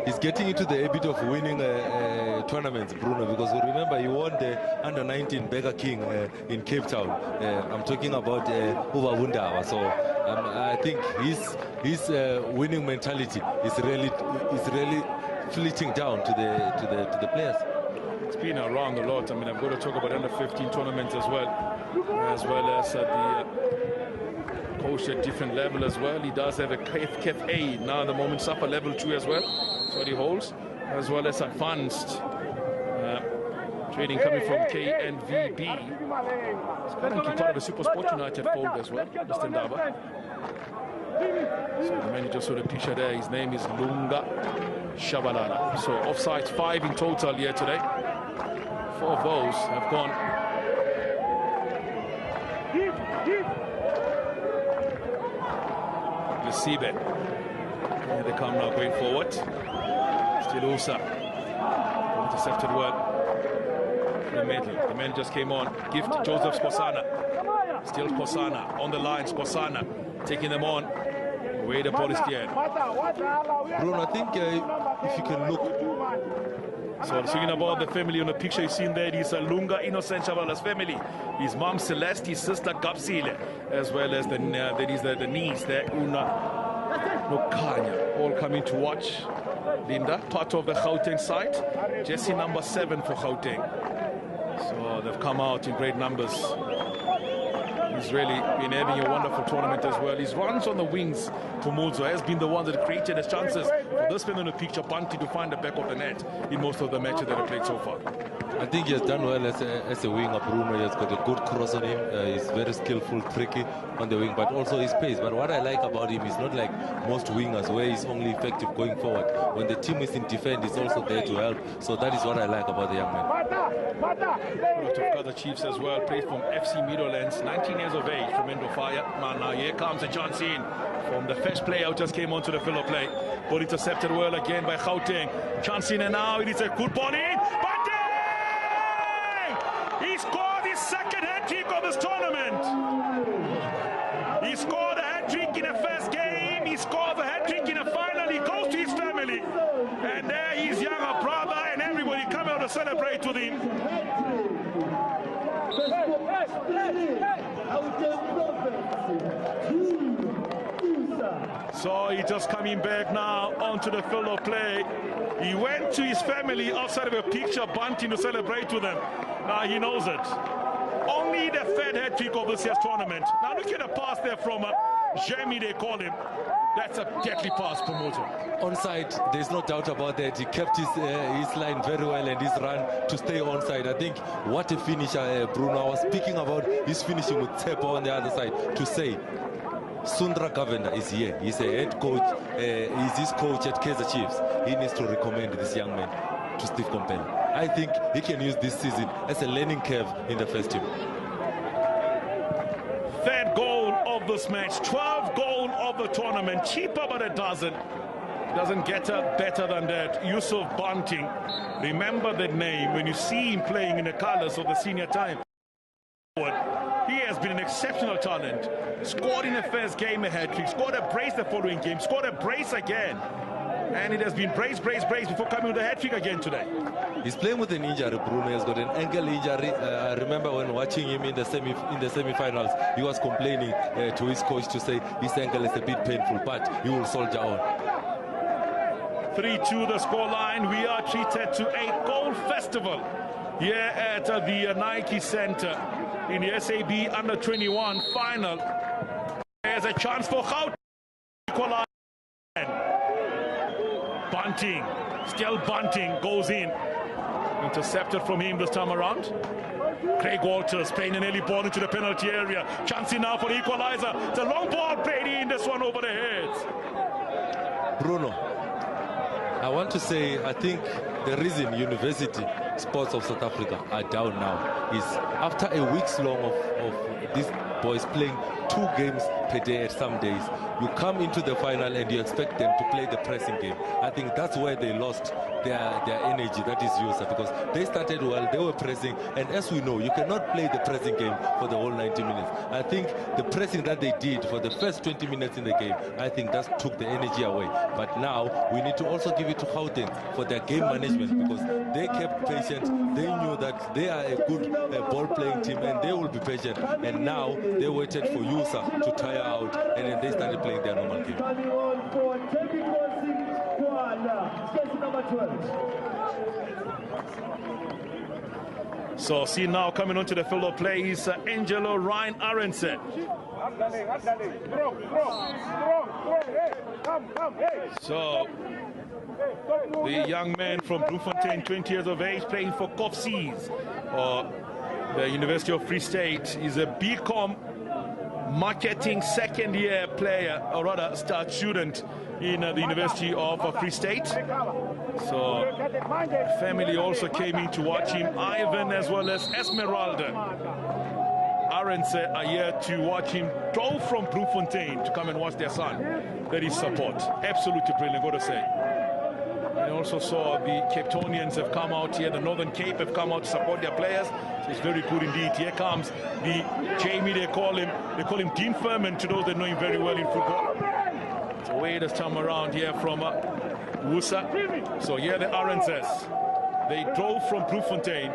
He's getting into the habit of winning tournaments, Bruno, because you remember he won the under-19 Burger King in Cape Town. I'm talking about Uva Wundawa. So I think his winning mentality is really flitting down to the players. It's been around a lot. I mean, I'm going to talk about under-15 tournaments as well as the coach at different level as well. He does have a KF A now at the moment, SAPA level 2 as well. That's what he holds, as well as advanced training coming from KNVB. He's currently part of the Super Sport United fold as well, Mr. Ndaba. So the manager saw the picture there. His name is Lunga Shabalala. So offsides 5 in total here today. 4 of those have gone. The SAB. Here they come now going forward. Still USA. Intercepted well. The middle. The man just came on. Gift Joseph Skosana. Still Skosana. On the line, Skosana. Taking them on. Way the ball is steered. Bruno, I think if you can look. So speaking about the family on the picture you seen there, is Lunga Innocent Shabala's family. His mom Celeste, his sister Gapsile, as well as the niece there, Una Nokanya, all coming to watch. Linda, part of the Gauteng side. Jesse number 7 for Gauteng. So they've come out in great numbers. He's really been having a wonderful tournament as well. His runs on the wings for Muzo has been the one that created his chances for this man in the picture, Panti, to find the back of the net in most of the matches that he played so far. I think he has done well as a winger, Bruno. He has got a good cross on him. He's very skillful, tricky on the wing, but also his pace. But what I like about him is not like most wingers, where he's only effective going forward. When the team is in defense, he's also there to help. So that is what I like about the young man. Lot of other Chiefs as well, played from FC Meadowlands, 19 years of age, from Endofire. Now here comes a chance in from the first player who just came onto the field of play. Ball intercepted well again by Gauteng. Chance in, and now it is a good ball in. He scored his second hat-trick of this tournament. He scored a hat-trick in the first game. He scored a hat-trick in the final. He goes to his family. And there his younger brother and everybody come out to celebrate with him. So he's just coming back now onto the field of play. He went to his family outside of a picture bunting to celebrate with them. Now he knows it. Only the third hat-trick of this year's tournament. Now look at the pass there from Jamie, they call him. That's a deadly pass, promoter. Onside, there's no doubt about that. He kept his line very well and his run to stay onside. I think what a finisher, Bruno. I was speaking about his finishing with Tsepo on the other side to say Sundra Governor is here. He's a head coach. He's his coach at Kaizer Chiefs. He needs to recommend this young man to Steve Company. I think he can use this season as a learning curve in the first team. Third goal of this match, 12th goal of the tournament, cheaper but it doesn't get better than that. Yusuf Bunting, remember that name when you see him playing in the colours of the senior time. He has been an exceptional talent, scored in the first game a hat-trick, scored a brace the following game, scored a brace again, and it has been brace before coming with a hat-trick again today. He's playing with an injury, Bruno. He's got an ankle injury. I remember when watching him in the semi-finals, he was complaining to his coach to say his ankle is a bit painful, but he will soldier on. 3-2 the scoreline. We are treated to a goal festival here at the Nike Center in the SAB Under-21 final. There's a chance for Gauteng to equalize. Bunting, still Bunting, goes in. Intercepted from him this time around. Craig Walters playing an early ball into the penalty area. Chance now for the equalizer. It's a long ball played in, this one over the heads. Bruno, I want to say, I think the reason University Sports of South Africa are down now is after a week's long of these boys playing 2 games per day at some days, you come into the final and you expect them to play the pressing game. I think that's where they lost their energy, that is USSA, because they started well, they were pressing, and as we know, you cannot play the pressing game for the whole 90 minutes. I think the pressing that they did for the first 20 minutes in the game, I think that took the energy away. But now, we need to also give it to Gauteng for their game management, because they kept patient, they knew that they are a good ball-playing team, and they will be patient, and now they waited for USSA to tire out, and then they started playing their normal game. So see now coming onto the field of play is Angelo Ryan Aronson. So the young man from Bloemfontein, 20 years of age, playing for Koffsies, or the University of Free State, is a BCom marketing second-year player, or rather start student in the University of Free State. So family also came in to watch him. Ivan as well as Esmeralda Aronson are here to watch him. Drove from Bloemfontein to come and watch their son. That is support. Absolutely brilliant, got to say. And also saw the Cape Townians have come out here. The Northern Cape have come out to support their players. So it's very good indeed. Here comes the Jamie, they call him Dean Furman, to those that know him very well in football. It's away this time around here from USSA. So here the Aronsons. They drove from Bloemfontein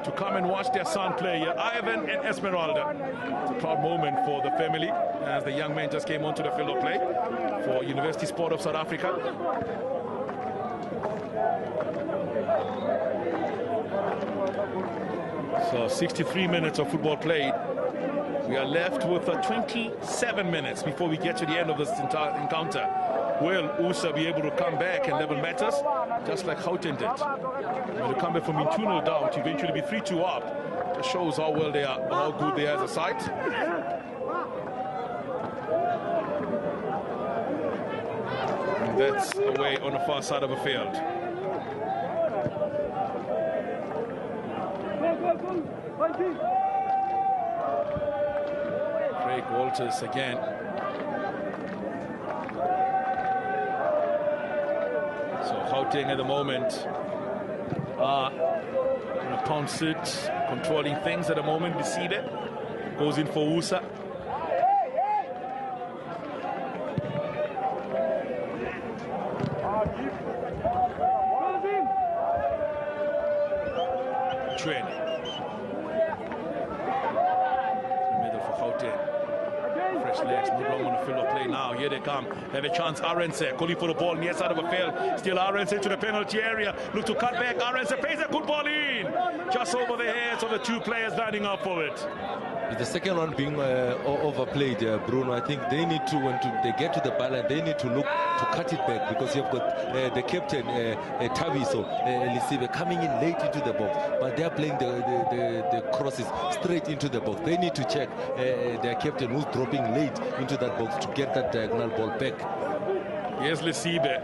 to come and watch their son play here. Ivan and Esmeralda. It's a proud moment for the family as the young man just came onto the field of play for University Sport of South Africa. So 63 minutes of football played. We are left with 27 minutes before we get to the end of this entire encounter. Will USSA be able to come back and level matters, just like Gauteng did? When they come back from being 2-0 down to eventually be 3-2 up, it shows how well they are, how good they are as a side. And that's away on the far side of the field. Craig Walters again. So Gauteng at the moment on a pounce it, controlling things at the moment. We see that. Goes in for USSA. Relax, not long on the field of play now. Here they come. Have a chance. Arense calling for the ball near side of a field. Still Arense to the penalty area. Look to cut back. Arense plays a good ball in. Just over the heads of the two players lining up for it. The second one being overplayed, Bruno. I think they need to, when they get to the ball, they need to look to cut it back, because you've got the captain, Taviso, Elisive, coming in late into the box, but they're playing the crosses straight into the box. They need to check their captain, who's dropping late into that box, to get that diagonal ball back. Here's Lisibe.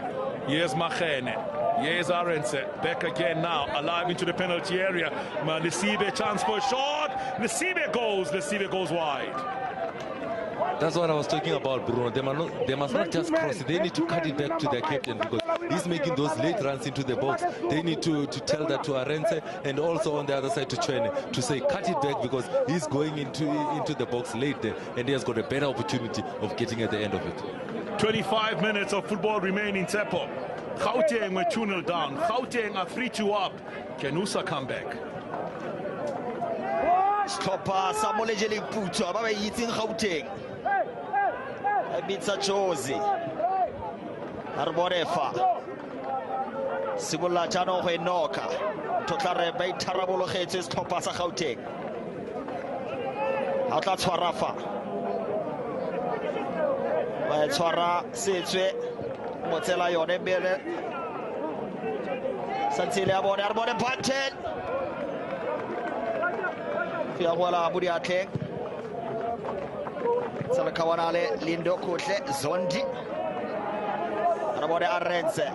Here's Machene. Here's Arense. Back again now. Alive into the penalty area. Lisibe, chance for a shot. Lisibe goes wide. That's what I was talking about, Bruno. They must not just cross it. They need to cut it back to their captain, because he's making those late runs into the box. They need to tell that to Arense, and also on the other side to Chene, to say cut it back, because he's going into the box late there, and he has got a better opportunity of getting at the end of it. 25 minutes of football remaining, Tsepo. Gauteng were 2-0 down. Gauteng are 3-2 up. Can USSA come back? Stopper Samolejeli Puto, Baba eating Gauteng. Bitsa Jozi. Arborefa. Sibula Jano Henoka. Totare Bay Tarabolo Hates Stopper Gauteng. Outlet Swarafa. Swara Sitwe. Motela Yone Bele Santilia Arbore Pantel Fiawala Budiake Salakawanale Lindo Kutle Zondi Arbore Arense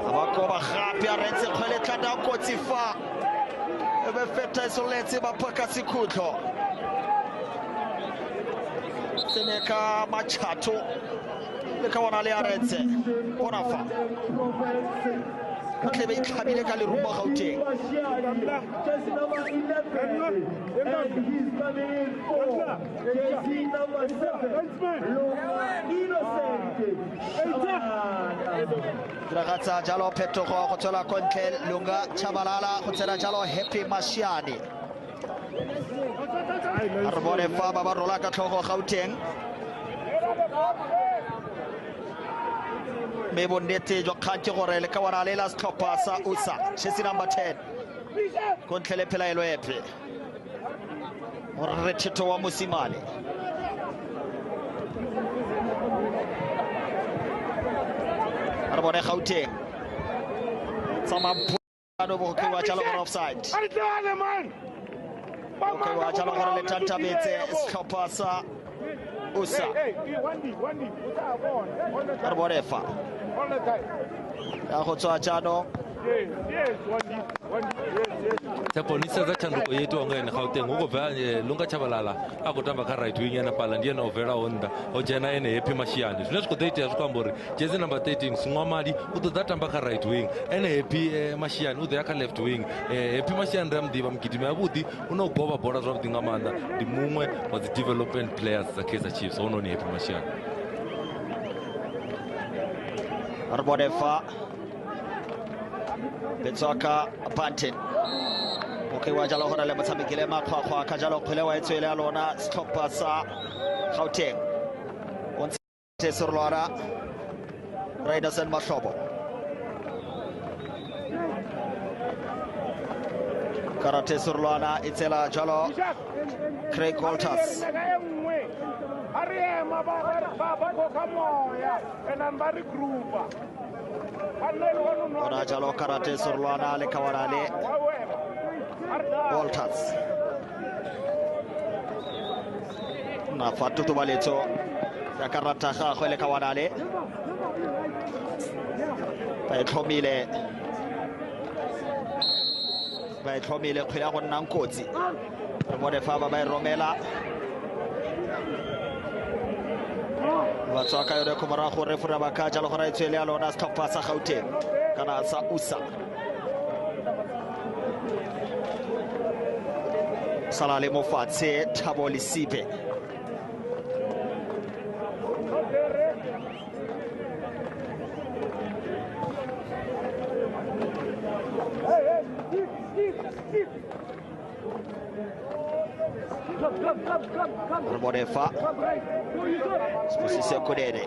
Abakoba Happy Arense Kwele Kada Kotifa Ebe Feta Soleti Bapaka Sikuto Seneka Machato Lekawanale Arense Bonafa Matlebe Kabile Kali Rumba Gauteng Dragata Jalo Petoko Hotola Kontel Lunga Chabalala Hotela Jalo Happy Mashiani Arbore Faba Barola Katoko Gauteng Mebonete Jokanti Gorele Kawanale Las Topasa Usa Chesi number 10 Kontele Pela Eloepe Retito wa Musimali Arbore Gauteng Sama Pano Bokiwa Chalo offside Okay, wajalo kwa letanta bete Skopasa Usa Arborefa Yahoto Achano Taponisa za chanduko yetu ongene Gauteng uko vya lunga chabalala akutamba ka right wing yana pala ndiye no vera onda ojena ene Happy Mashiani tunatiko date ya tukambori jezi number 13 Singwamadi utotamba ka right wing ene Happy Mashiani ude yaka left wing Happy Mashiani ramdiva mkitime abudi unogoba borders of dingamanda di mumwe was the development players za Kaizer Chiefs ono ni Happy Mashiani Arborefa Betsoka Pantin Okay, wajalo hona le matsamikile makwa kajalo khwelewa etswele alona stopper sa Gauteng Ontse Sorlora Raiderson Mahlobo Karate Sorlona itsela jalo Craig Walters Ariema baba kokamoya enambari grupa Ona jalo Karate Sorlona le kawarale Walters na fatu tubaleto ya karata khwele kawanale ba tlhomile khwela go nna nkotsi re bone fa ba romela ba tsaka yone ko mara go re fura ba ka jalo go ra itswele ya lona stopper sa Gauteng kana sa Usa Salale Mofatse Thabo Lisibe Morefa Sposise Kodene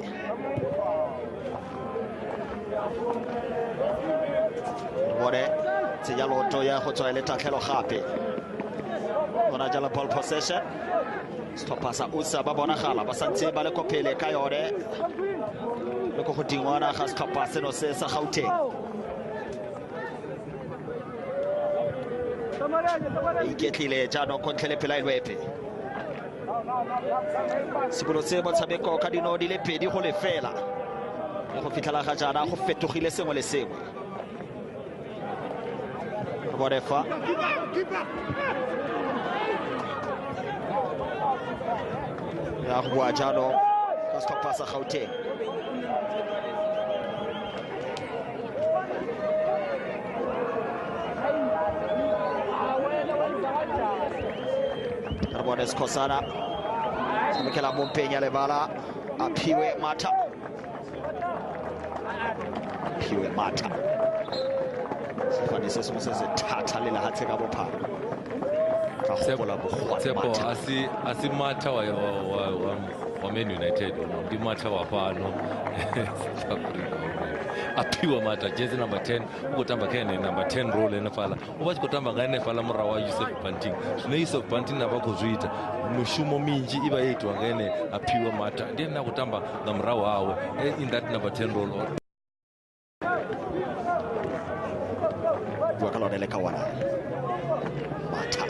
More Tiyalo Toya Hoto Eleta Kelo Happy Onajala ball possession Stopasa Usa Babona Hala Basanti Baleko Pele Kayore Loko Hodingwana has Kapaseno says Gauteng Iketlile jano kontlele pela ilwepe Sibolo se motshameko ka dino di le pedi go le fela go fitlhela ga jana go fetogile sengwe le sengwe Morefa ya go bua jano ka setlhopha sa Gauteng Carbones Kosana Mikela Mumpenya Lebala Apiwe Mata Sifani sesumo sezithatha lela hatheka bophara Tsepo asi Mata wa Man United ndi Mata wa pano Apiwa Mata jezi number 10 ukotamba kene number 10 role enefala ubachi kotamba ngane fala murawa Yusuf Banting zvino Yusuf Banting nava kuzviita mushumo minji iva yaitwa ngene Apiwa Mata ndiye nakutamba ngamurawa wawe in that number 10 role Wakalonele kawana Mata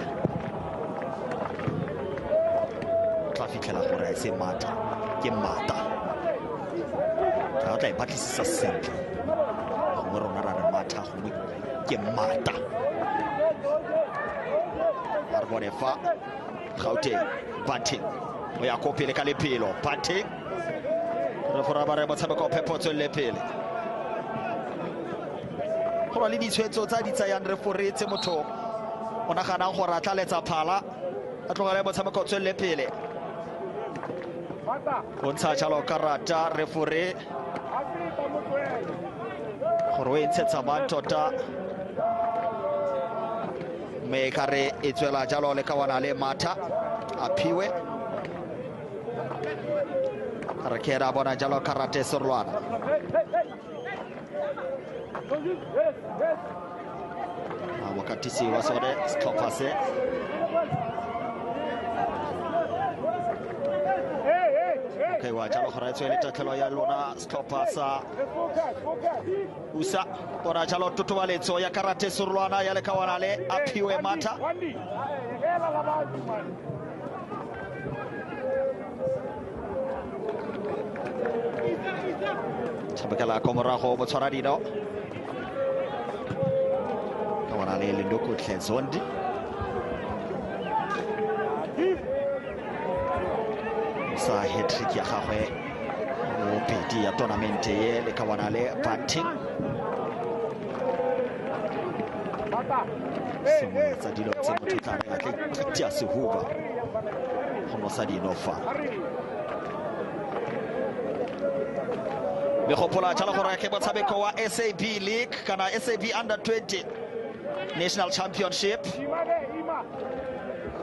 Trafikela gore se Mata ke Mata Tla ipatlisisa sentle gongwe rona ra re Mata gongwe ke Mata a re bone fa Gauteng Banting o ya ko pele ka lepelo Banting re fora ba re motshameko o phepotso le pele go ba le ditshwetso tsa di tsayang re foretse motho o naganang gore a tlaletsa phala a tlogele motshameko o tswelele pele o ntsha jalo karata refore gore o e ntshetsa mang tota mme kare e tswela jalo le kawana le Mata Apiwe re ke ra bona jalo karate Sorwana wakati wa sore setlhopha se okay wa jalo gore tswele tatlhelo ya lona setlhopha sa Usa bona jalo totobaletso ya karate Sorwana ya lekawana le Apiwe Mata Chabakala komorago motshwara dino kawana le Lindoko Tlezondi sa hat-trick ya gagwe mo pedi ya tournament ye le kawana le Banting sengwe tsa dilo tse motho tla re a tla itia sehuba go no sa dino fa le gopola tšhala gore ke motshameko wa SAB League kana SAB Under 20 National Championship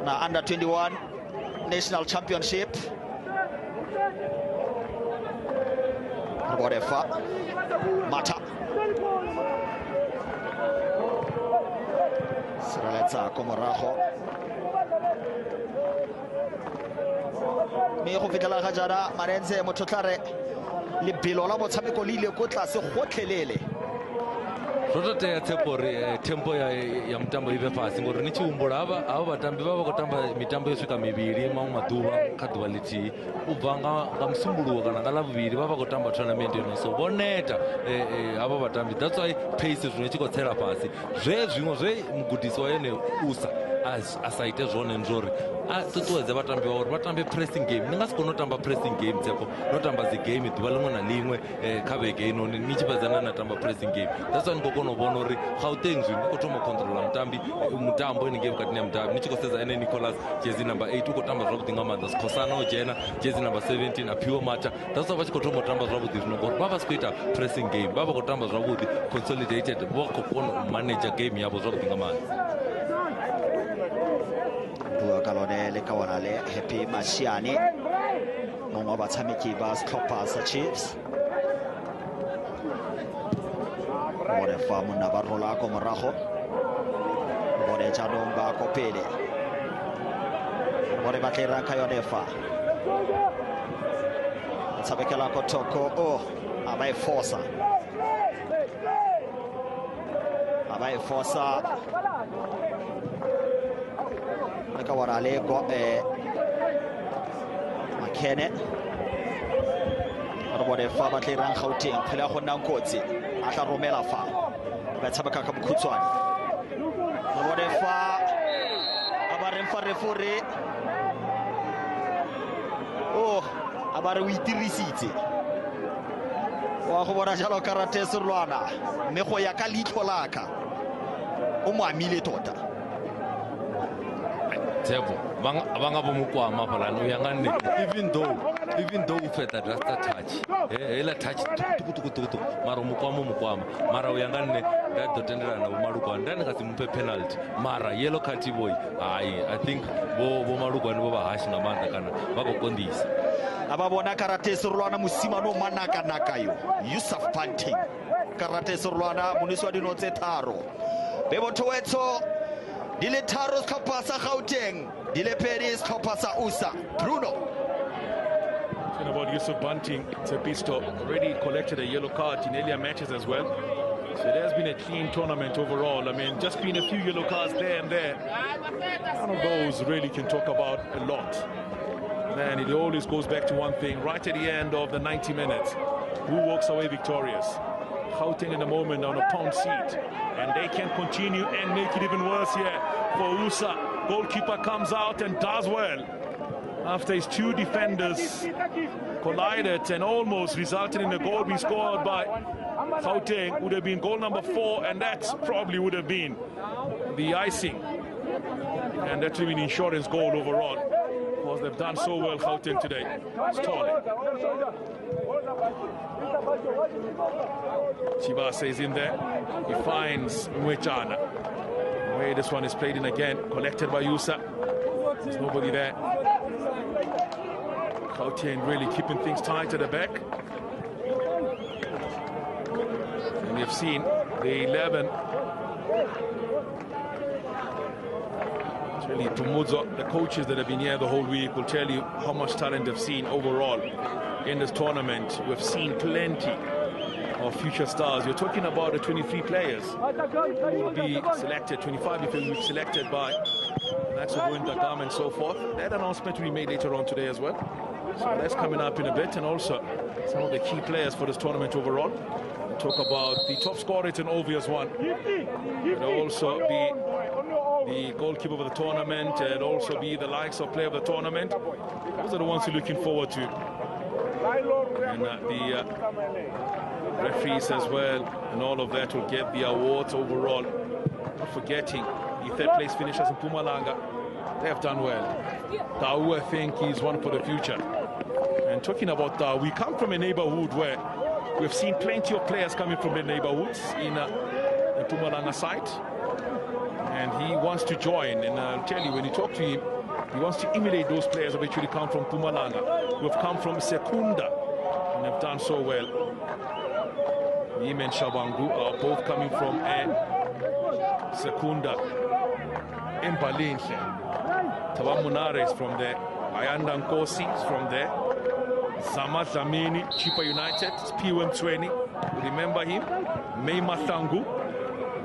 na Under 21 National Championship Morefa Mata Siraletsa komorago me go fitlela ga jana Marenze mothotlare lebelo la motshameko le ile ko tlase gotlhelele Rototea Tsepo tempo ya mtambo ive fasi ngori ni chiumbula ava vatambi vava kutamba mitambo yosvika miviri mamwe maduva kha duva lithihi ubva nga musumbuluwo kana nga lavuviri vava kutamba tournament ino so voneta ava vatambi that's why pace zvino chiko tsela fasi zvezvimwe zvemugudisi wa yene Usa asaite zvone nzvori atutuwedze vatambi vavo kuti vatambe pressing game ni nga si kona kutamba pressing game Tsepo notamba zigame dhuva limwe nalimwe kha vhege inoni ni chipedzana natamba pressing game that's why nikokona uvona uri Gauteng zvino ikotoma controla mutambo inenge mukati nemutambi nichikosedza ene Nicholas jezi number 8 ukotamba zvavudi nga maanza Sikhosana ojena jezi number 17 Apiwe Mata that's why vachikotoma kutamba zvavudi zvino ngori vava sikuita pressing game vava kutamba zvavudi consolidated vakokona manager game yavo zvavudi nga maanza lone le ka wana le Happy Mashiane mongwe wa batshameki ba setlhopha sa Chiefs bone fa monna ba rola ko morago bone jaanong ba ko pele bone ba tla ranka yone fa tshabekela ko thoko abai forsa ka wara le go makene re bone fa ba tla rang Gauteng phela go nna nkotsi a tla romela fa ba tshabeka ka mokhutswane re bone fa a ba reng fa refore a ba re o itirisitse wa go bona jalo karate serwana mme go ya ka leitlho laka o mo amile tota Tebo, banga bomukwama pala no yangane even though ufeta just a touch ela touch tukutukutukutu mara mukwama mara uyangane that dotenderana bomalukwa ndani kasi mpe penalty mara yellow card boy I think bo malukwa ni bo bahashi ngamanda kana bakokondisa ababona karate serwana musimano manaka nakayo Yusuf Bunting karate serwana muniswa dino tse tharo bebotho wetso dile tharo setlhopha sa Gauteng dile pedi setlhopha sa USA Bruno. Talking about Yusuf Bunting, Tsepisto already collected a yellow card in earlier matches as well. So there's been a clean tournament overall. I mean, just been a few yellow cards there and there. None of those really can talk about a lot. Man, it always goes back to one thing. Right at the end of the 90 minutes, who walks away victorious? Gauteng in the moment on a pound seat. And they can continue and make it even worse here for USA. Goalkeeper comes out and does well. After his two defenders collided and almost resulted in a goal being scored by Gauteng, would have been goal number 4, and that probably would have been the icing. And that would have been insurance goal overall, because they've done so well, Gauteng, today. Stalling. Chibasa is in there. He finds Mwechana. The way this one is played in again, collected by USA. There's nobody there. Gauteng really keeping things tight at the back. And we've seen the 11. It's really Tumuzo, the coaches that have been here the whole week will tell you how much talent they've seen overall in this tournament. We've seen plenty of future stars. You're talking about the 23 players who will be selected, 25 if they'll be selected by Maxwell Dagam and so forth. That announcement will be made later on today as well. So that's coming up in a bit, and also some of the key players for this tournament overall. We'll talk about the top scorer, it's an obvious one. It'll also be the goalkeeper of the tournament, and also be the likes of player of the tournament. Those are the ones you're looking forward to. And the referees as well, and all of that will get the awards overall. Not forgetting the third place finishers in Mpumalanga. They have done well. Tau, I think, is one for the future. And talking about Tau, we come from a neighborhood where we've seen plenty of players coming from the neighborhoods in the Mpumalanga side. And he wants to join. And I'll tell you, when you talk to him, he wants to emulate those players who actually come from Mpumalanga, who have come from Sekunda and have done so well. Him and Shabangu are both coming from Sekunda. Mbalinhle. Tabamunare is from there. Ayanda Nkosi is from there. Zama Dlamini, Chipa United, P120. Remember him? May Mathangu.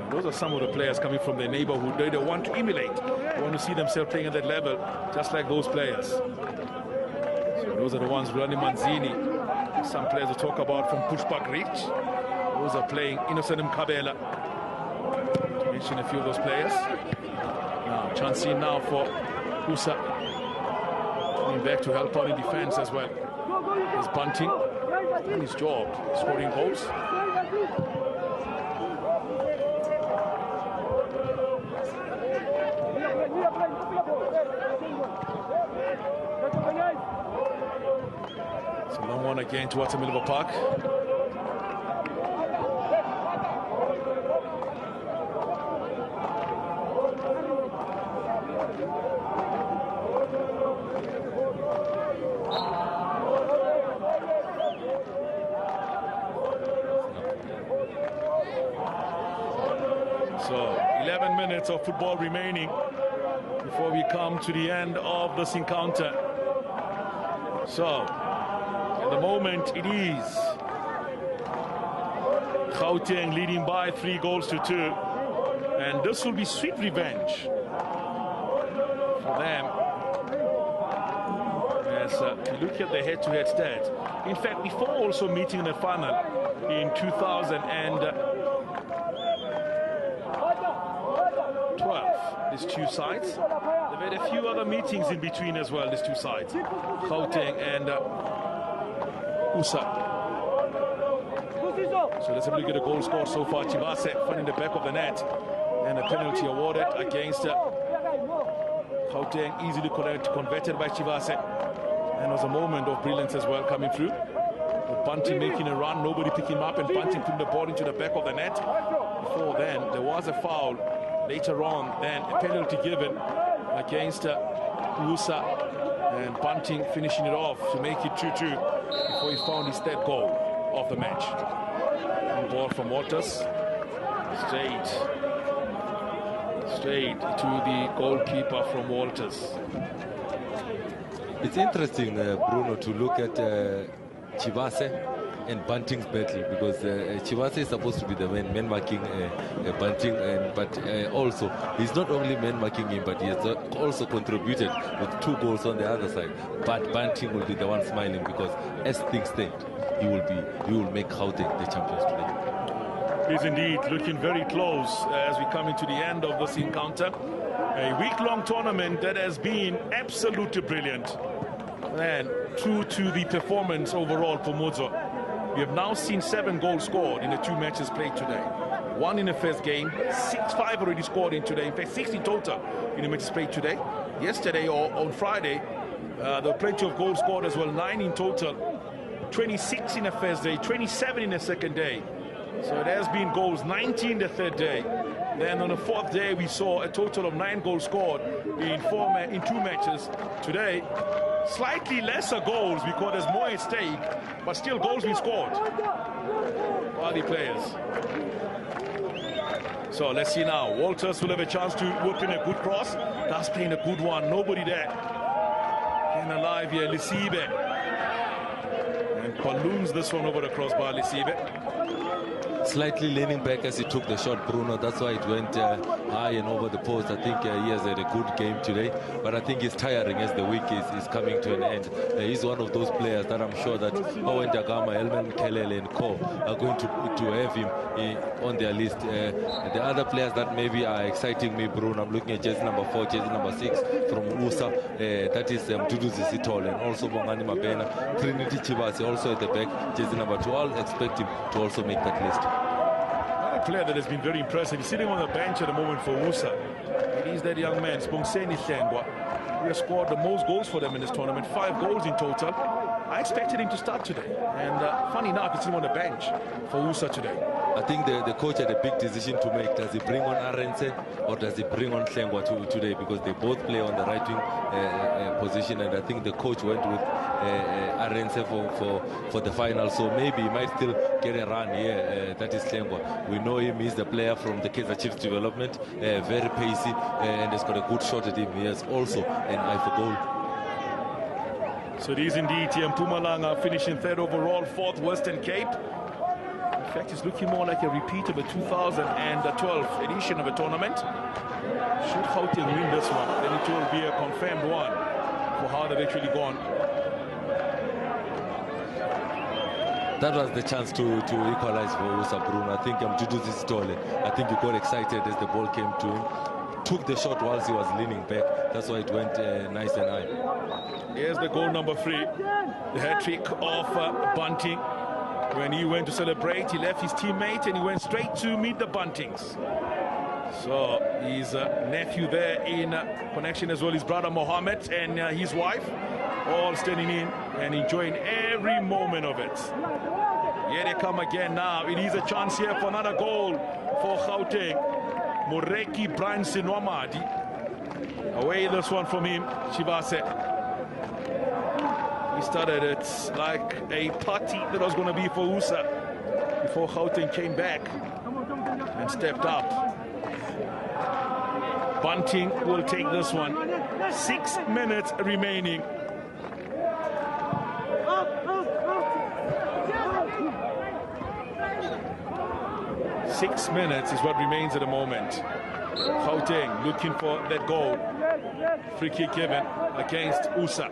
Those are some of the players coming from their neighborhood. They want to emulate. They want to see themselves playing at that level, just like those players. So those are the ones, Rani Manzini. Some players we talk about from Pushback Reach. Those are playing Innocent Mkabela. To mention a few of those players. Now, chance in now for Kusa. Coming back to help out in defense as well. He's Bunting. Done his job, scoring goals. It's a long one again towards the middle of the park. So 11 minutes of football remaining before we come to the end of this encounter. So at the moment it is Gauteng leading by 3 goals to 2, and this will be sweet revenge for them. As you look at the head-to-head stats, in fact, before also meeting in the final in 2012, these two sides, they've had a few other meetings in between as well, these two sides, Gauteng and USSA. So let's have a look at the goal scored so far. Chivase finding the back of the net, and a penalty awarded against Gauteng, easily converted by Chivase. And it was a moment of brilliance as well coming through. With Bunting making a run, nobody picking him up, and Bunting putting the ball into the back of the net. Before then, there was a foul. Later on, then a penalty given against USSA, and Bunting finishing it off to make it 2-2 before he found his 3rd goal of the match. And ball from Waters, straight to the goalkeeper from Walters. It's interesting, Bruno, to look at Chivase and Bunting's battle, because Chivase is supposed to be the man marking Bunting, but also he's not only man marking him, but he has also contributed with 2 goals on the other side. But Bunting will be the one smiling, because as things stand, he will make Gauteng the champions today. He's indeed looking very close as we come into the end of this encounter. A week-long tournament that has been absolutely brilliant, and true to the performance overall for Mozo. We have now seen 7 goals scored in the 2 matches played today. 1 in the first game, 5 already scored in today. In fact, 6 in total in the matches played today. Yesterday or on Friday, there were plenty of goals scored as well, 9 in total. 26 in the first day, 27 in the second day. So it has been goals, 19 the 3rd day. Then on the 4th day, we saw a total of 9 goals scored in 2 matches. Today, slightly lesser goals because there's more at stake, but still goals being scored by the players. So let's see now. Walters will have a chance to whip in a good cross. That's playing a good one. Nobody there. And alive here, Lisibe. And balloons this one over the crossbar, Lisibe. Slightly leaning back as he took the shot, Bruno. That's why it went high and over the post. I think he has had a good game today, but I think he's tiring as the week is coming to an end. He's one of those players that I'm sure that Owen Dagama, Elman Kelele and Co are going to have him on their list. The other players that maybe are exciting me, Bruno, I'm looking at jersey number 4, jersey number 6 from USA. That is Mdudu Zisitol, and also Bongani Mabena. Trinity Chivase also at the back, jersey number 2. I'll expect him to also make that list. Another player that has been very impressive. He's sitting on the bench at the moment for USA. It is that young man, Spungseni Hlengwa, who has scored the most goals for them in this tournament, 5 goals in total. I expected him to start today, and funny enough, he's sitting on the bench for USA today. I think the coach had a big decision to make. Does he bring on Arendse or does he bring on Hlengwa today? Because they both play on the right wing position, and I think the coach went with Arendse for the final. So maybe he might still get a run here. That is Hlengwa. We know him. He's the player from the Kaizer Chiefs development, very pacey, and has got a good shot at him. He has also an eye for goal. So it is indeed Mpumalanga finishing 3rd overall, 4th Western Cape. In fact, it's looking more like a repeat of a 2012 edition of a tournament. Should Gauteng win this one, then it will be a confirmed one for how they've actually gone. That was the chance to equalize for USA, Bruno. I think Mdudu Zisitole, I think he got excited as the ball came to him. Took the shot whilst he was leaning back. That's why it went nice and high. Here's the goal number 3, the hat-trick of Bunting. When he went to celebrate, he left his teammate and he went straight to meet the Buntings. So his nephew there in connection as well, his brother Mohammed and his wife, all standing in and enjoying every moment of it. Here they come again now. It is a chance here for another goal for Gauteng. Moreki Brian Sinwamadi. Away this one from him, Chivase. He started it like a party that was going to be for USA before Gauteng came back and stepped up. Bunting will take this one. 6 minutes remaining. Six minutes is what remains at the moment. Gauteng looking for that goal. Free kick given against USA.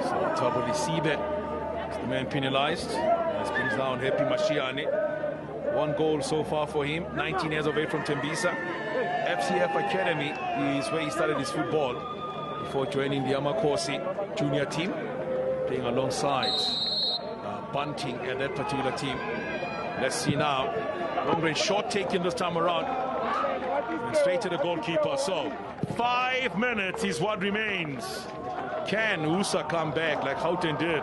So Taboli Sibe is the man penalized. This brings down Happy Mashiane. 1 goal so far for him. 19 years of age from Tembisa. FCF Academy is where he started his football before joining the Amakosi junior team, playing alongside Bunting at that particular team. Let's see now. Long range shot taken this time around. And straight to the goalkeeper. So 5 minutes is what remains. Can USA come back like Gauteng did?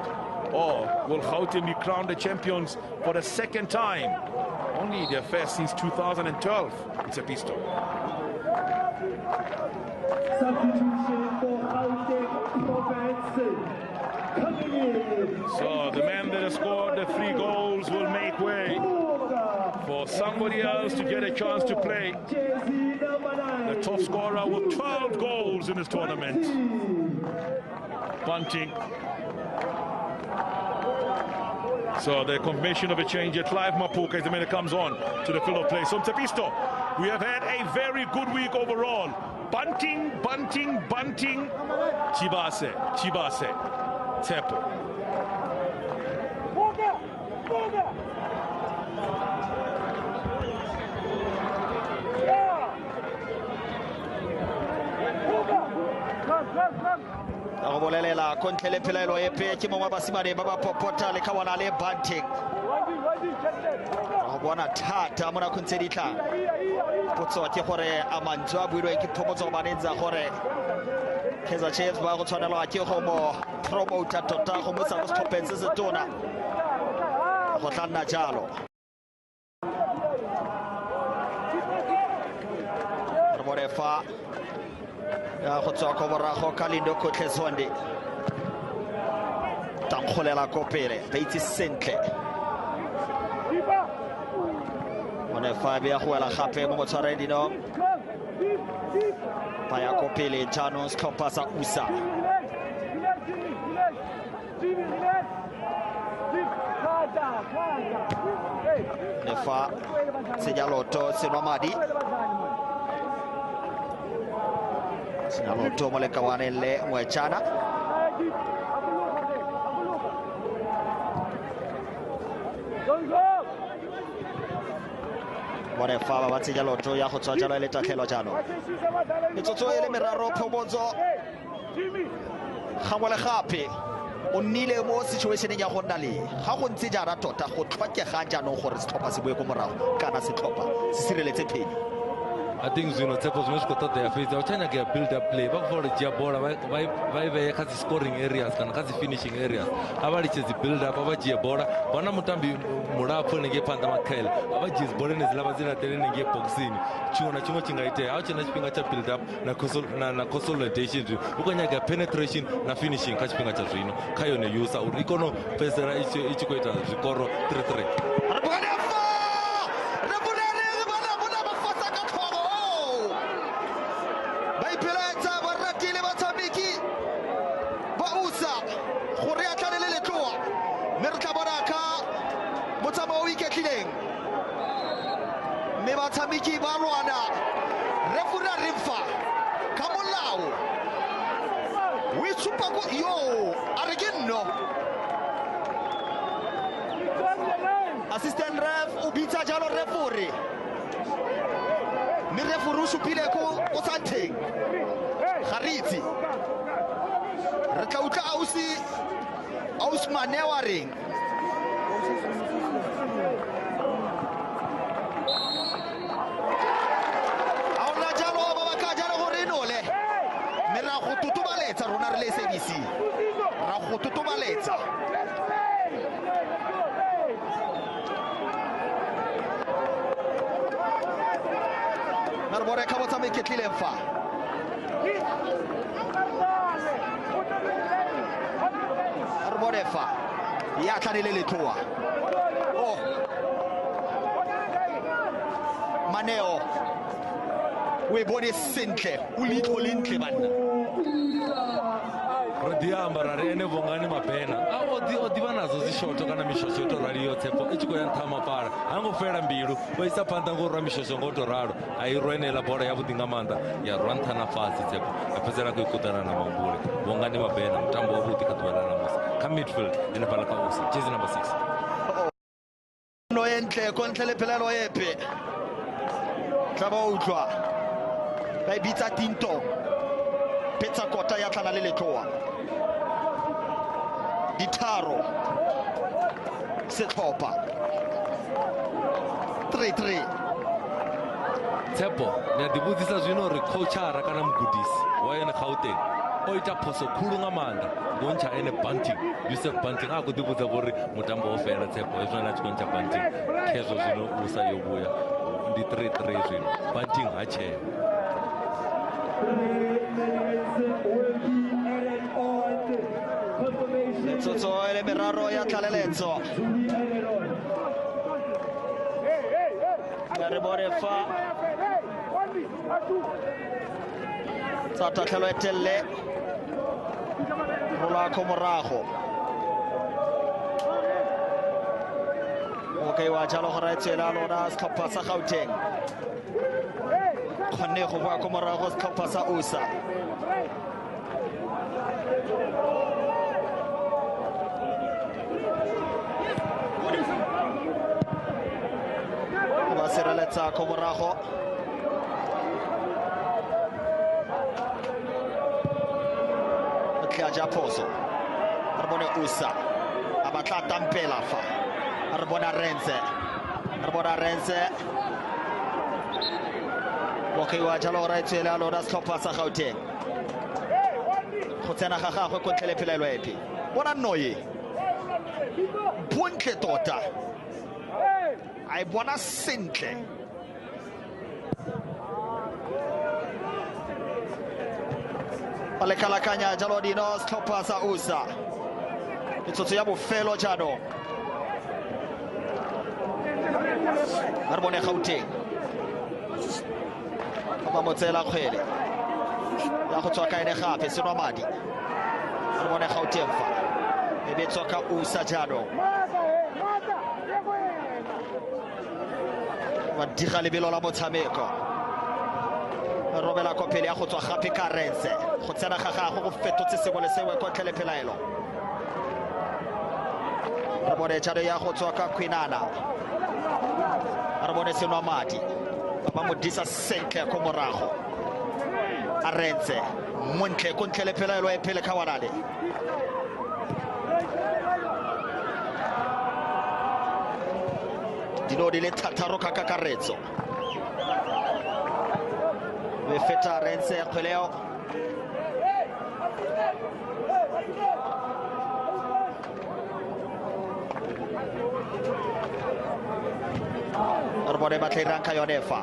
Or will Gauteng be crowned the champions for the 2nd time? Only their first since 2012. It's a pistol. Substitution for Gauteng Province. So the man that has scored the 3 goals will make way for somebody else to get a chance to play. The top scorer with 12 goals in this tournament. Bunting. So the confirmation of a change at Clive Mapuka as the man comes on to the field of play. So Mtapisto, we have had a very good week overall. Bunting, Bunting, Bunting. Chibase, Chibase, Tepo. go bolelela kontle le phelelo e pe ke mongwe basimane ba ba popota le kawana le Bunting go bona thata mo nakong tse di tlang potso ke gore a mantswe a builwe ke phomotso ba netsa gore Kaizer Chiefs ba go tshwanelwa ke go mo promoter tota go mo sa go stopeng se se tona go tla nna jalo re morefa ya go tswa go borago ka lindo kotlesonde tankgolela ko pele ba itse sentle monefa be ya go wela gape mo motshwareng dino ba ya ko pele jaanong setlhopha sa USA nefa senyaloto senwa madi senyaloto mo lekawaneng le ngwetšana bone fa ba tsenya loto ya go tswa jalo le tatlhelwa jalo metsotso e le meraro phomotso gangwe le gape o nnile mo situationeng ya go nna le ga go ntse jara tota go tlhokega jaanong gore setlhopha se boe ko morago kana setlhopha se sireletse phedi I think Zino Tepos when got their face, they were trying to get build up play. But for the Giabola, why has scoring areas, can has finishing areas. About it is the build up, about Giabola, Banamutambi Murapo and get Pantamakel, about Gis Bolen is Lavazina telling and get Boxin, Chuna Chumachingate, out and Spingacha build up, na consolidation, Ukanya penetration, na finishing, catch Pingacha, Kayone Yusa, Uricono, Pesera, Ichikoita, Zicoro, 3-3. Batamiki Barwana, Refura Rifa, Kamolao, we super yo, Arigino, assistant ref, Ubita Jalo Refuri, Mirefurushu Pileko, Osante, Hariti, Rakauka Ausi, Ausman Newaring. Narbore kabota meketlilemfa Narborefa ya kanile letwa maneo we bone sentle o litho lentle banna Rodiamba rarene vongani mapena odiva nazo zishoto kana mishoshoto rariyo tsepo ichiko ya ntama para angofera mbilu waisa panda ngorwa mishosho ngoto raro airwenela bora ya vudinga manda ya rwantana fasi tsepo apesera kuikutana na mambule vongani mapena mtambo wavuti katwala na musa ka midfield ene pala ka usa jersey number 6 no entle kontlele pelelo epe tlaba utlwa ba bitsa tinto petsa kota ya tlana le letloa ditharo setlhopha 3-3 Tshepo ne di budzisa zwino ri coachara kana mugudisi wa ene Gauteng o ita phoso khulu nga manda gontsha ene Bunting Yusuf Bunting a ku di vudza vori mutambo wo fela Tshepo izwo na tshikontsha Bunting khezo zwino usa yo vhuya ndi 3-3 zwino Bunting ha tshela metsotso ele meraro ya tlaleletso re bone fa tsa tatlhelo e telele rolako morago okay wa jalo go ra tsela lona setlhopha sa Gauteng kgonne go boa ko morago setlhopha sa USA ba sireletsa ko morago tla ja phoso re bone USA a batla tampela fa re bona Renze okay wa jalo ra tsela lona setlhopha sa Gauteng go tsena ga gagwe ko tlele pelelo epe bona noye bontle tota ai bona sentle alekalakanya jalo dino setlhopha sa USA metsotso ya bofelo jaanong re bone Gauteng ba motsela kgwele ya go tswa ka ene gape seno madi re bone Gauteng fa e be tswa ka USA jaanong ba diga lebelo la motshameko robela kopele ya go tswa gape ka Renze go tsena ga gago go fetotse sengwe le sengwe ko tlhele pelaelo re bone jalo ya go tswa ka Kwinana re bone seno madi ba mo disa sentle ko morago a Renze montle ko tlhele pelaelo e pele ka wanale dilo di le thataro ka kakaretso we feta Renze kgweleo re bone ba tlairang ka yone fa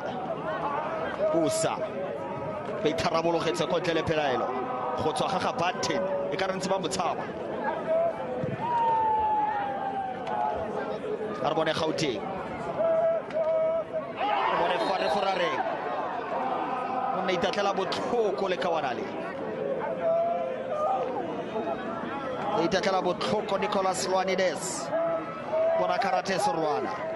USA ba itharabologetse ko ntle le pelaelo go tswa ga Bunting e ka re ntse ba motshaba re bone Gauteng re bone fare forareng o ne itatlela botlhoko le kawanale e itatlela botlhoko Nicholas Luanides bona karate Sorwana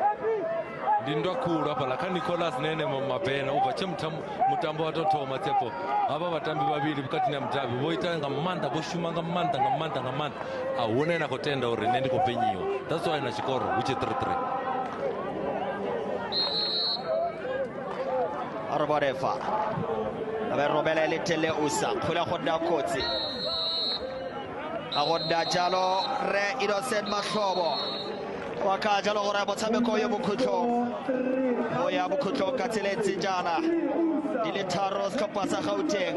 ndindwa khulu apa la ka Nicholas nene mapena ubva mutambo wa tothoma Tshepo ava vatambi vavili vukati na mudhavi voita nga manda voshuma nga manda ahuna ena kutenda uri ne ndikopenyiwa that's why na chikoro which is 3-3 Arborefa ave robela le tele USA khula khona kotsi a gonda jalo re Innocent Mahlobo wa ka jalo gore motshameko yo bokhutlo o ya bokhutlo ka tseletse jana di le tharo setlhopha sa Gauteng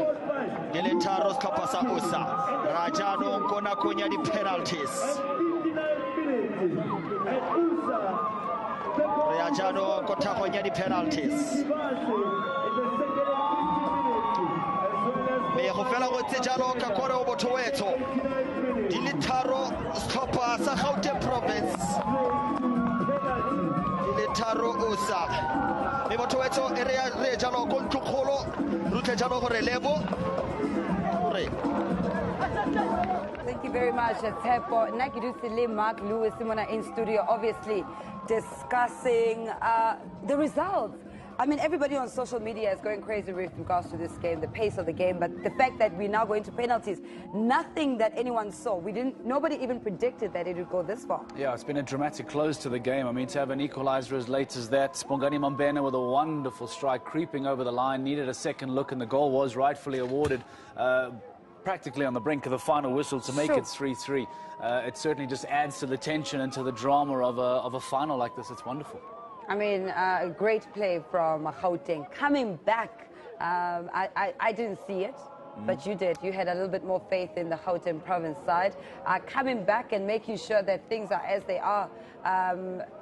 di le tharo setlhopha sa USA ra jaanong ko nakong ya di-penalties re ya jaanong ko thagong ya di-penalties me go fela go tse jalo ka kore o botho wetso di le tharo setlhopha sa Gauteng province di le tharo USA me botho tutuetso e re jalo go ntlokgolo rutle jalo gore lebo Thank you very much, Tepo. Nakidusile Mark Lewis Simona in studio, obviously discussing the results. I mean, everybody on social media is going crazy with regards to this game, the pace of the game, but the fact that we're now going to penalties, nothing that anyone saw. Nobody even predicted that it would go this far. Yeah, it's been a dramatic close to the game. I mean, to have an equalizer as late as that, Spongani Mambena with a wonderful strike, creeping over the line, needed a second look, and the goal was rightfully awarded. Practically on the brink of the final whistle to make it 3-3. It certainly just adds to the tension and to the drama of a final like this. It's wonderful. I mean, a great play from Gauteng. Coming back, I didn't see it, but you did. You had a little bit more faith in the Gauteng province side. Coming back and making sure that things are as they are. I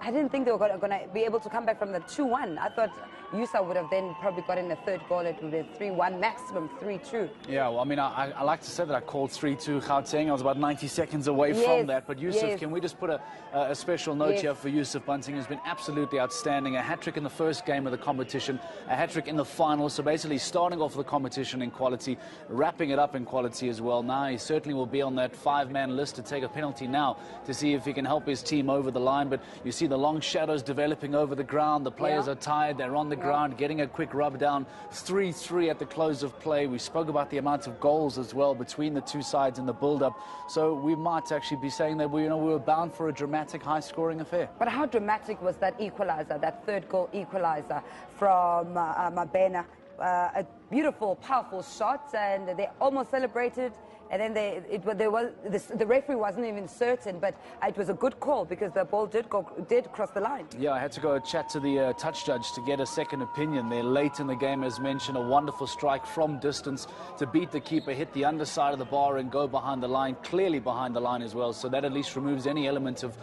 didn't think they were going to be able to come back from the 2-1. I thought USSA would have then probably gotten a third goal. It would have been 3-1, maximum 3-2. Yeah, well, I mean, I like to say that I called 3-2 Gauteng. I was about 90 seconds away from that. But Yusuf, can we just put a special note here for Yusuf Bunting, who's been absolutely outstanding. A hat-trick in the first game of the competition, a hat-trick in the final. So basically starting off the competition in quality, wrapping it up in quality as well. Now he certainly will be on that 5-man list to take a penalty now to see if he can help his team over the line. But you see the long shadows developing over the ground. The players are tired. They're on the ground, getting a quick rub down. 3-3 at the close of play. We spoke about the amount of goals as well between the two sides in the build-up. So we might actually be saying that we were bound for a dramatic, high-scoring affair. But how dramatic was that equalizer, that third goal equalizer from Mabena? A beautiful, powerful shot, and they almost celebrated. And then the referee wasn't even certain, but it was a good call because the ball did cross the line. Yeah, I had to go chat to the touch judge to get a second opinion there late in the game. As mentioned, a wonderful strike from distance to beat the keeper, hit the underside of the bar and go behind the line, clearly behind the line as well. So that at least removes any element of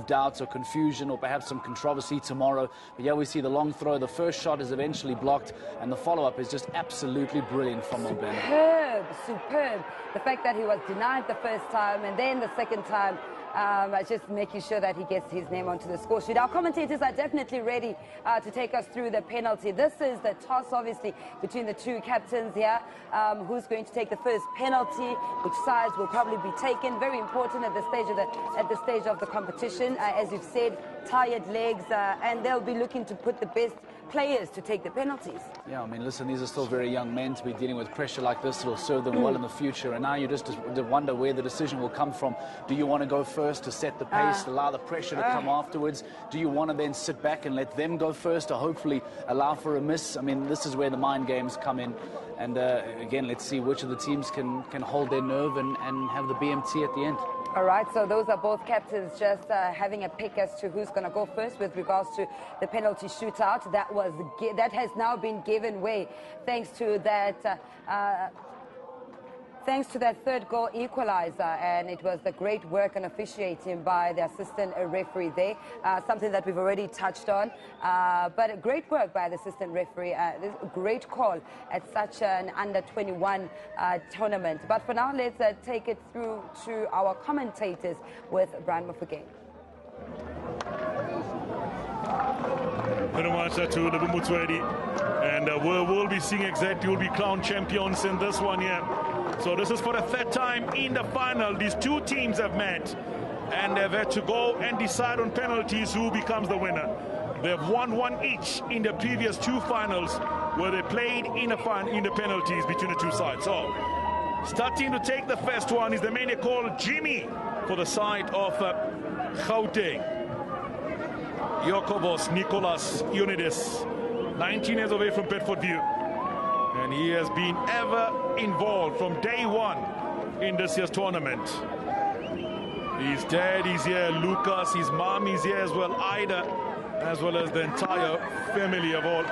doubts or confusion or perhaps some controversy tomorrow. But yeah, we see the long throw. The first shot is eventually blocked, and the follow-up is just absolutely brilliant from Mobena. Superb. The fact that he was denied the first time and then the second time, just making sure that he gets his name onto the score sheet. Our commentators are definitely ready to take us through the penalty. This is the toss, obviously, between the two captains here. Who's going to take the first penalty? Which sides will probably be taken? Very important at the stage of the competition. As you've said, tired legs, and they'll be looking to put the best players to take the penalties. Yeah, I mean, listen, these are still very young men to be dealing with pressure like this. It'll serve them well in the future. And now you just wonder where the decision will come from. Do you want to go first to set the pace, allow the pressure to come afterwards? Do you want to then sit back and let them go first, or hopefully allow for a miss? I mean, this is where the mind games come in. And again, let's see which of the teams can hold their nerve and have the BMT at the end. All right, so those are both captains just having a pick as to who's going to go first with regards to the penalty shootout. That has now been given way thanks to that third goal equalizer, and it was the great work and officiating by the assistant referee there, something that we've already touched on, but great work by the assistant referee. This great call at such an under-21 tournament. But for now, let's take it through to our commentators with Brian Mufugeng. Very much to the Bumutswedi, and we'll be seeing exactly who will be crowned champions in this one here. So this is for the third time in the final. These two teams have met, and they've had to go and decide on penalties who becomes the winner. They've won one each in the previous two finals, where they played in the penalties between the two sides. So starting to take the first one is the man they call Jimmy for the side of Gauteng. Jokobos Nicholas Ionides, 19 years away from Bedford View. And he has been ever involved from day one in this year's tournament. His dad is here, Lucas, his mom is here as well, Ida, as well as the entire family of all.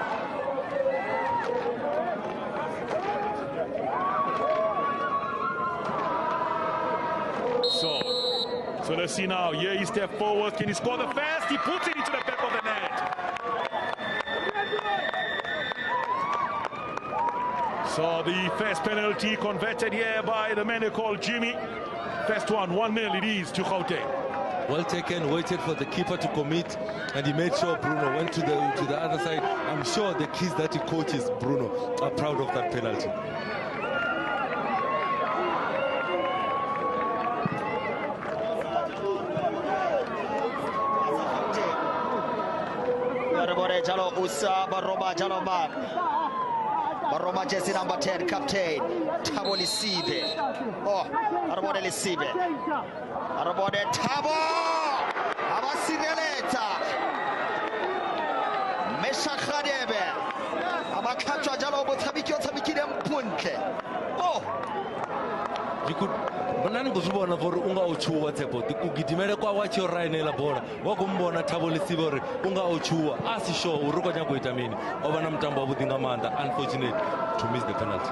So let's see now. Here he steps forward. Can he score the first? He puts it into the back of the net. So the first penalty converted here by the man they call Jimmy. First one, 1-0 it is to Gauteng. well taken, waited for the keeper to commit, and he made sure Bruno went to the other side. I'm sure the kids that he coaches, Bruno, are proud of that penalty. Jalo Usa Baroma Jaloman Baroma jersey number 10 captain Tabo Lisibe. Oh, Arbode Lisibe. Arbode Tabo Abasireleta Mesha Khadebe Abakhatshwa jalo botshabiki o tshabikile mpuntle. Oh, you could banani kuzibona for unga ochuwa tshepo ukidimele kwa wachi orainela bona wakumbona Thabo Lisibe uri unga ochuwa asisho uri kwa nyago itamini obana mtambo wabudinga manda, unfortunate to miss the penalty.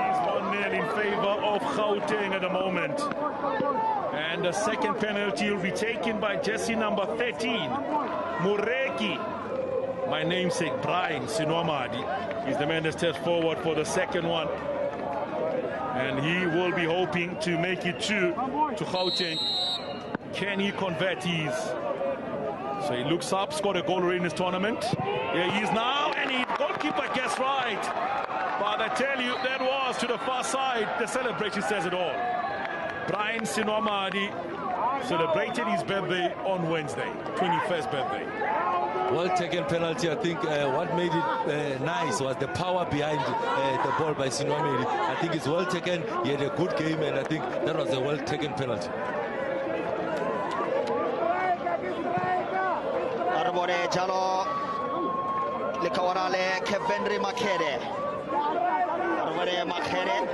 It's 1-0 in favor of Gauteng at the moment, and the second penalty will be taken by jersey number 13 Mureki. My namesake Brian Sinomadi is the man that steps forward for the second one. And he will be hoping to make it to Gauteng. Can he convert his? So he looks up, scored a goal already in this tournament. Here he is now, and the goalkeeper gets right. But I tell you, that was to the far side. The celebration says it all. Brian Sinomadi celebrated his birthday on Wednesday, 21st birthday. Well taken penalty. I think what made it nice was the power behind the ball by Sinomedi. I think it's well taken. He had a good game, and I think that was a well taken penalty. Arbore Jalo Likawarale Kevendri Makere. Arbore Makere.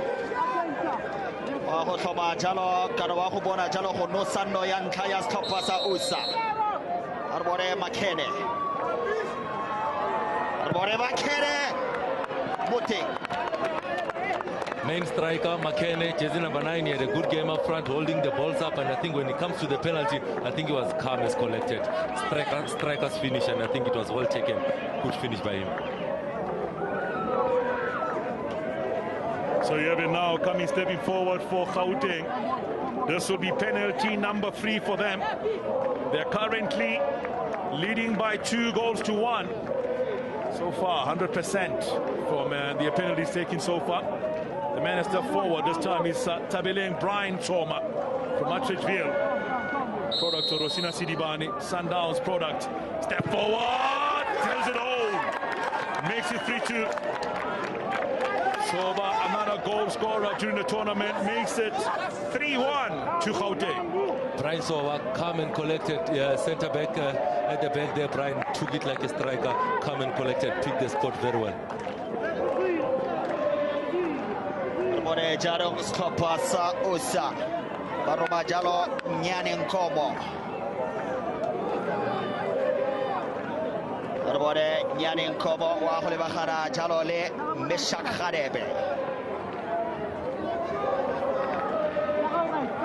Wahotoba Jalo Karawahubona Jalo Honosano Yankaya Stopasa Usa. Arbore Makere. Arbore Makere. Muti. Main striker Makene, jersey number 9, he had a good game up front, holding the balls up, and I think when it comes to the penalty, I think he was calm as collected. Striker's finish, and I think it was well taken. Good finish by him. So you have it now coming, stepping forward for Gauteng. This will be penalty number 3 for them. They're currently leading by 2-1. So far, 100% from the penalties taken so far. The man has stepped forward. This time is Tabeleng Brian Choma from Matridgeville. Product of Rosina Sidibani, Sundowns product. Step forward, tells it home. Makes it 3-2. Soba, another goal scorer during the tournament, makes it 3-1 to Gauteng. Brian Soba, calm and collected, centre back at the back there. Brian took it like a striker, calm and collected, picked the spot very well. Arbore Jalo Stopasa Usa. Baroma Jalo Nyane Nkomo. Arbore Nyane Nkomo Wahole Bakara Jalo Le Meshak Khadebe.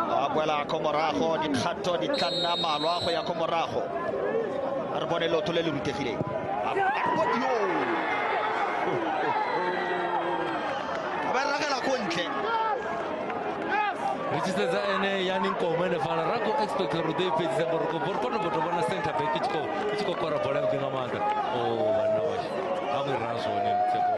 Abuela Komoraho di Khato di Kanama Loaho ya Komoraho. Arbore Lotole Lumtefile. Register za ene yani nkomene fana rako expect rude page za boroko borkono botobana center back ichiko kora bola nginga manda oh bana washi amu raso ne mteko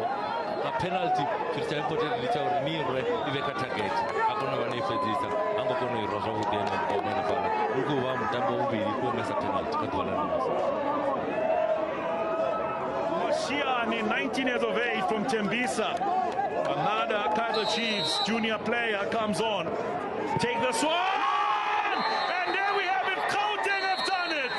a penalty first important licha ni re ibeka target akona bana ifedzisa ango kono irozo kutena nkomene fana uku wa mtambo ubiri ko mesa penalty kadwala nasi Mashiani, 19 years of age from Tembisa. Another Kaizer Chiefs junior player comes on. Take this one! And there we have it. Gauteng have done it.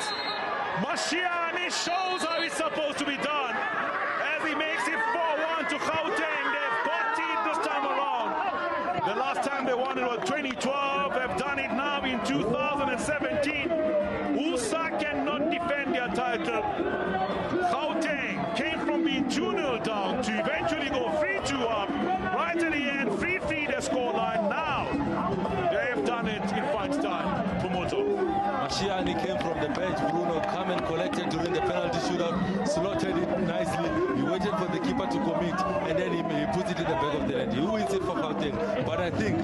Mashiani shows how it's supposed to be done. As he makes it 4-1 to Gauteng. They've got it this time around. The last time they won it was 2012. They've done it now in 2017. USA cannot defend their title. Gauteng came from being 2-0 down to eventually go 3-2 up. Right at the end, 3-3 their scoreline. Now they have done it in fine style. Tomoto. Mashiani came from the bench. Bruno come and collected during the penalty shootout, slotted it nicely. He waited for the keeper to commit, and then he puts it in the back of the net. He wins it for Gauteng. But I think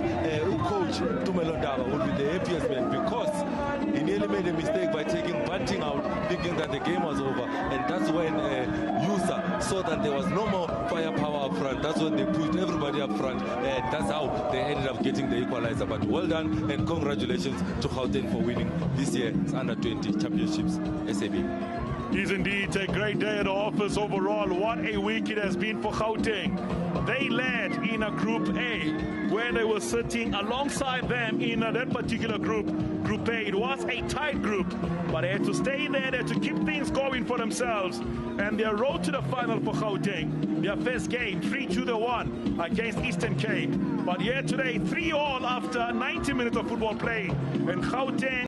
coach Tumelondaba will be the happiest man, because he nearly made a mistake by taking Bunting out, thinking that the game was over. And that's when USSA saw that there was no more firepower up front. That's when they pushed everybody up front, and that's how they ended up getting the equalizer. But well done, and congratulations to Gauteng for winning this year's Under-20 Championships, SAB. It is indeed a great day at the office overall. What a week it has been for Gauteng. They led in a Group A, where they were sitting alongside them in that particular group, Group A. It was a tight group, but they had to stay there, they had to keep things going for themselves. And their road to the final for Gauteng, their first game, 3-2-1 against Eastern Cape. But here today, 3-3 after 90 minutes of football play. And Gauteng